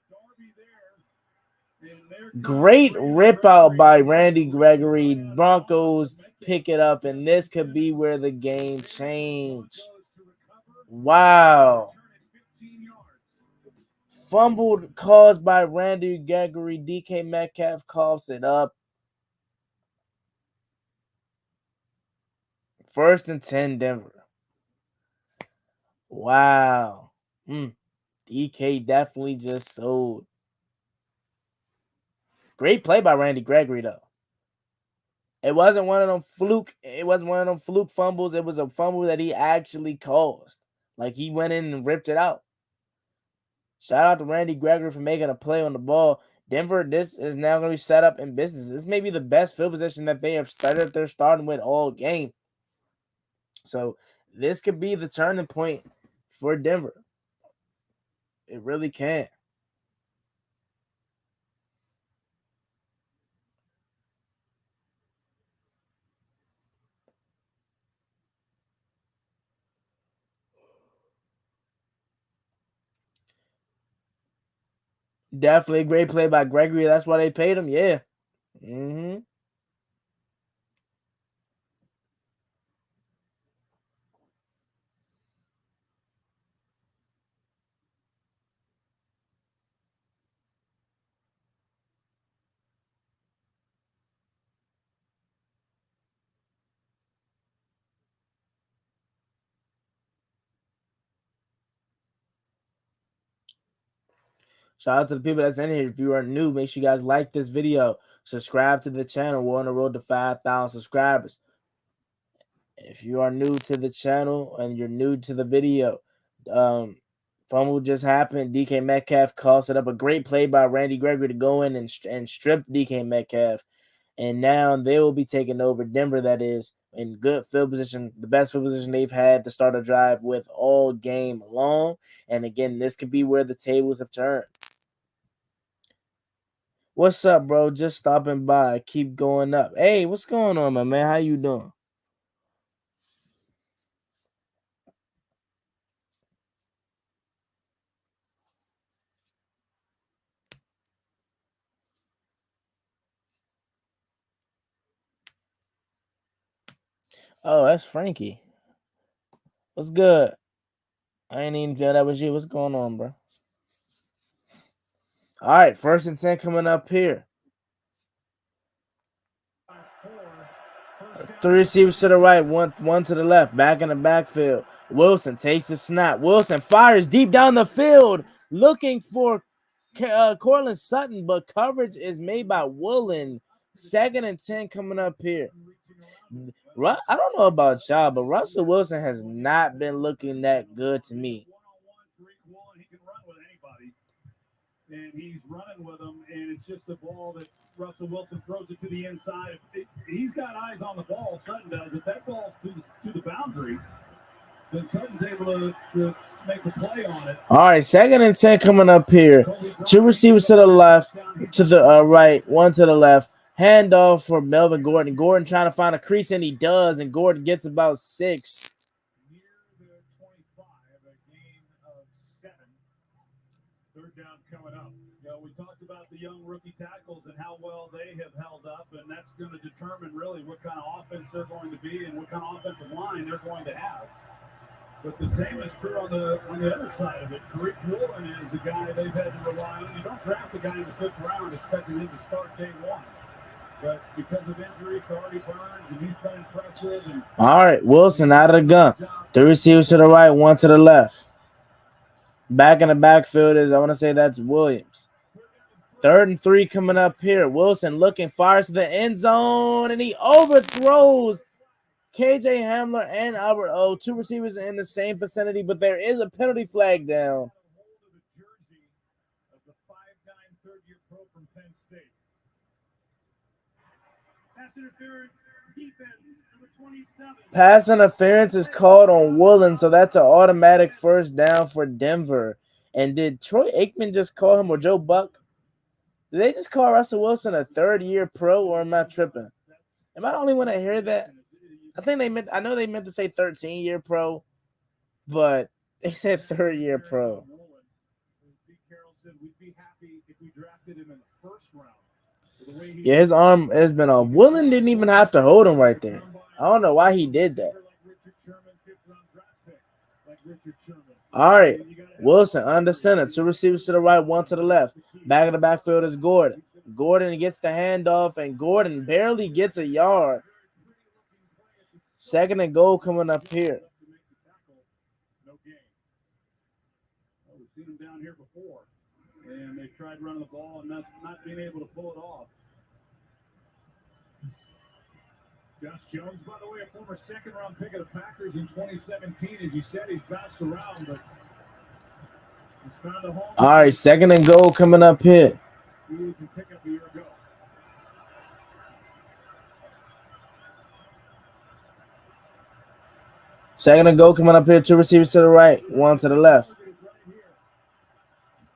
Great rip out by Randy Gregory. Broncos pick it up, and this could be where the game changed. Wow. Fumbled caused by Randy Gregory. DK Metcalf coughs it up. 1st and 10, Denver. Wow. DK definitely just sold. Great play by Randy Gregory, though. It wasn't one of them fluke. It wasn't one of them fluke fumbles. It was a fumble that he actually caused. Like, he went in and ripped it out. Shout out to Randy Gregory for making a play on the ball. Denver, this is now going to be set up in business. This may be the best field position that they have started. They're starting with all game. So this could be the turning point for Denver. It really can. Definitely a great play by Gregory. That's why they paid him. Yeah. Shout out to the people that's in here. If you are new, make sure you guys like this video. Subscribe to the channel. We're on the road to 5,000 subscribers. If you are new to the channel and you're new to the video, fumble just happened. DK Metcalf calls it up. A great play by Randy Gregory to go in and strip DK Metcalf. And now they will be taking over. Denver, that is, in good field position, the best field position they've had to start a drive with all game long. And again, this could be where the tables have turned. What's up, bro? Just stopping by. Keep going up. Hey, what's going on, my man? How you doing? Oh, that's Frankie. What's good? I ain't even know that was you. What's going on, bro? All right, 1st and 10 coming up here. 3 receivers to the right, one to the left. Back in the backfield. Wilson takes the snap. Wilson fires deep down the field, looking for Cortland Sutton, but coverage is made by Woolen. 2nd and 10 coming up here. I don't know about y'all, but Russell Wilson has not been looking that good to me. And he's running with them, and it's just a ball that Russell Wilson throws it to the inside. He's got eyes on the ball. Sutton does. If that ball's to the boundary, then Sutton's able to make a play on it. All right, 2nd and 10 coming up here. 2 receivers to the left, to the right, 1 to the left. Handoff for Melvin Gordon. Gordon trying to find a crease, and he does, and Gordon gets about 6. Near the 25, a gain of 7. 3rd down coming up. You know, we talked about the young rookie tackles and how well they have held up, and that's going to determine really what kind of offense they're going to be and what kind of offensive line they're going to have. But the same is true on the other side of it. Tariq Woolen is the guy they've had to rely on. You don't draft a guy in the fifth round expecting him to start day one. But because of injuries to Artie Burns, and he's been impressive. And All right, Wilson out of the gun. Three receivers to the right, one to the left. Back in the backfield is, I want to say that's Williams. 3rd and 3 coming up here. Wilson looking, fires to the end zone, and he overthrows KJ Hamler and Albert O. Two receivers in the same vicinity, but there is a penalty flag down. Of the 5'9" third-year pro from Penn State. Pass interference, defense, number 27. Pass interference is called on Woolen, so that's an automatic first down for Denver. And did Troy Aikman just call him, or Joe Buck? Did they just call Russell Wilson a 3rd-year pro, or am I tripping? Am I the only one that heard that? I know they meant to say 13-year pro, but they said 3rd-year pro. Pete Carroll said we'd be happy if we drafted him in the first round. Yeah, his arm has been off. Woolen didn't even have to hold him right there. I don't know why he did that. All right, Wilson under center. Two receivers to the right, one to the left. Back of the backfield is Gordon. Gordon gets the handoff, and Gordon barely gets a yard. 2nd and goal coming up here. We've seen him down here before, and they tried running the ball and not being able to pull it off. Josh Jones, by the way, a former 2nd-round pick of the Packers in 2017. As you said, he's bounced around, but he's found a home. All right, 2nd and goal coming up here. He can pick up a year ago. Second and goal coming up here. Two receivers to the right, one to the left.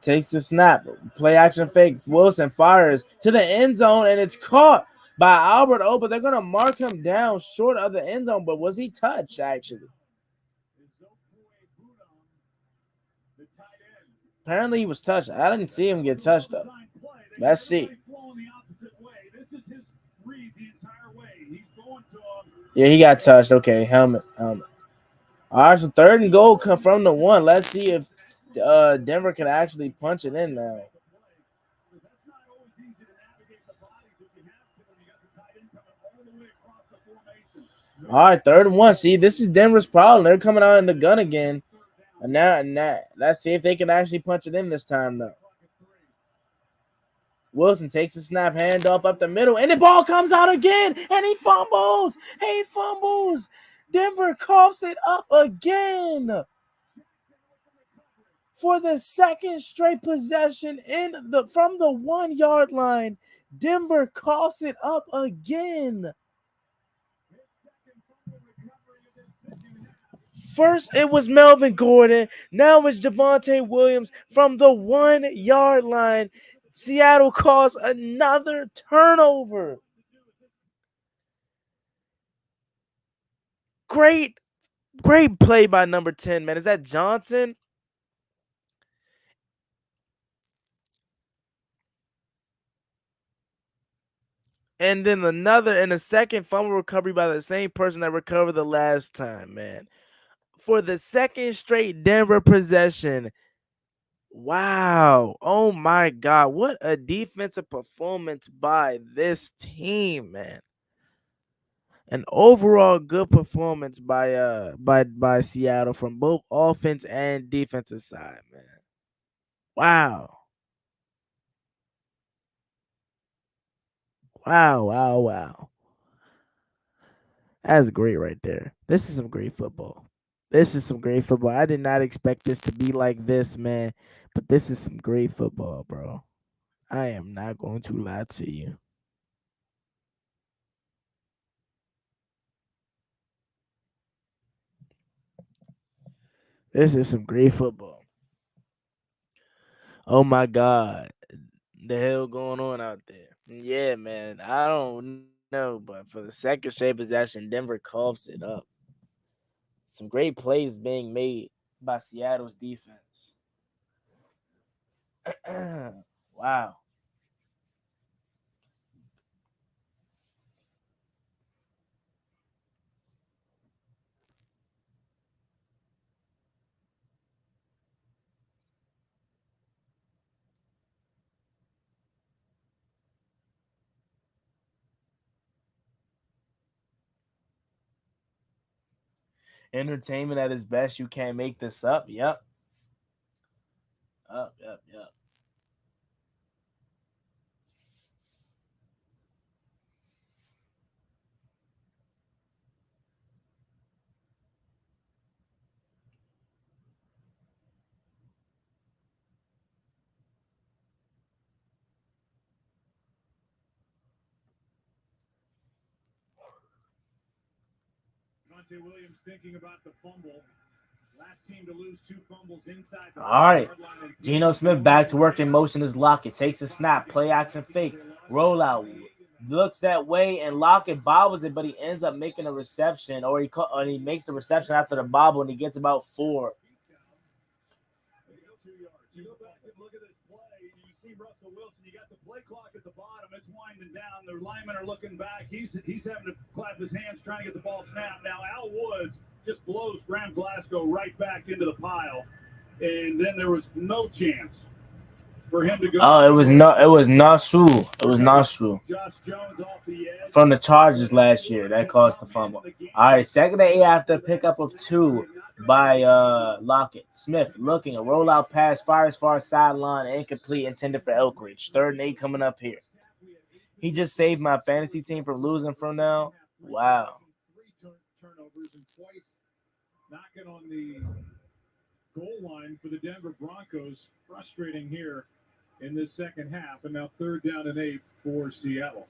Takes the snap. Play action fake. Wilson fires to the end zone, and it's caught by Albert O, but they're going to mark him down short of the end zone. But was he touched, actually? Apparently he was touched. I didn't see him get touched, though. Let's see. Yeah, he got touched. Okay, helmet. All right, so 3rd and goal come from the 1. Let's see if Denver can actually punch it in now. All right, 3rd and 1. See, this is Denver's problem. They're coming out in the gun again. And now, let's see if they can actually punch it in this time, though. Wilson takes a snap, handoff up the middle, and the ball comes out again, and he fumbles. He fumbles. Denver coughs it up again. For the 2nd straight possession from the 1-yard line, Denver coughs it up again. First, it was Melvin Gordon. Now it's Javonte Williams from the 1-yard line. Seattle calls another turnover. Great play by number 10, man. Is that Johnson? And then a second fumble recovery by the same person that recovered the last time, man. For the 2nd straight Denver possession. Wow. Oh my God. What a defensive performance by this team, man. An overall good performance by Seattle from both offense and defensive side, man. Wow. Wow. That's great right there. This is some great football. I did not expect this to be like this, man. But this is some great football, bro. I am not going to lie to you. This is some great football. Oh my God. The hell going on out there? Yeah, man. I don't know, but for the 2nd straight possession, Denver coughs it up. Some great plays being made by Seattle's defense. Wow. Entertainment at its best. You can't make this up. Yep. Yep. Monte Williams thinking about the fumble. Last team to lose 2 fumbles inside the All right. 5-yard line. Geno Smith back to work in motion is Lockett. Takes a snap. Play action fake. Rollout. Looks that way and Lockett bobbles it, but he ends up making a reception, or he makes the reception after the bobble, and he gets about 4. You go back and look at this play, and you see Russell Wilson. You got the play clock at the bottom. It's winding down. The linemen are looking back. He's having to clap his hands trying to get the ball snapped. Now Al Woods just blows Graham Glasgow right back into the pile, and then there was no chance for him to go. Oh, it was Nasu. It was Nasu Josh Jones off the edge from the Chargers last year that caused the fumble. All right, second and 8 after a pickup of 2 by Lockett. Smith looking, a rollout pass, fires far sideline, incomplete, intended for Elkridge. 3rd and 8 coming up here. He just saved my fantasy team from losing from now. Wow. 3 turnovers and twice knocking on the goal line for the Denver Broncos. Frustrating here in this second half, and now 3rd down and 8 for Seattle.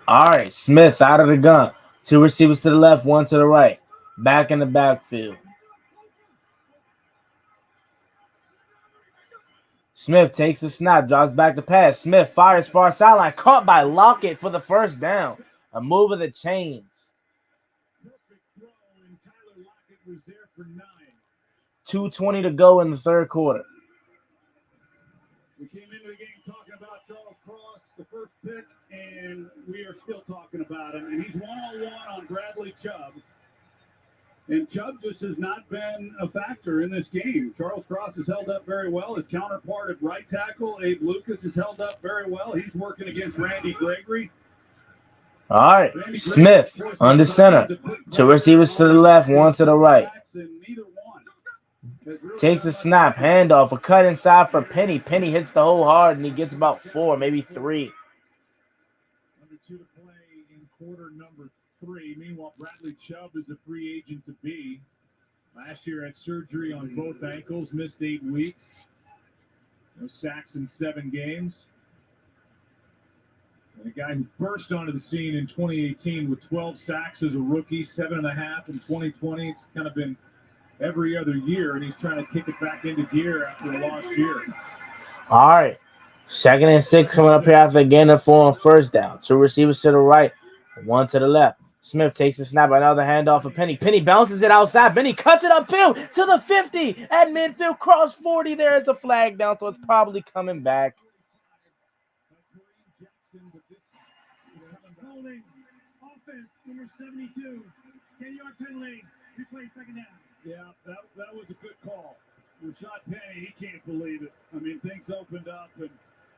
All right, Smith out of the gun. 2 receivers to the left, 1 to the right. Back in the backfield. Smith takes the snap, drops back the pass. Smith fires far sideline, caught by Lockett for the first down. A move of the chains. Perfect throw, and Tyler Lockett was there for 9. 2:20 to go in the 3rd quarter. We came into the game talking about Charles Cross, the first pick, and we are still talking about him. And he's one-on-one on Bradley Chubb. And Chubb just has not been a factor in this game. Charles Cross has held up very well. His counterpart at right tackle, Abe Lucas, has held up very well. He's working against Randy Gregory. All right, Smith under center. 2 receivers to the left, 1 to the right. Takes a snap, handoff, a cut inside for Penny. Penny hits the hole hard, and he gets about 4, maybe 3. Under 2 to play in quarter number 3. Meanwhile, Bradley Chubb is a free agent to be. Last year had surgery on both ankles, missed 8 weeks. No sacks in 7 games. And a guy who burst onto the scene in 2018 with 12 sacks as a rookie, 7.5 in 2020. It's kind of been every other year, and he's trying to kick it back into gear after a lost year. All right, 2nd and 6 coming up here after a gain of 4 on 1st down. 2 receivers to the right, 1 to the left. Smith takes a snap, another handoff for Penny. Penny bounces it outside. Penny cuts it upfield to the 50 at midfield, cross 40. There is a flag down, so it's probably coming back. Offense, number 72, 10-yard penalty, replay 2nd down. Yeah, that was a good call. Rashad Penny, he can't believe it. I mean, things opened up, but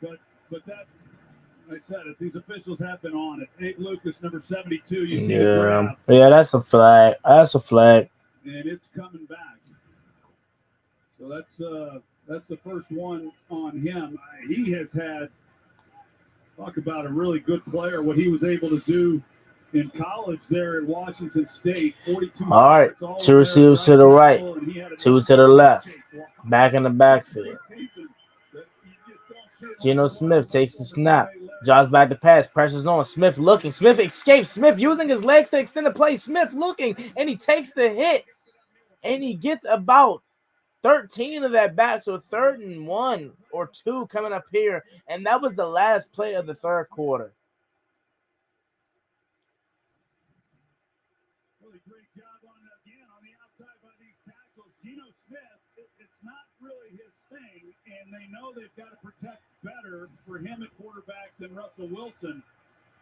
that, I said it, these officials have been on it. Abe Lucas, number 72, you see the grab. Yeah, that's a flag. That's a flag. And it's coming back. So that's the first one on him. He has had, talk about a really good player, what he was able to do in college there at Washington State. 42. All right, 2 receivers to the right, 2 to the left. Back in the backfield. Geno Smith takes the snap, draws back the pass, pressures on. Smith looking. Smith escapes. Smith using his legs to extend the play. Smith looking, and he takes the hit, and he gets about 13 of that back. So 3rd and 1 or 2 coming up here, and that was the last play of the 3rd quarter. Really great job on the outside by these tackles. Geno Smith, it's not really his thing, and they know they've got to protect better for him at quarterback than Russell Wilson.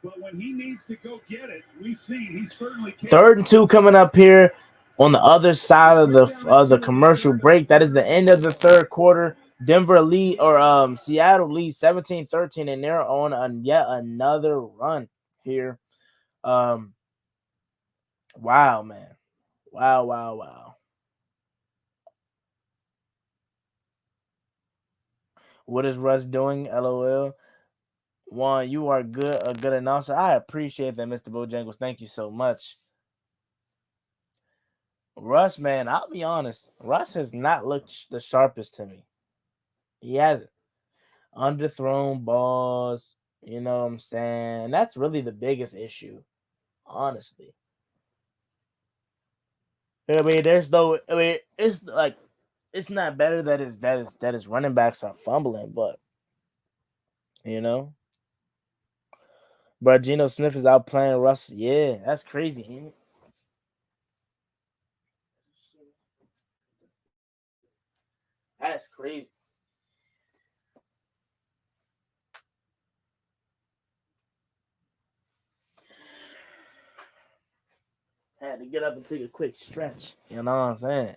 But when he needs to go get it, we've seen he's certainly capable. 3rd and 2 coming up here on the other side of the commercial break. That is the end of the 3rd quarter. Denver lead or Seattle leads 17-13, and they're on yet another run here. Wow, man. Wow. What is Russ doing? LOL. Juan, you are a good announcer. I appreciate that, Mr. Bojangles. Thank you so much. Russ, man, I'll be honest. Russ has not looked the sharpest to me. He hasn't. Underthrown balls, you know what I'm saying? That's really the biggest issue, honestly. I mean, it's like it's not better that his running backs are fumbling, but you know, but Geno Smith is out playing Russ. Yeah, that's crazy. Ain't it? That's crazy. Had to get up and take a quick stretch. You know what I'm saying?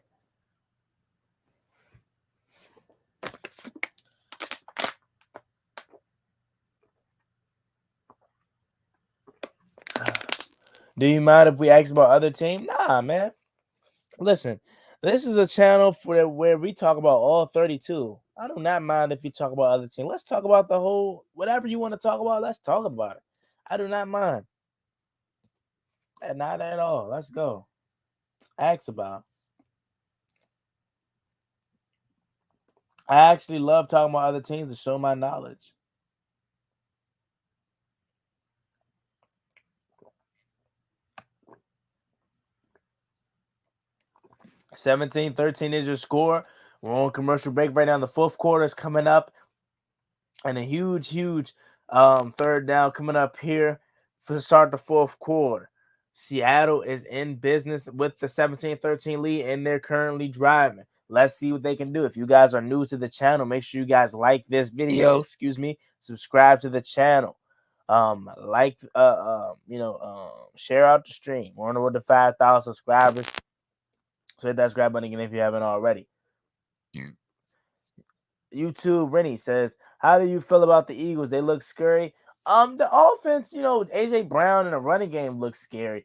Do you mind if we ask about other team? Nah, man. Listen, this is a channel for where we talk about all 32. I do not mind if you talk about other teams. Let's talk about the whole whatever you want to talk about. Let's talk about it. I do not mind. Not at all. Let's go. Ask about. I actually love talking about other teams to show my knowledge. $17-13 is your score. We're on commercial break right now. The fourth quarter is coming up, and a huge third down coming up here to start the fourth quarter. Seattle is in business with the 17-13 lead, and they're currently driving. Let's see what they can do. If you guys are new to the channel, make sure you guys like this video. Excuse me. Subscribe to the channel. Share out the stream. We're on the road to 5,000 subscribers. So hit that subscribe button again if you haven't already. YouTube Rennie says, how do you feel about the Eagles? They look scary. The offense, AJ Brown in the running game looks scary.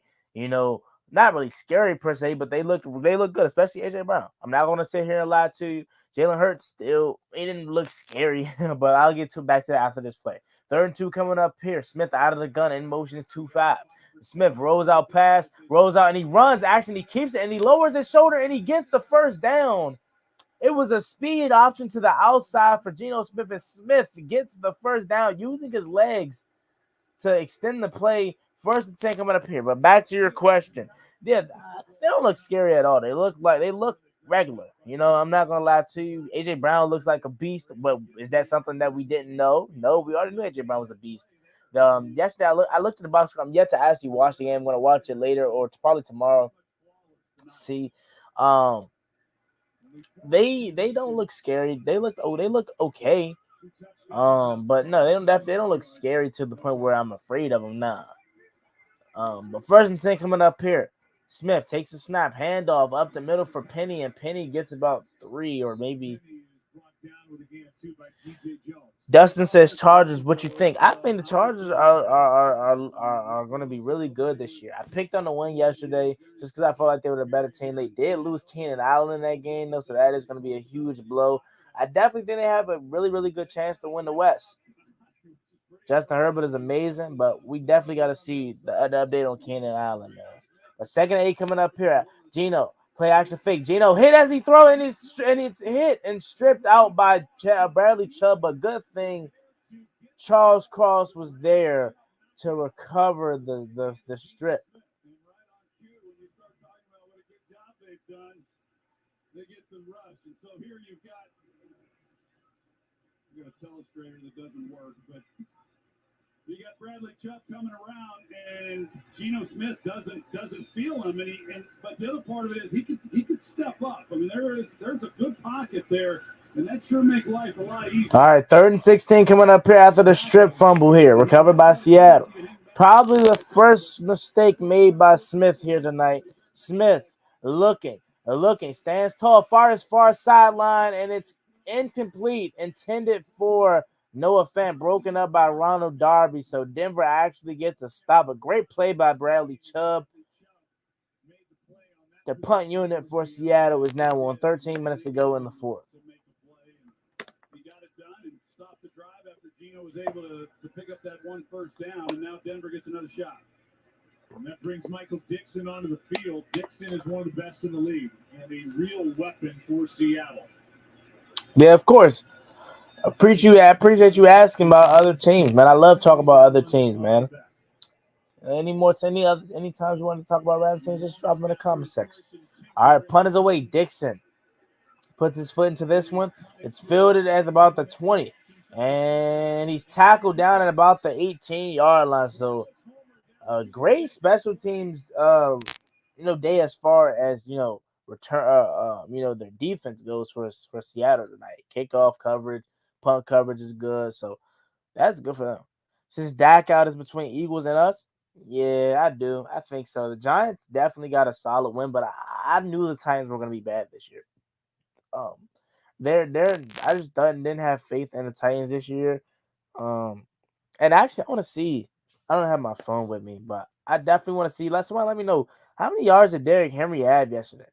Not really scary per se, but they look good, especially AJ Brown. I'm not gonna sit here and lie to you. Jalen Hurts still he didn't look scary, but I'll get back to that after this play. 3rd and 2 coming up here. Smith out of the gun in motion 2-5. Smith rolls out pass, rolls out, and he runs. Actually, he keeps it, and he lowers his shoulder, and he gets the first down. It was a speed option to the outside for Geno Smith, and Smith gets the first down using his legs to extend the play. 1st and 10 coming up here. But back to your question. Yeah, they don't look scary at all. They look regular. I'm not going to lie to you. AJ Brown looks like a beast, but is that something that we didn't know? No, we already knew AJ Brown was a beast. Yesterday, I looked at the box score. I'm yet to actually watch the game. I'm going to watch it later or probably tomorrow. See, they don't look scary. They look okay. But no, they don't look scary to the point where I'm afraid of them. Nah. But 1st and 10 coming up here. Smith takes a snap, handoff up the middle for Penny, and Penny gets about 3 or maybe. Dustin says Chargers. What you think? I think the Chargers are going to be really good this year. I picked on the win yesterday just because I felt like they were the better team. They did lose Keenan Allen in that game, though, so that is going to be a huge blow. I definitely think they have a really, really good chance to win the West. Justin Herbert is amazing, but we definitely got to see the update on Keenan Allen, man. But 2nd and 8 coming up here. Geno, play action fake. Geno hit as he throw, and it's hit and stripped out by Bradley Chubb. But good thing Charles Cross was there to recover the strip. They get the rush, and so here you've got a telestrator that doesn't work, but you got Bradley Chubb coming around, and Geno Smith doesn't feel him, but the other part of it is he could step up. I mean, there's a good pocket there, and that sure make life a lot easier. All right, 3rd and 16 coming up here after the strip fumble here, recovered by Seattle. Probably the first mistake made by Smith here tonight. Smith looking, stands tall, far sideline, and incomplete, intended for Noah Fant, broken up by Ronald Darby. So Denver actually gets a stop. A great play by Bradley Chubb. The punt unit for Seattle is now on 13 minutes to go in the fourth. He got it done and stopped the drive after Geno was able to pick up that one first down, and now Denver gets another shot. And that brings Michael Dixon onto the field. Dixon is one of the best in the league and a real weapon for Seattle. Yeah, of course. I appreciate you asking about other teams, man. I love talking about other teams, man. Any times you want to talk about random teams, just drop them in the comment section. All right, punt is away. Dixon puts his foot into this one. It's fielded at about the 20. And he's tackled down at about the 18-yard line. So great special teams day as far as return their defense goes for Seattle tonight. Kickoff coverage, punt coverage is good. So that's good for them. Since Dak out is between Eagles and us, yeah, I do. I think so. The Giants definitely got a solid win, but I knew the Titans were going to be bad this year. I just didn't have faith in the Titans this year. And actually, I want to see. I don't have my phone with me, but I definitely want to see. Somebody let me know how many yards did Derrick Henry have yesterday.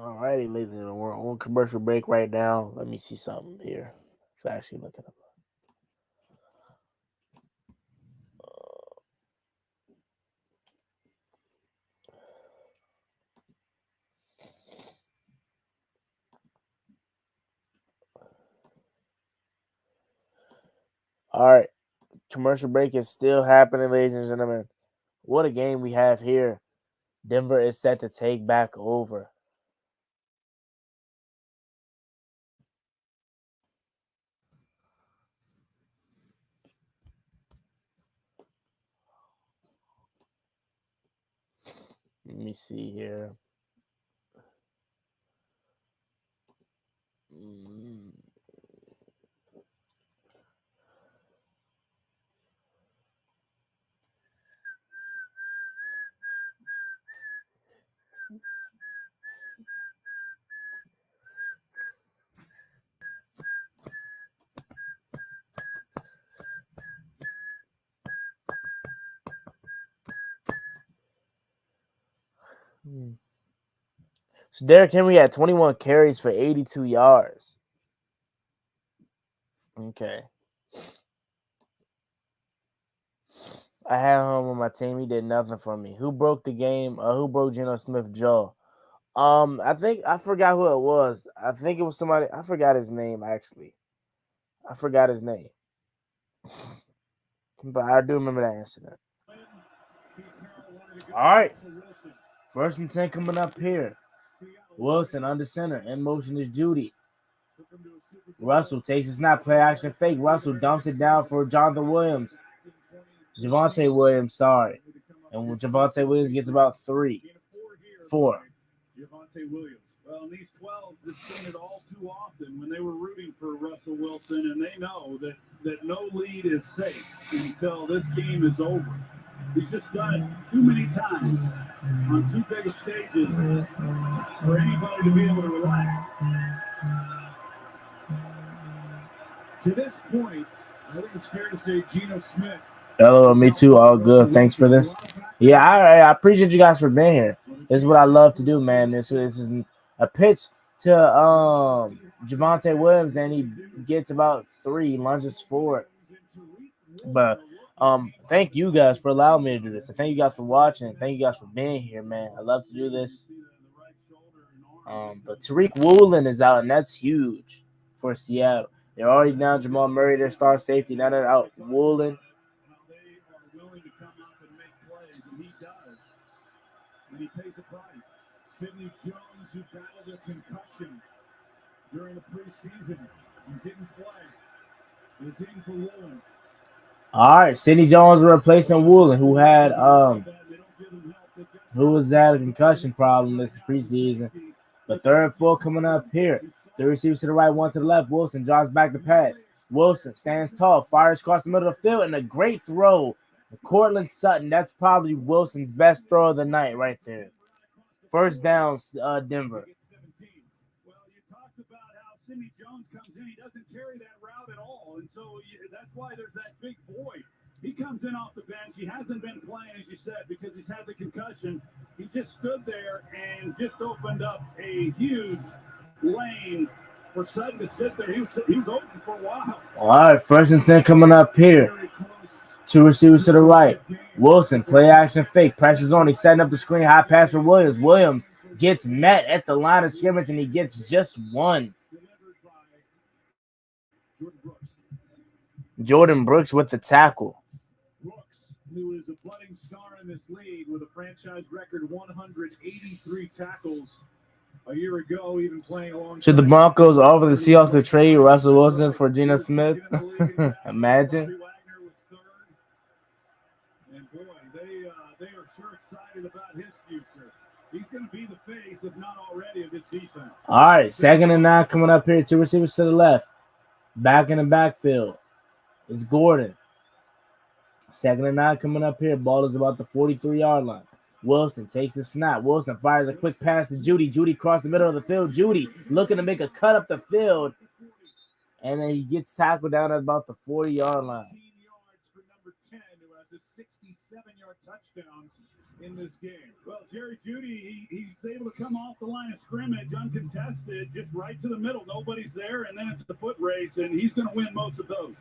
Alrighty, ladies and gentlemen, we're on commercial break right now. Let me see something here. If I actually look it up. All right, commercial break is still happening, ladies and gentlemen. What a game we have here. Denver is set to take back over. Let me see here. So Derrick Henry had 21 carries for 82 yards. Okay. I had him on my team. He did nothing for me. Who broke the game? Who broke Geno Smith's jaw? I think I forgot who it was. I think it was somebody. I forgot his name actually. I forgot his name, but I do remember that incident. All right, 1st and 10 coming up here. Wilson under center. In motion is Judy. Russell takes a snap, play action fake. Russell dumps it down for Jonathan Williams. Javonte Williams, sorry. And Javonte Williams gets about 3, 4. Javonte Williams. Well, in these 12s, they've seen it all too often when they were rooting for Russell Wilson, and they know that no lead is safe until this game is over. He's just done it too many times on too big of stages for anybody to be able to relax. To this point, I think it's fair to say Geno Smith. Hello, me too. All good. Thanks for this. Yeah, I appreciate you guys for being here. This is what I love to do, man. This is a pitch to Javonte Williams, and he gets about 3, lunges forward. But thank you guys for allowing me to do this. And thank you guys for watching. Thank you guys for being here, man. I love to do this. But Tariq Woolen is out, and that's huge for Seattle. They're already down Jamal Murray, their star safety. Now they're out Woolen. They are willing to come up and make plays, and he does. And he pays a price. Sidney Jones, who battled a concussion during the preseason. He didn't play. He's in for Woolen. All right, Sidney Jones replacing Woolen, who had who was had a concussion problem this preseason. The third and four coming up here. The receivers to the right, one to the left. Wilson drops back to pass. Wilson stands tall, fires across the middle of the field, and a great throw. Cortland Sutton, that's probably Wilson's best throw of the night right there. First down, Denver. Well, you talked about how Sidney Jones comes in. He doesn't carry that route at all. And so that's why there's that big void. He comes in off the bench. He hasn't been playing, as you said, because he's had the concussion. He just stood there and just opened up a huge lane for Sutton to sit there. He was open for a while. All right, first and 10 coming up here. Two receivers to the right. Wilson, play action fake, pressure's on. He's setting up the screen, high pass for Williams. Williams gets met at the line of scrimmage, and he gets just one. Jordan Brooks with the tackle. Brooks, who is a budding star in this league with a franchise record 183 tackles a year ago, even playing along. Should the Broncos offer the Seahawks to trade Russell Wilson for Geno Smith? Imagine. And boy, they are sure excited about his future. He's going to be the face, if not already, of this defense. All right, second and 9 coming up here. Two receivers to the left. Back in the backfield. It's Gordon. Second and 9 coming up here. Ball is about the 43-yard line. Wilson takes the snap. Wilson fires a quick pass to Judy. Judy across the middle of the field. Judy looking to make a cut up the field. And then he gets tackled down at about the 40-yard line. 18 yards for number 10, who has a 67-yard touchdown in this game. Well, Jerry Judy, he's able to come off the line of scrimmage uncontested, just right to the middle. Nobody's there, and then it's the foot race, and he's going to win most of those.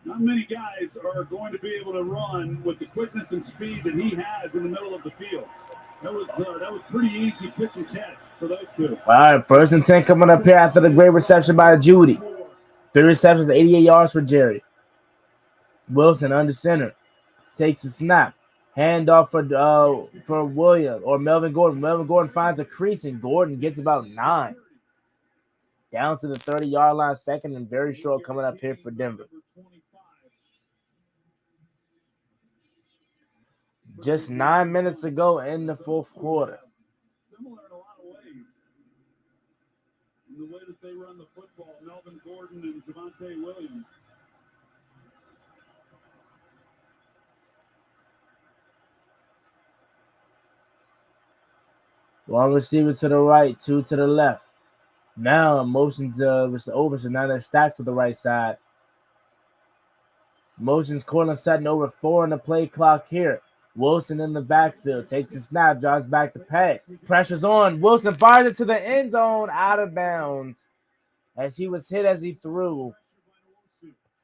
Not many guys are going to be able to run with the quickness and speed that he has in the middle of the field. That was pretty easy pitch and catch for those two. All right, first and 10 coming up here after the great reception by Judy. 3 receptions, 88 yards for Jerry. Wilson under center. Takes a snap. Handoff for William or Melvin Gordon. Melvin Gordon finds a crease, and Gordon gets about 9. Down to the 30-yard line, second and very short coming up here for Denver. Just 9 minutes to go in the fourth quarter. Similar in a lot of ways. In the way that they run the football, Melvin Gordon and Javonte Williams. One receiver to the right, 2 to the left. Now motions over, so now they're stacked to the right side. Motions Cortland Sutton over 4 in the play clock here. Wilson in the backfield, takes a snap, drives back to pass. Pressure's on. Wilson fires it to the end zone, out of bounds. As he was hit as he threw.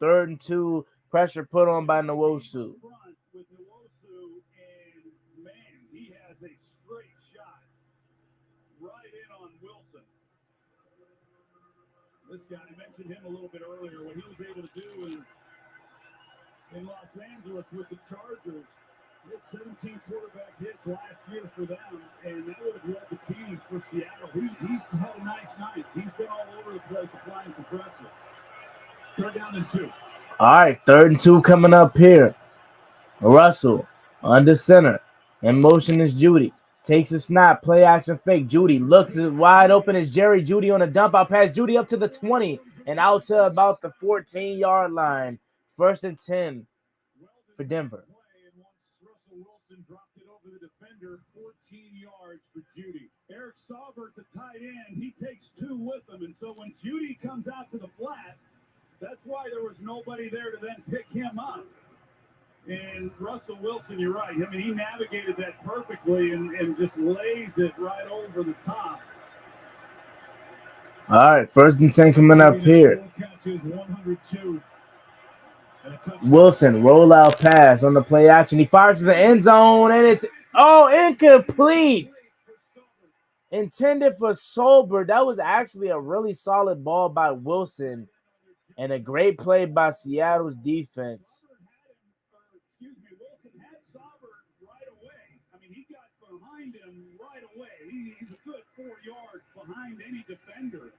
3rd and 2, pressure put on by Nwosu. With Nwosu, and man, he has a straight shot right in on Wilson. This guy, I mentioned him a little bit earlier, what he was able to do in Los Angeles with the Chargers. He had 17 quarterback hits last year for them, and that would have led the team for Seattle. He's had a nice night. He's been all over the place applying some pressure. 3rd down and 2. All right, 3rd and 2 coming up here. Russell under center. In motion is Judy. Takes a snap, play action fake. Judy looks wide open as Jerry Judy on a dump out pass. Judy up to the 20 and out to about the 14-yard line. 1st and 10 for Denver. And once Russell Wilson dropped it over the defender, 14 yards for Judy. Eric Saubert, the tight end, he takes 2 with him. And so when Judy comes out to the flat, that's why there was nobody there to then pick him up. And Russell Wilson, you're right. I mean, he navigated that perfectly and just lays it right over the top. All right, 1st and 10 coming up here. Catches 102. Wilson, rollout pass on the play action. He fires to the end zone, and it's incomplete. Intended for Solberg. That was actually a really solid ball by Wilson and a great play by Seattle's defense. Wilson had Saubert right away. I mean, he got behind him right away. He's a good 4 yards behind any defender.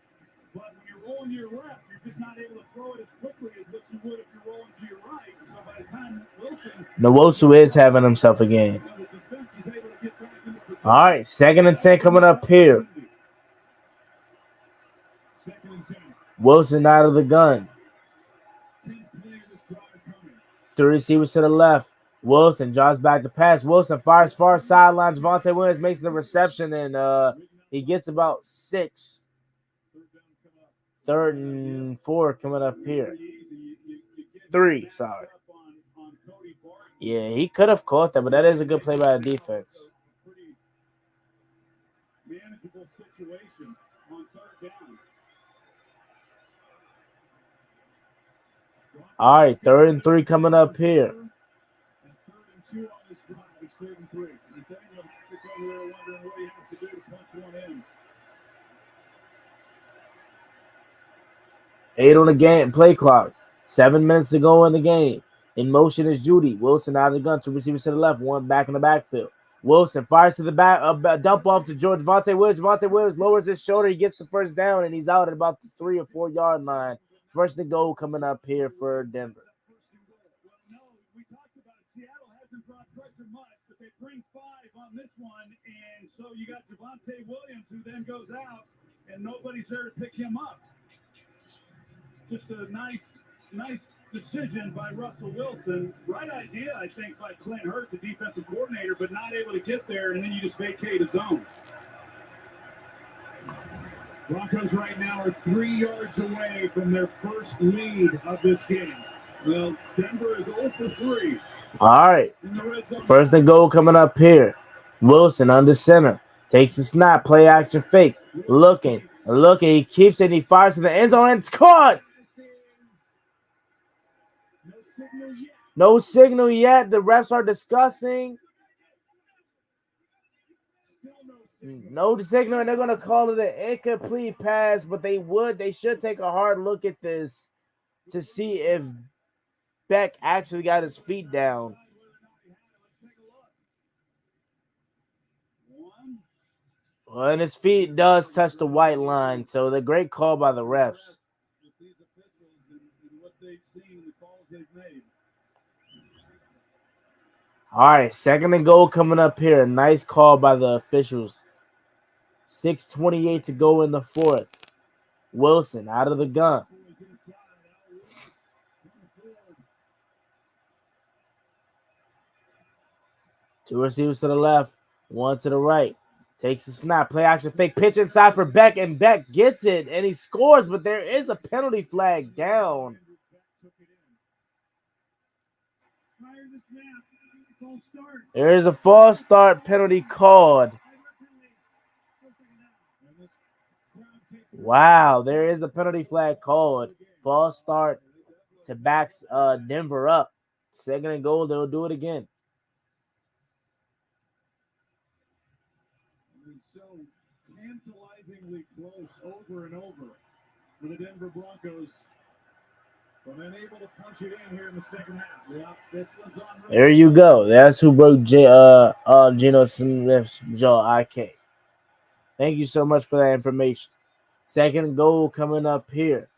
But when you're rolling to your left, you're just not able to throw it as quickly as what you would if you're rolling to your right. So by the time Wilson, Nwosu is having himself a game. the defense is able to get back into position. All right, 2nd and 10 coming up here. 2nd and 10. Wilson out of the gun. 10 play this drive coming. 3 receivers to the left. Wilson draws back the pass. Wilson fires far sideline. Javonte Williams makes the reception, and he gets about 6. 3rd and 4 coming up here. 3, sorry. Yeah, he could have caught that, but that is a good play by the defense. Manageable situation on 3rd down. All right, 3rd and 3 coming up here. And 3rd and 2 on this drive. It's 3rd and 3. Nathaniel gets over there wondering what he has to do to punch one in. 8 on the game play clock. 7 minutes to go in the game. In motion is Judy. Wilson out of the gun. 2 receivers to the left. 1 back in the backfield. Wilson fires to the back. Dump off to George. Javonte Williams. Javonte Williams lowers his shoulder. He gets the 1st down, and he's out at about the 3 or 4 yard line. 1st and goal coming up here for Denver. Well, no, we talked about it. Seattle hasn't brought pressure much, but they bring 5 on this one, and so you got Javonte Williams, who then goes out, and nobody's there to pick him up. Just a nice decision by Russell Wilson. Right idea, I think, by Clint Hurt, the defensive coordinator, but not able to get there, and then you just vacate a zone. Broncos right now are 3 yards away from their first lead of this game. Well, Denver is 0 for 3. All right. In the red zone. 1st and goal coming up here. Wilson under center. Takes the snap. Play action fake. Looking. He keeps it. He fires to the end zone, and it's caught. No signal yet. No signal yet. The refs are discussing. Still no signal. No signal, and they're going to call it an incomplete pass, but they should take a hard look at this to see if Beck actually got his feet down. Well, and his feet does touch the white line, so the great call by the refs. With these officials and what they've seen and the calls they've made. All right, 2nd and goal coming up here. Nice call by the officials. 6:28 to go in the 4th. Wilson out of the gun. 2 receivers to the left, 1 to the right. Takes the snap, play action fake, pitch inside for Beck, and Beck gets it, and he scores, but there is a penalty flag down. There is a false start penalty called. Wow, there is a penalty flag called. False start to back Denver up. 2nd and goal, they'll do it again. So tantalizingly close over and over for the Denver Broncos, but unable to punch it in here in the 2nd half. Yeah, this one's on. There you go. That's who broke Geno Smith's jaw. IK. Thank you so much for that information. 2nd goal coming up here.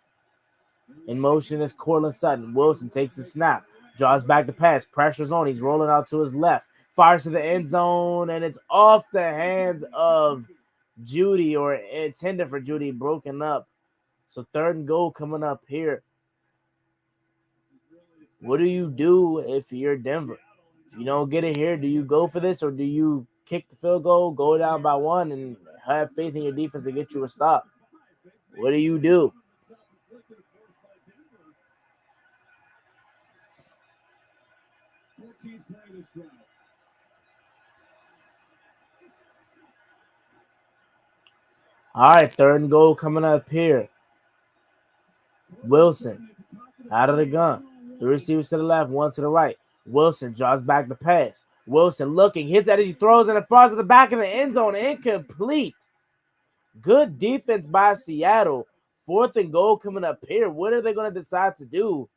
In motion is Cortland Sutton. Wilson takes the snap, draws back the pass, pressures on. He's rolling out to his left. Fires to the end zone, and it's off the hands of Judy, or intended for Judy, broken up. So 3rd and goal coming up here. What do you do if you're Denver? If you don't get it here, do you go for this, or do you kick the field goal, go down by 1, and have faith in your defense to get you a stop? What do you do? All right, 3rd and goal coming up here. Wilson out of the gun. 3 receivers to the left, 1 to the right. Wilson draws back the pass. Wilson looking, hits at it, he throws, and it falls to the back of the end zone. Incomplete. Good defense by Seattle. 4th and goal coming up here. What are they going to decide to do?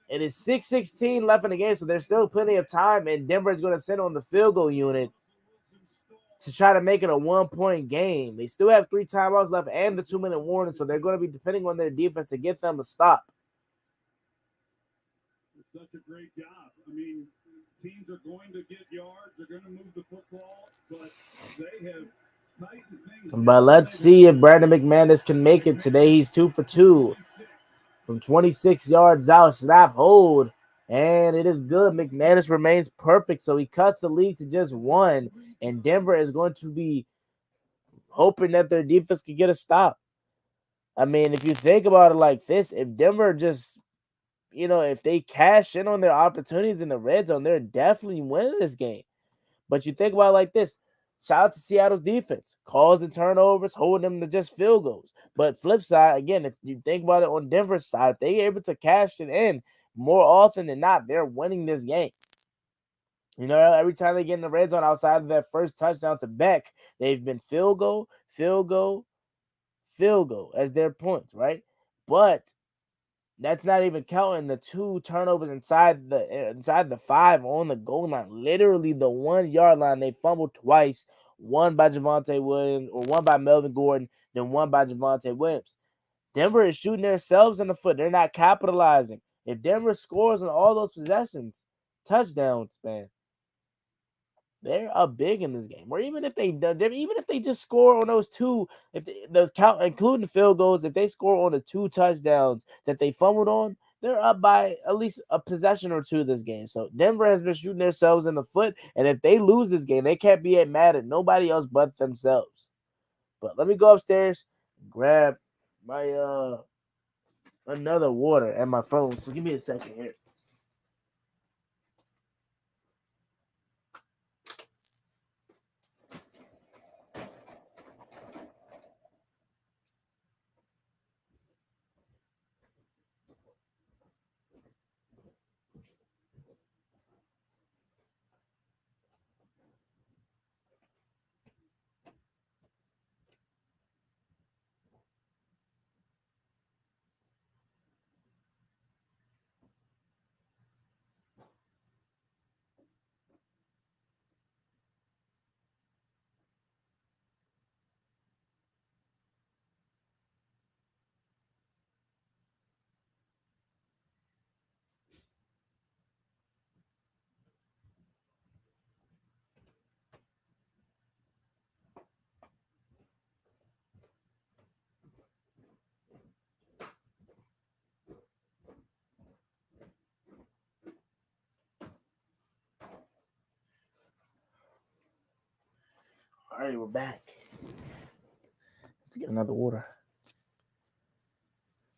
It is 6:16 left in the game, so there's still plenty of time, and Denver is going to send on the field goal unit. to try to make it a 1-point game. They still have 3 timeouts left and the 2-minute warning, so they're going to be depending on their defense to get them to stop. It's such a great job. I mean, teams are going to get yards. They're going to move the football, but they have tightened things. But let's see if Brandon McManus can make it today. He's 2 for 2 from 26 yards out. Snap, hold, and it is good. McManus remains perfect, so he cuts the lead to just 1, and Denver is going to be hoping that their defense can get a stop. I mean, if you think about it like this, if Denver just, if they cash in on their opportunities in the red zone, they're definitely winning this game. But you think about it like this. Shout out to Seattle's defense. Calls and turnovers, holding them to just field goals. But flip side, again, if you think about it on Denver's side, if they're able to cash it in more often than not, they're winning this game. Every time they get in the red zone outside of that first touchdown to Beck, they've been field goal, field goal, field goal as their points, right? But that's not even counting the 2 turnovers inside the 5 on the goal line. Literally the 1-yard line. They fumbled twice. One by Javonte Williams, or one by Melvin Gordon, then one by Javonte Williams. Denver is shooting themselves in the foot. They're not capitalizing. If Denver scores on all those possessions, touchdowns, man, they're up big in this game. Or even if they just score on those 2, those count including the field goals, if they score on the 2 touchdowns that they fumbled on, they're up by at least a possession or 2 this game. So Denver has been shooting themselves in the foot, and if they lose this game, they can't be mad at nobody else but themselves. But let me go upstairs, grab my another water and my phone. So give me a second here. All right, we're back. Let's get another water.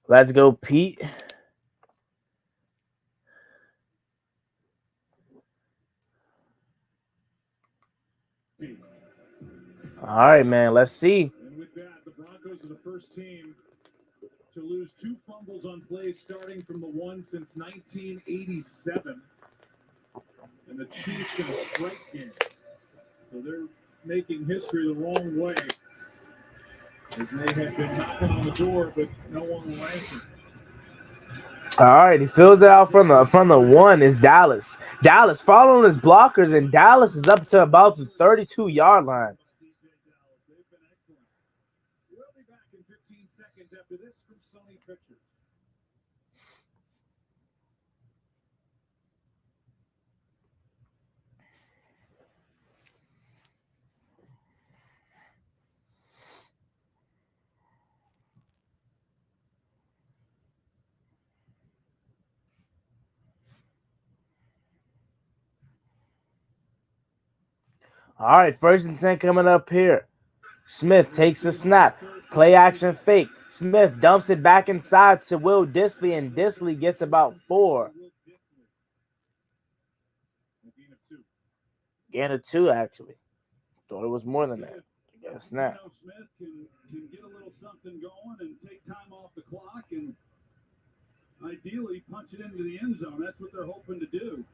Let's go, Pete. All right, man. Let's see. And with that, the Broncos are the first team to lose 2 fumbles on plays starting from the 1 since 1987. And the Chiefs in a strike game. So they're making history the wrong way. As they have been knocking on the door, but no one will answer. All right, he fills it out from the 1 is Dallas. Dallas following his blockers, and Dallas is up to about the 32-yard line. They've been excellent. We'll be back in 15 seconds after this from Sony Pictures. All right, 1st and 10 coming up here. Smith takes the snap. Play action fake. Smith dumps it back inside to Will Dissly, and Dissly gets about 4. Gain of 2, actually. Thought it was more than that. I guess not. Smith can get a little something going and take time off the clock and ideally punch it into the end zone. That's what they're hoping to do.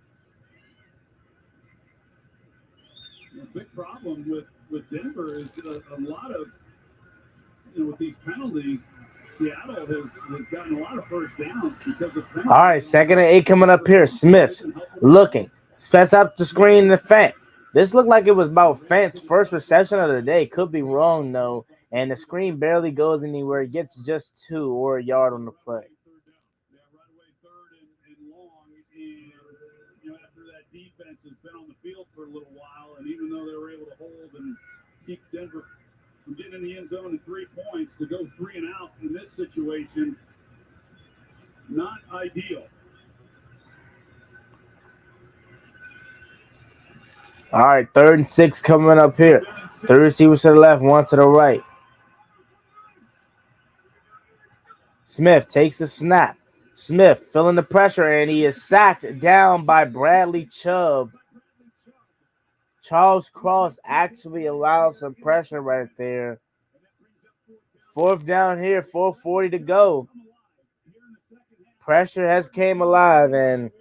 The big problem with Denver is a lot of, with these penalties, Seattle has gotten a lot of first downs because of penalties. All right, 2nd and 8 coming up here. Smith looking. Sets up the screen in the fat. This looked like it was about Fant's first reception of the day. Could be wrong though. And the screen barely goes anywhere. It gets just 2 or a yard on the play. Yeah, right away, third and long. And, after that defense has been on the field for a little while, and even though they were able to hold and keep Denver from getting in the end zone in 3 points, to go 3 and out in this situation, not ideal. All right, 3rd and 6 coming up here. 3 receivers to the left, 1 to the right. Smith takes the snap. Smith feeling the pressure, and he is sacked down by Bradley Chubb. Charles Cross actually allows some pressure right there. 4th down here, 4:40 to go. Pressure has came alive, and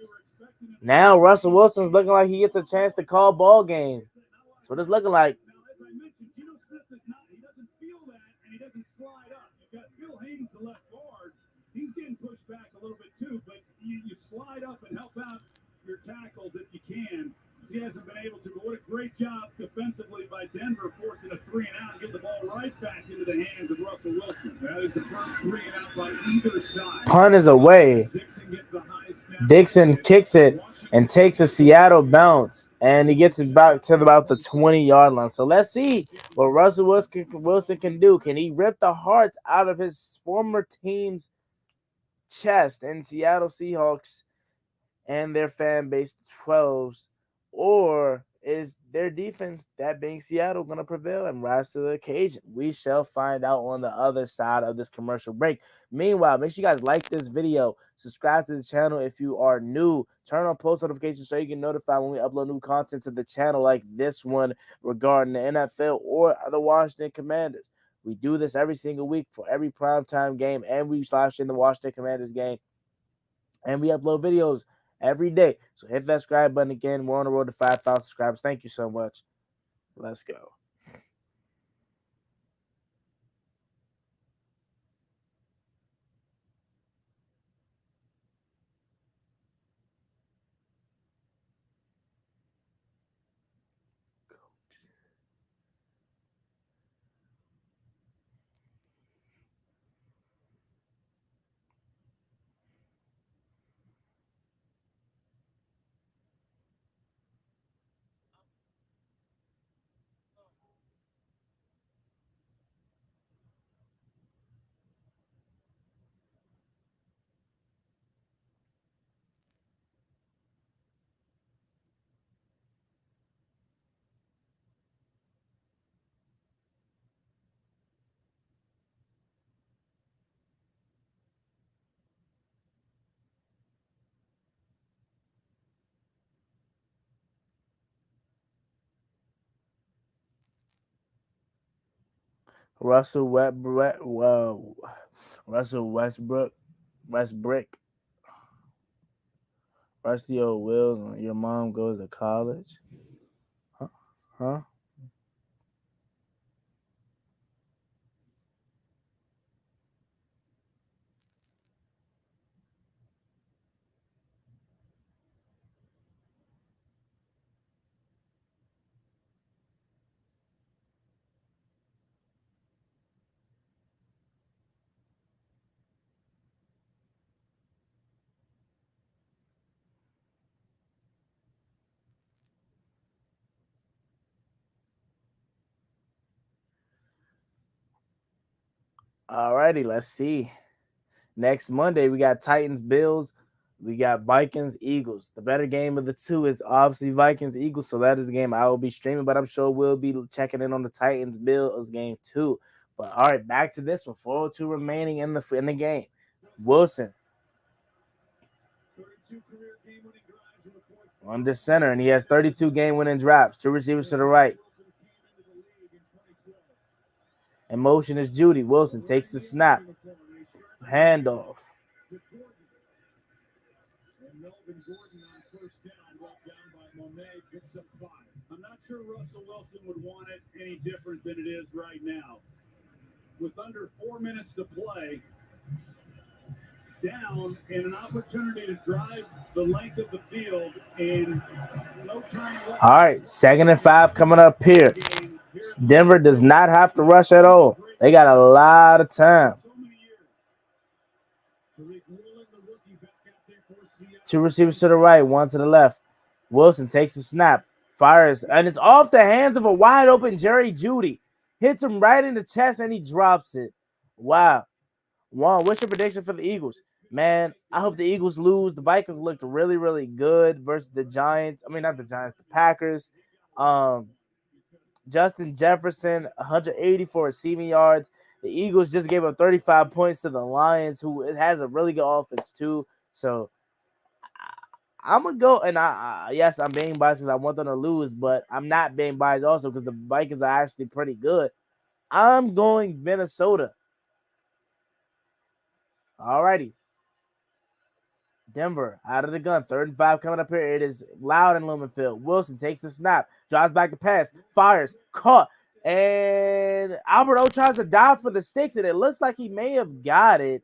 now Russell Wilson's looking like he gets a chance to call ball game. That's what it's looking like. Now, as I mentioned, Geno Smith he doesn't feel that, and he doesn't slide up. You've got Phil Haynes, the left guard. He's getting pushed back a little bit too, but you slide up and help out your tackles if you can. He hasn't been able to, but what a great job defensively by Denver, forcing a 3 and out and get the ball right back into the hands of Russell Wilson. That is the first 3 and out by either side. Punt is away. Dixon kicks it and takes a Seattle bounce, and he gets it back to about the 20-yard line. So let's see what Russell Wilson can do. Can he rip the hearts out of his former team's chest in Seattle Seahawks and their fan base 12s? Or is their defense, that being Seattle, going to prevail and rise to the occasion? We shall find out on the other side of this commercial break. Meanwhile, make sure you guys like this video, subscribe to the channel if you are new, turn on post notifications so you get notified when we upload new content to the channel like this one regarding the NFL or the Washington Commanders. We do this every single week for every primetime game, and we live stream the Washington Commanders game, and we upload videos every day. So hit that subscribe button again. We're on the road to 5,000 subscribers. Thank you so much. Let's go. Russell Westbrook, Rusty old Wills, your mom goes to college? Huh? Alrighty, let's see. Next Monday, we got Titans, Bills. We got Vikings, Eagles. The better game of the two is obviously Vikings, Eagles. So that is the game I will be streaming, but I'm sure we'll be checking in on the Titans, Bills game too. But all right, back to this one. 4:02 remaining in the game. Wilson under center, and he has 32 game-winning drives. 2 receivers to the right. In motion is Judy. Wilson takes the snap. Handoff. I'm not sure Russell Wilson would want it any different than it is right now. With under 4 minutes to play, down and an opportunity to drive the length of the field, and no All right, 2nd and 5 coming up here. Denver does not have to rush at all. They got a lot of time. Two receivers to the right, one to the left. Wilson takes the snap, fires, and it's off the hands of a wide open Jerry Jeudy. Hits him right in the chest, and he drops it. Wow. Juan, what's your prediction for the Eagles? Man, I hope the Eagles lose. The Vikings looked really, really good versus the Giants. I mean, not the Giants, the Packers. Justin Jefferson, 184 receiving yards. The Eagles just gave up 35 points to the Lions, who it has a really good offense too. So I'm gonna go, and yes, I'm being biased because I want them to lose, but I'm not being biased also because the Vikings are actually pretty good. I'm going Minnesota. Alrighty. Denver out of the gun. 3rd and 5 coming up here. It is loud in Lumen Field. Wilson takes the snap, drives back to pass, fires, caught, and Albert O tries to dive for the sticks, and it looks like he may have got it,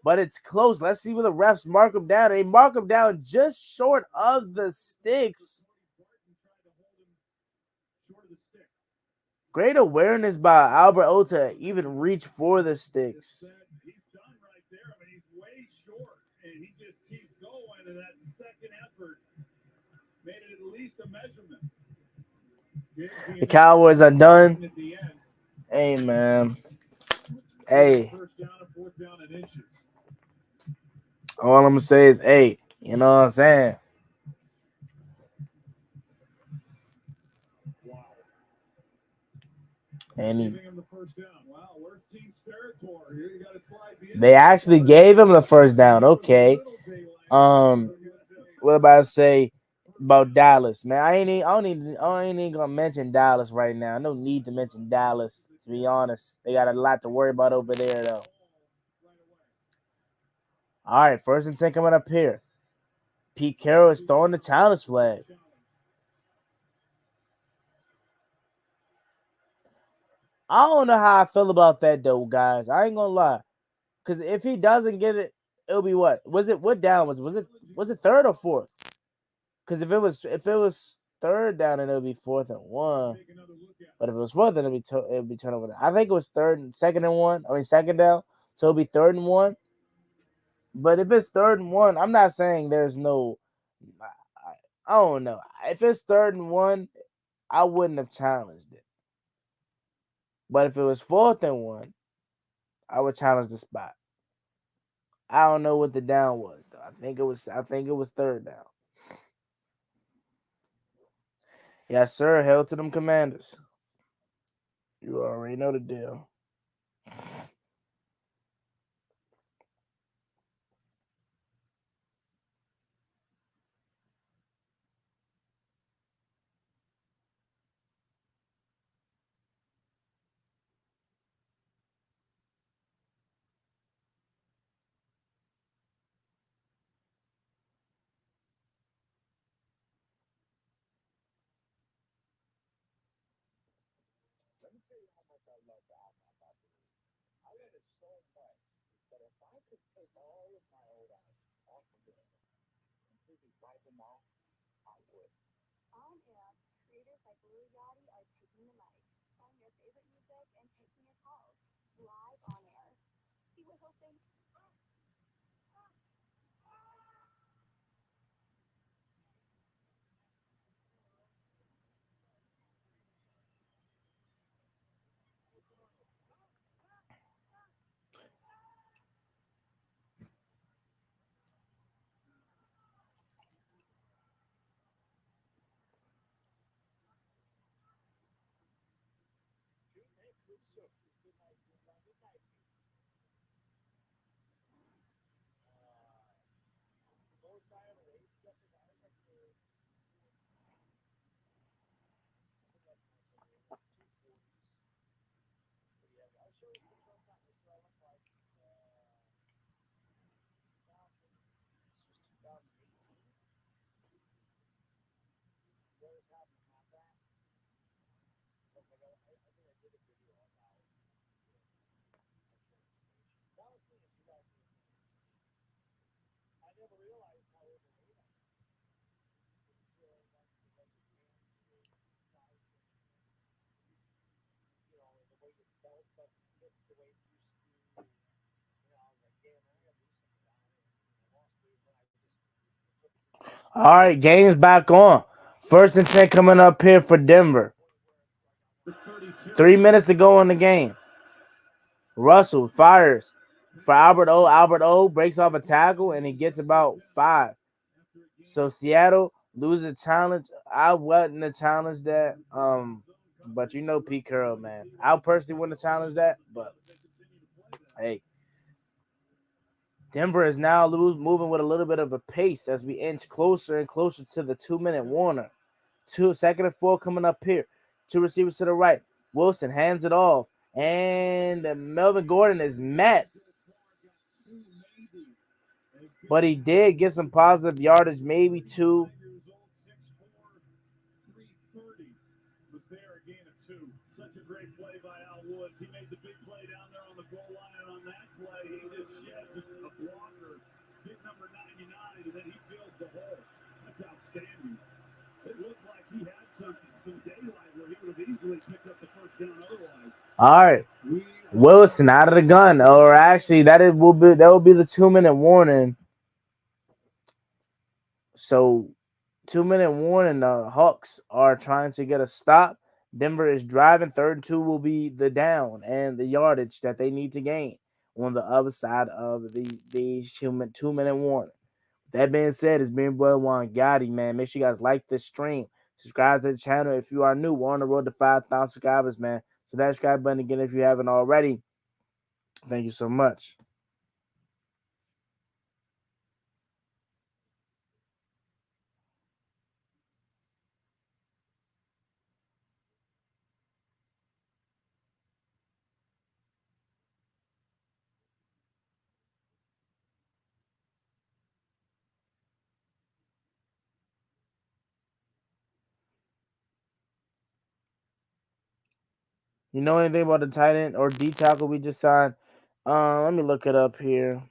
but it's close. Let's see where the refs mark him down. They mark him down just short of the sticks. Great awareness by Albert O to even reach for the sticks. He's done right there. I mean, he's way short, and he just keeps going, and that second effort made it at least a measurement. The Cowboys are done. Hey, man. Hey. All I'm going to say is, hey, you know what I'm saying? And they actually gave him the first down. Okay. What about I say about Dallas, man? I ain't even gonna mention Dallas right now. No need to mention Dallas, to be honest. They got a lot to worry about over there, though. All right, 1st and 10 coming up here. Pete Carroll is throwing the challenge flag. I don't know how I feel about that though, guys. I ain't gonna lie, because if he doesn't get it, it'll be what? What down was it? Was it 3rd or 4th? Because if it was 3rd down, then it'll be 4th and 1. But if it was 4th, then it'll be turnover. I think it was 2nd and 1. I mean 2nd down, so it'll be 3rd and 1. But if it's 3rd and 1, I'm not saying there's no. I don't know. If it's 3rd and 1, I wouldn't have challenged it. But if it was 4th and 1, I would challenge the spot. I don't know what the down was though. I think it was 3rd down. Yes, sir. Hail to them Commanders. You already know the deal. All right, game's back on. First and 10 coming up here for Denver. 3 minutes to go in the game. Russell fires for Albert O. Albert O breaks off a tackle and he gets about 5. So Seattle loses a challenge. I wasn't to challenge that. But you know Pete Carroll, man. I personally wouldn't have challenged that, but hey. Denver is now moving with a little bit of a pace as we inch closer and closer to the 2-minute warner. 2nd and 4 coming up here. 2 receivers to the right. Wilson hands it off. And Melvin Gordon is met. But he did get some positive yardage, maybe 2. Was there a gain of 2. Such a great play by Al Woods. He made the big play down there on the goal line, and on that play, he just sheds a blocker, big number 99, and then he fills the hole. That's outstanding. It looked like he had some daylight where he would have easily picked up the first down otherwise. All right. Wilson out of the gun. Or actually, that will be the 2-minute warning. So 2-minute warning. The Hawks are trying to get a stop. Denver is driving. 3rd and 2 will be the down and the yardage that they need to gain on the other side of the 2-minute warning. That being said, it's been Brother Juan Gotti, man. Make sure you guys like this stream. Subscribe to the channel if you are new. We're on the road to 5,000 subscribers, man. So that subscribe button again if you haven't already. Thank you so much. You know anything about the tight end or D tackle we just signed? Let me look it up here.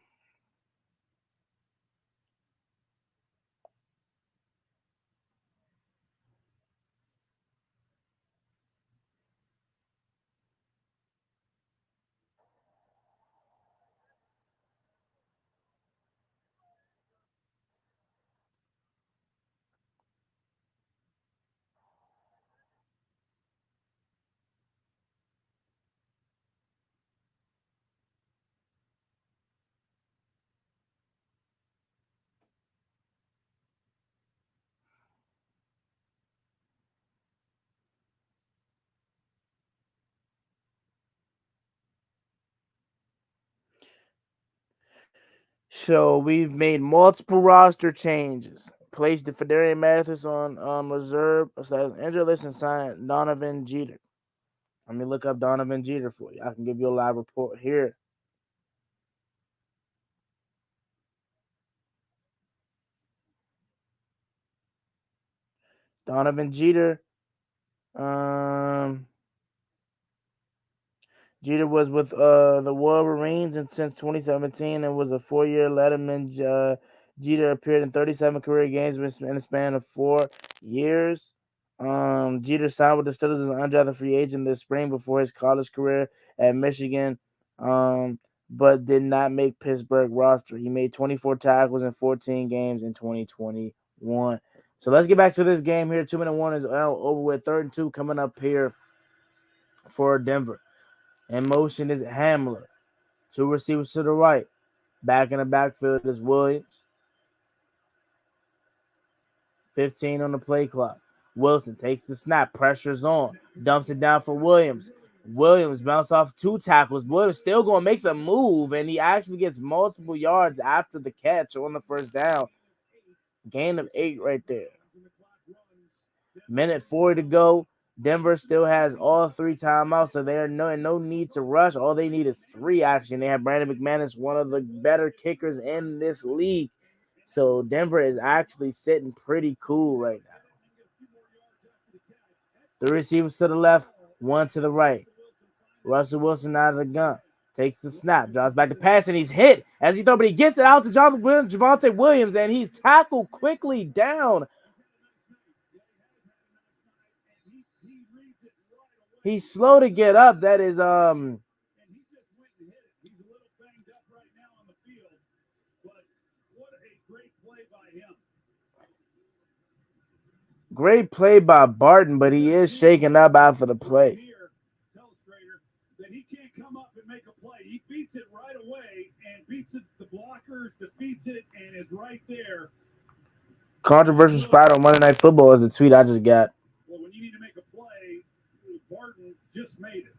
So we've made multiple roster changes. Placed the Federian Mathis on reserve injured list and signed Donovan Jeter. Let me look up Donovan Jeter for you. I can give you a live report here. Donovan Jeter. Jeter was with the Wolverines and since 2017 and was a 4-year letterman. Jeter appeared in 37 career games in a span of 4 years. Jeter signed with the Steelers as an undrafted free agent this spring before his college career at Michigan, but did not make Pittsburgh roster. He made 24 tackles in 14 games in 2021. So let's get back to this game here. 2-minute warning is over with. 3rd and 2 coming up here for Denver. In motion is Hamler. 2 receivers to the right. Back in the backfield is Williams. 15 on the play clock. Wilson takes the snap. Pressure's on. Dumps it down for Williams. Williams bounced off 2 tackles. Williams still going to make a move, and he actually gets multiple yards after the catch on the first down. Gain of 8 right there. Minute 40 to go. Denver still has all 3 timeouts, so they are no need to rush. All they need is 3, actually. They have Brandon McManus, one of the better kickers in this league. So Denver is actually sitting pretty cool right now. 3 receivers to the left, 1 to the right. Russell Wilson out of the gun. Takes the snap, drops back to pass, and he's hit as he throws, but he gets it out to Javonte Williams, and he's tackled quickly down. He's slow to get up. That is Great play by Barton, but he is shaken up after the play. Here tells Strader that he can't come up and make a play. He beats it right away and beats it. The blockers defeats it and is right there. Controversial spot on Monday Night Football is the tweet I just got. Well, when you need to make a play, Barton just made it.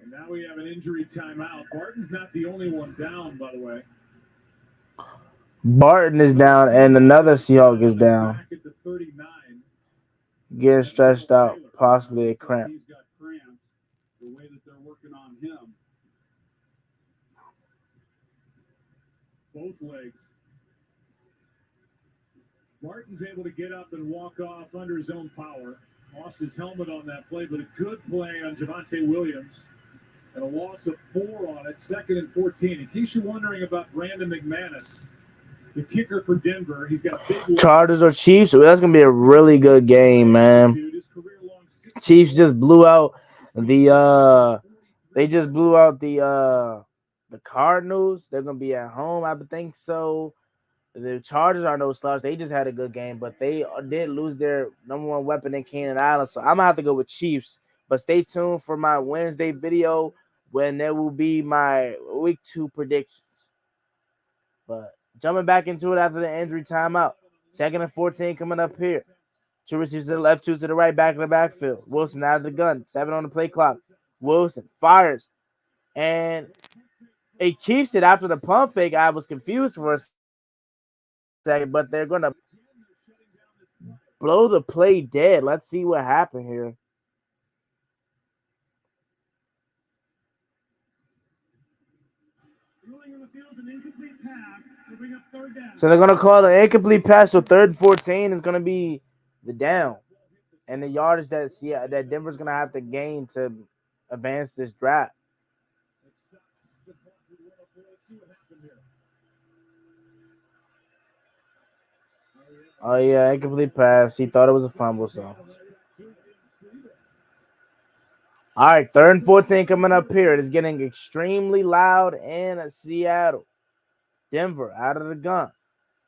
And now we have an injury timeout. Barton's not the only one down, by the way. Barton is down, and another Seahawk is down. Back at the 39. Getting stretched out, possibly a cramp. He's got cramps. The way that they're working on him. Both legs. Barton's able to get up and walk off under his own power. Lost his helmet on that play, but a good play on Javonte Williams. And a loss of 4 on it, 2nd and 14. In case you're wondering about Brandon McManus, the kicker for Denver, he's got big legs. Chargers or Chiefs? That's gonna be a really good game, man. Chiefs just blew out the Cardinals. They're gonna be at home, I would think so. The Chargers are no slouch. They just had a good game, but they did lose their number one weapon in Keenan Allen. So I'm gonna have to go with Chiefs. But stay tuned for my Wednesday video when there will be my week 2 predictions. But jumping back into it after the injury timeout. 2nd and 14 coming up here. 2 receivers to the left, 2 to the right, back in the backfield. Wilson out of the gun. 7 on the play clock. Wilson fires. And he keeps it after the pump fake. I was confused for a second, but they're going to blow the play dead. Let's see what happened here. So they're going to call an incomplete pass. So 3rd and 14 is going to be the down. And the yardage that Denver's going to have to gain to advance this draft. Oh, yeah, incomplete pass. He thought it was a fumble, so. All right, 3rd and 14 coming up here. It is getting extremely loud in Seattle. Denver out of the gun.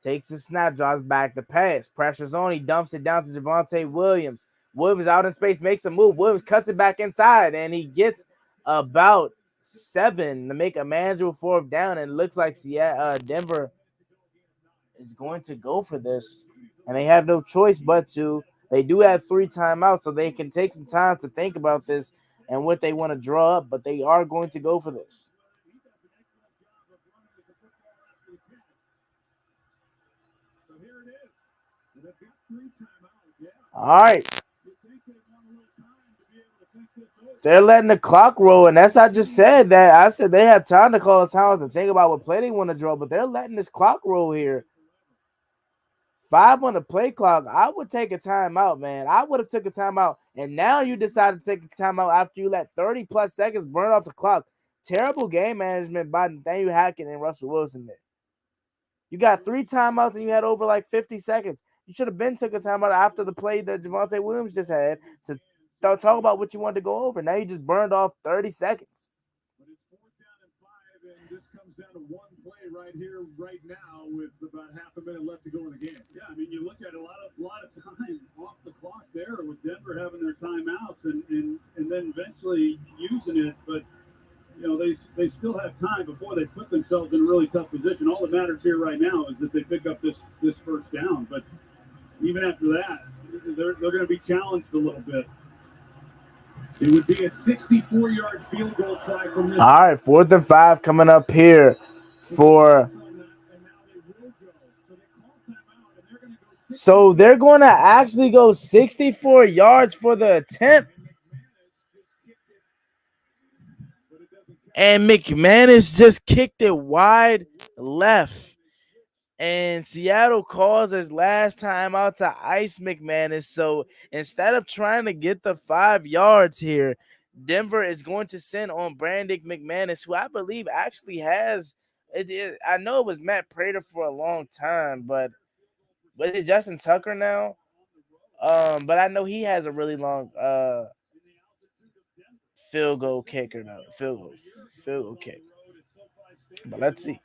Takes the snap, drives back the pass. Pressure's on. He dumps it down to Javonte Williams. Williams out in space, makes a move. Williams cuts it back inside, and he gets about 7 to make a manageable 4th down. And it looks like Denver is going to go for this. And they have no choice but to. They do have 3 timeouts, so they can take some time to think about this and what they want to draw up, but they are going to go for this. All right. They're letting the clock roll, and that's I just said that. I said they have time to call a timeout to think about what play they want to draw, but they're letting this clock roll here. 5 on the play clock. I would take a timeout, man. I would have took a timeout, and now you decided to take a timeout after you let 30-plus seconds burn off the clock. Terrible game management by Nathaniel Hackett and Russell Wilson there. You got 3 timeouts, and you had over like 50 seconds. You should have been took a timeout after the play that Javonte Williams just had to talk about what you wanted to go over. Now you just burned off 30 seconds. But it's 4th down and 5, and this comes down to one play right here, right now, with about half a minute left to go in the game. Yeah, I mean, you look at a lot of time off the clock there with Denver having their timeouts and then eventually using it, but you know they still have time before they put themselves in a really tough position. All that matters here right now is that they pick up this 1st down, but even after that, they're going to be challenged a little bit. It would be a 64-yard field goal try from this. All right, 4th and 5 coming up here for. So they're going to actually go 64 yards for the attempt. And McManus just kicked it wide left. And Seattle calls his last time out to ice McManus. So instead of trying to get the 5 yards here, Denver is going to send on Brandon McManus, who I believe actually has it. I know it was Matt Prater for a long time, but is it Justin Tucker now? But I know he has a really long field goal kicker now. Field goal kick. But let's see.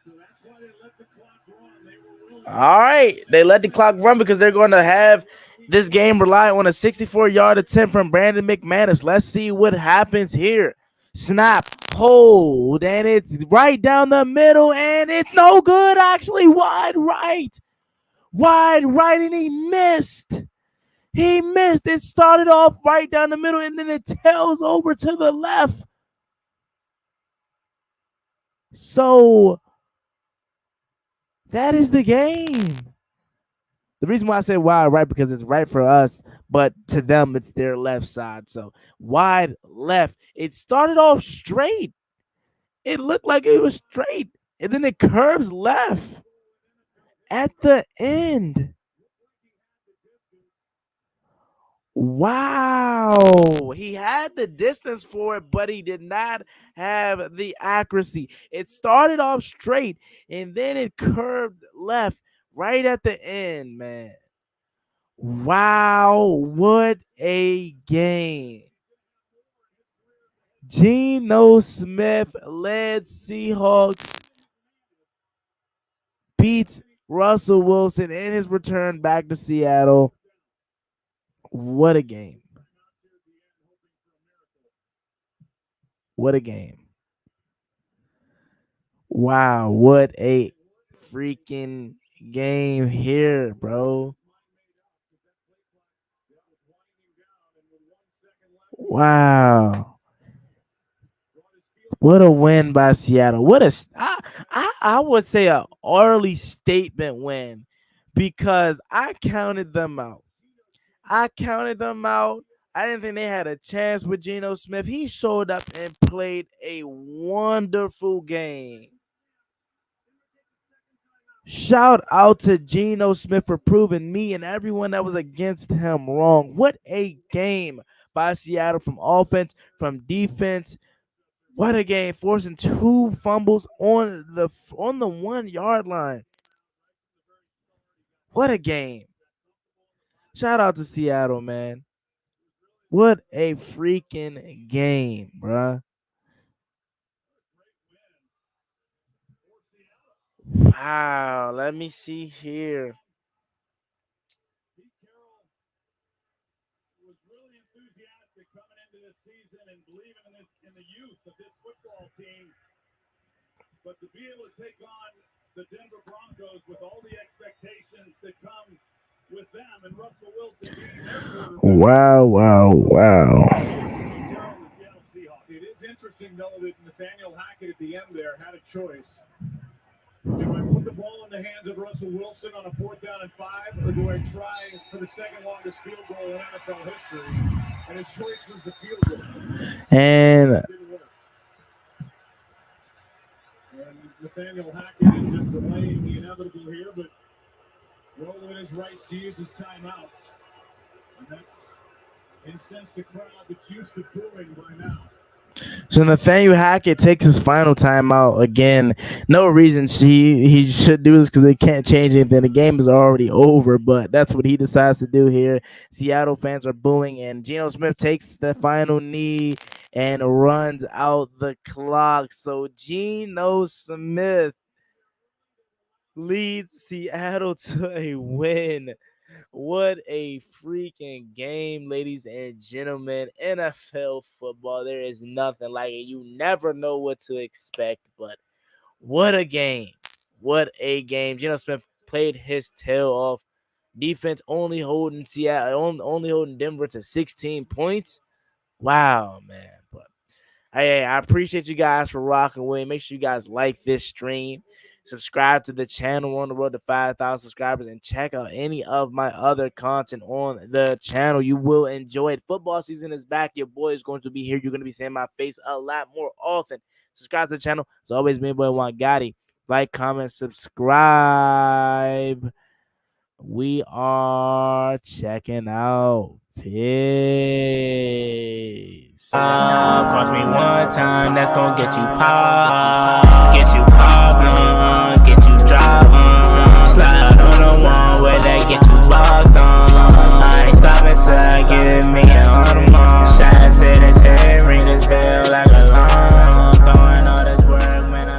So that's why they let the clock run. They were All right, they let the clock run because they're going to have this game rely on a 64-yard attempt from Brandon McManus. Let's see what happens here. Snap, hold, and it's right down the middle, and it's no good, actually. Wide right, and he missed. He missed. It started off right down the middle, and then it tails over to the left. So that is the game. The reason why I say wide right because it's right for us, but to them it's their left side. So wide left. It started off straight. It looked like it was straight, and then it curves left at the end. Wow. He had the distance for it, but he did not have the accuracy. It started off straight, and then it curved left right at the end, man. Wow, what a game. Geno Smith led Seahawks, beats Russell Wilson in his return back to Seattle. What a game. What a game. Wow, what a freaking game here, bro. Wow. What a win by Seattle. I would say an early statement win because I counted them out. I didn't think they had a chance with Geno Smith. He showed up and played a wonderful game. Shout out to Geno Smith for proving me and everyone that was against him wrong. What a game by Seattle from offense, from defense. What a game, forcing 2 fumbles on the 1-yard line. What a game. Shout out to Seattle, man. What a freaking game, bruh. Wow, let me see here. Was really enthusiastic coming into this season and believing in the youth of this football team. But to be able to take on the Denver Broncos with all the expectations that come with them and Russell Wilson being their quarterback. Wow. It is interesting, though, that Nathaniel Hackett at the end there had a choice. Do I put the ball in the hands of Russell Wilson on a 4th down and 5, or do I try for the second longest field goal in NFL history? And his choice was the field goal. And It didn't work. And Nathaniel Hackett is just delaying the inevitable here, but well within his rights to use his timeouts. And that's incensed a crowd that's used to booing by now. so Nathaniel Hackett takes his final timeout again. No reason he should do this because they can't change anything. The game is already over, but that's what he decides to do here. Seattle fans are booing, and Geno Smith takes the final knee and runs out the clock. So Geno Smith leads Seattle to a win. What a freaking game, ladies and gentlemen. NFL football, there is nothing like it. You never know what to expect, but what a game. What a game. Geno Smith played his tail off. Defense only holding only holding Denver to 16 points. Wow, man. But hey, I appreciate you guys for rocking with. Make sure you guys like this stream. Subscribe to the channel. We're on the road to 5,000 subscribers, and check out any of my other content on the channel. You will enjoy it. Football season is back. Your boy is going to be here. You're going to be seeing my face a lot more often. Subscribe to the channel. It's always me, boy Juan Gotti. Like, comment, subscribe. We are checking out. Peace. Cross me one time, that's gonna get you pop. Get you poppin', get you droppin'. Slide on the one where they get you locked on. I ain't stopping till I get me a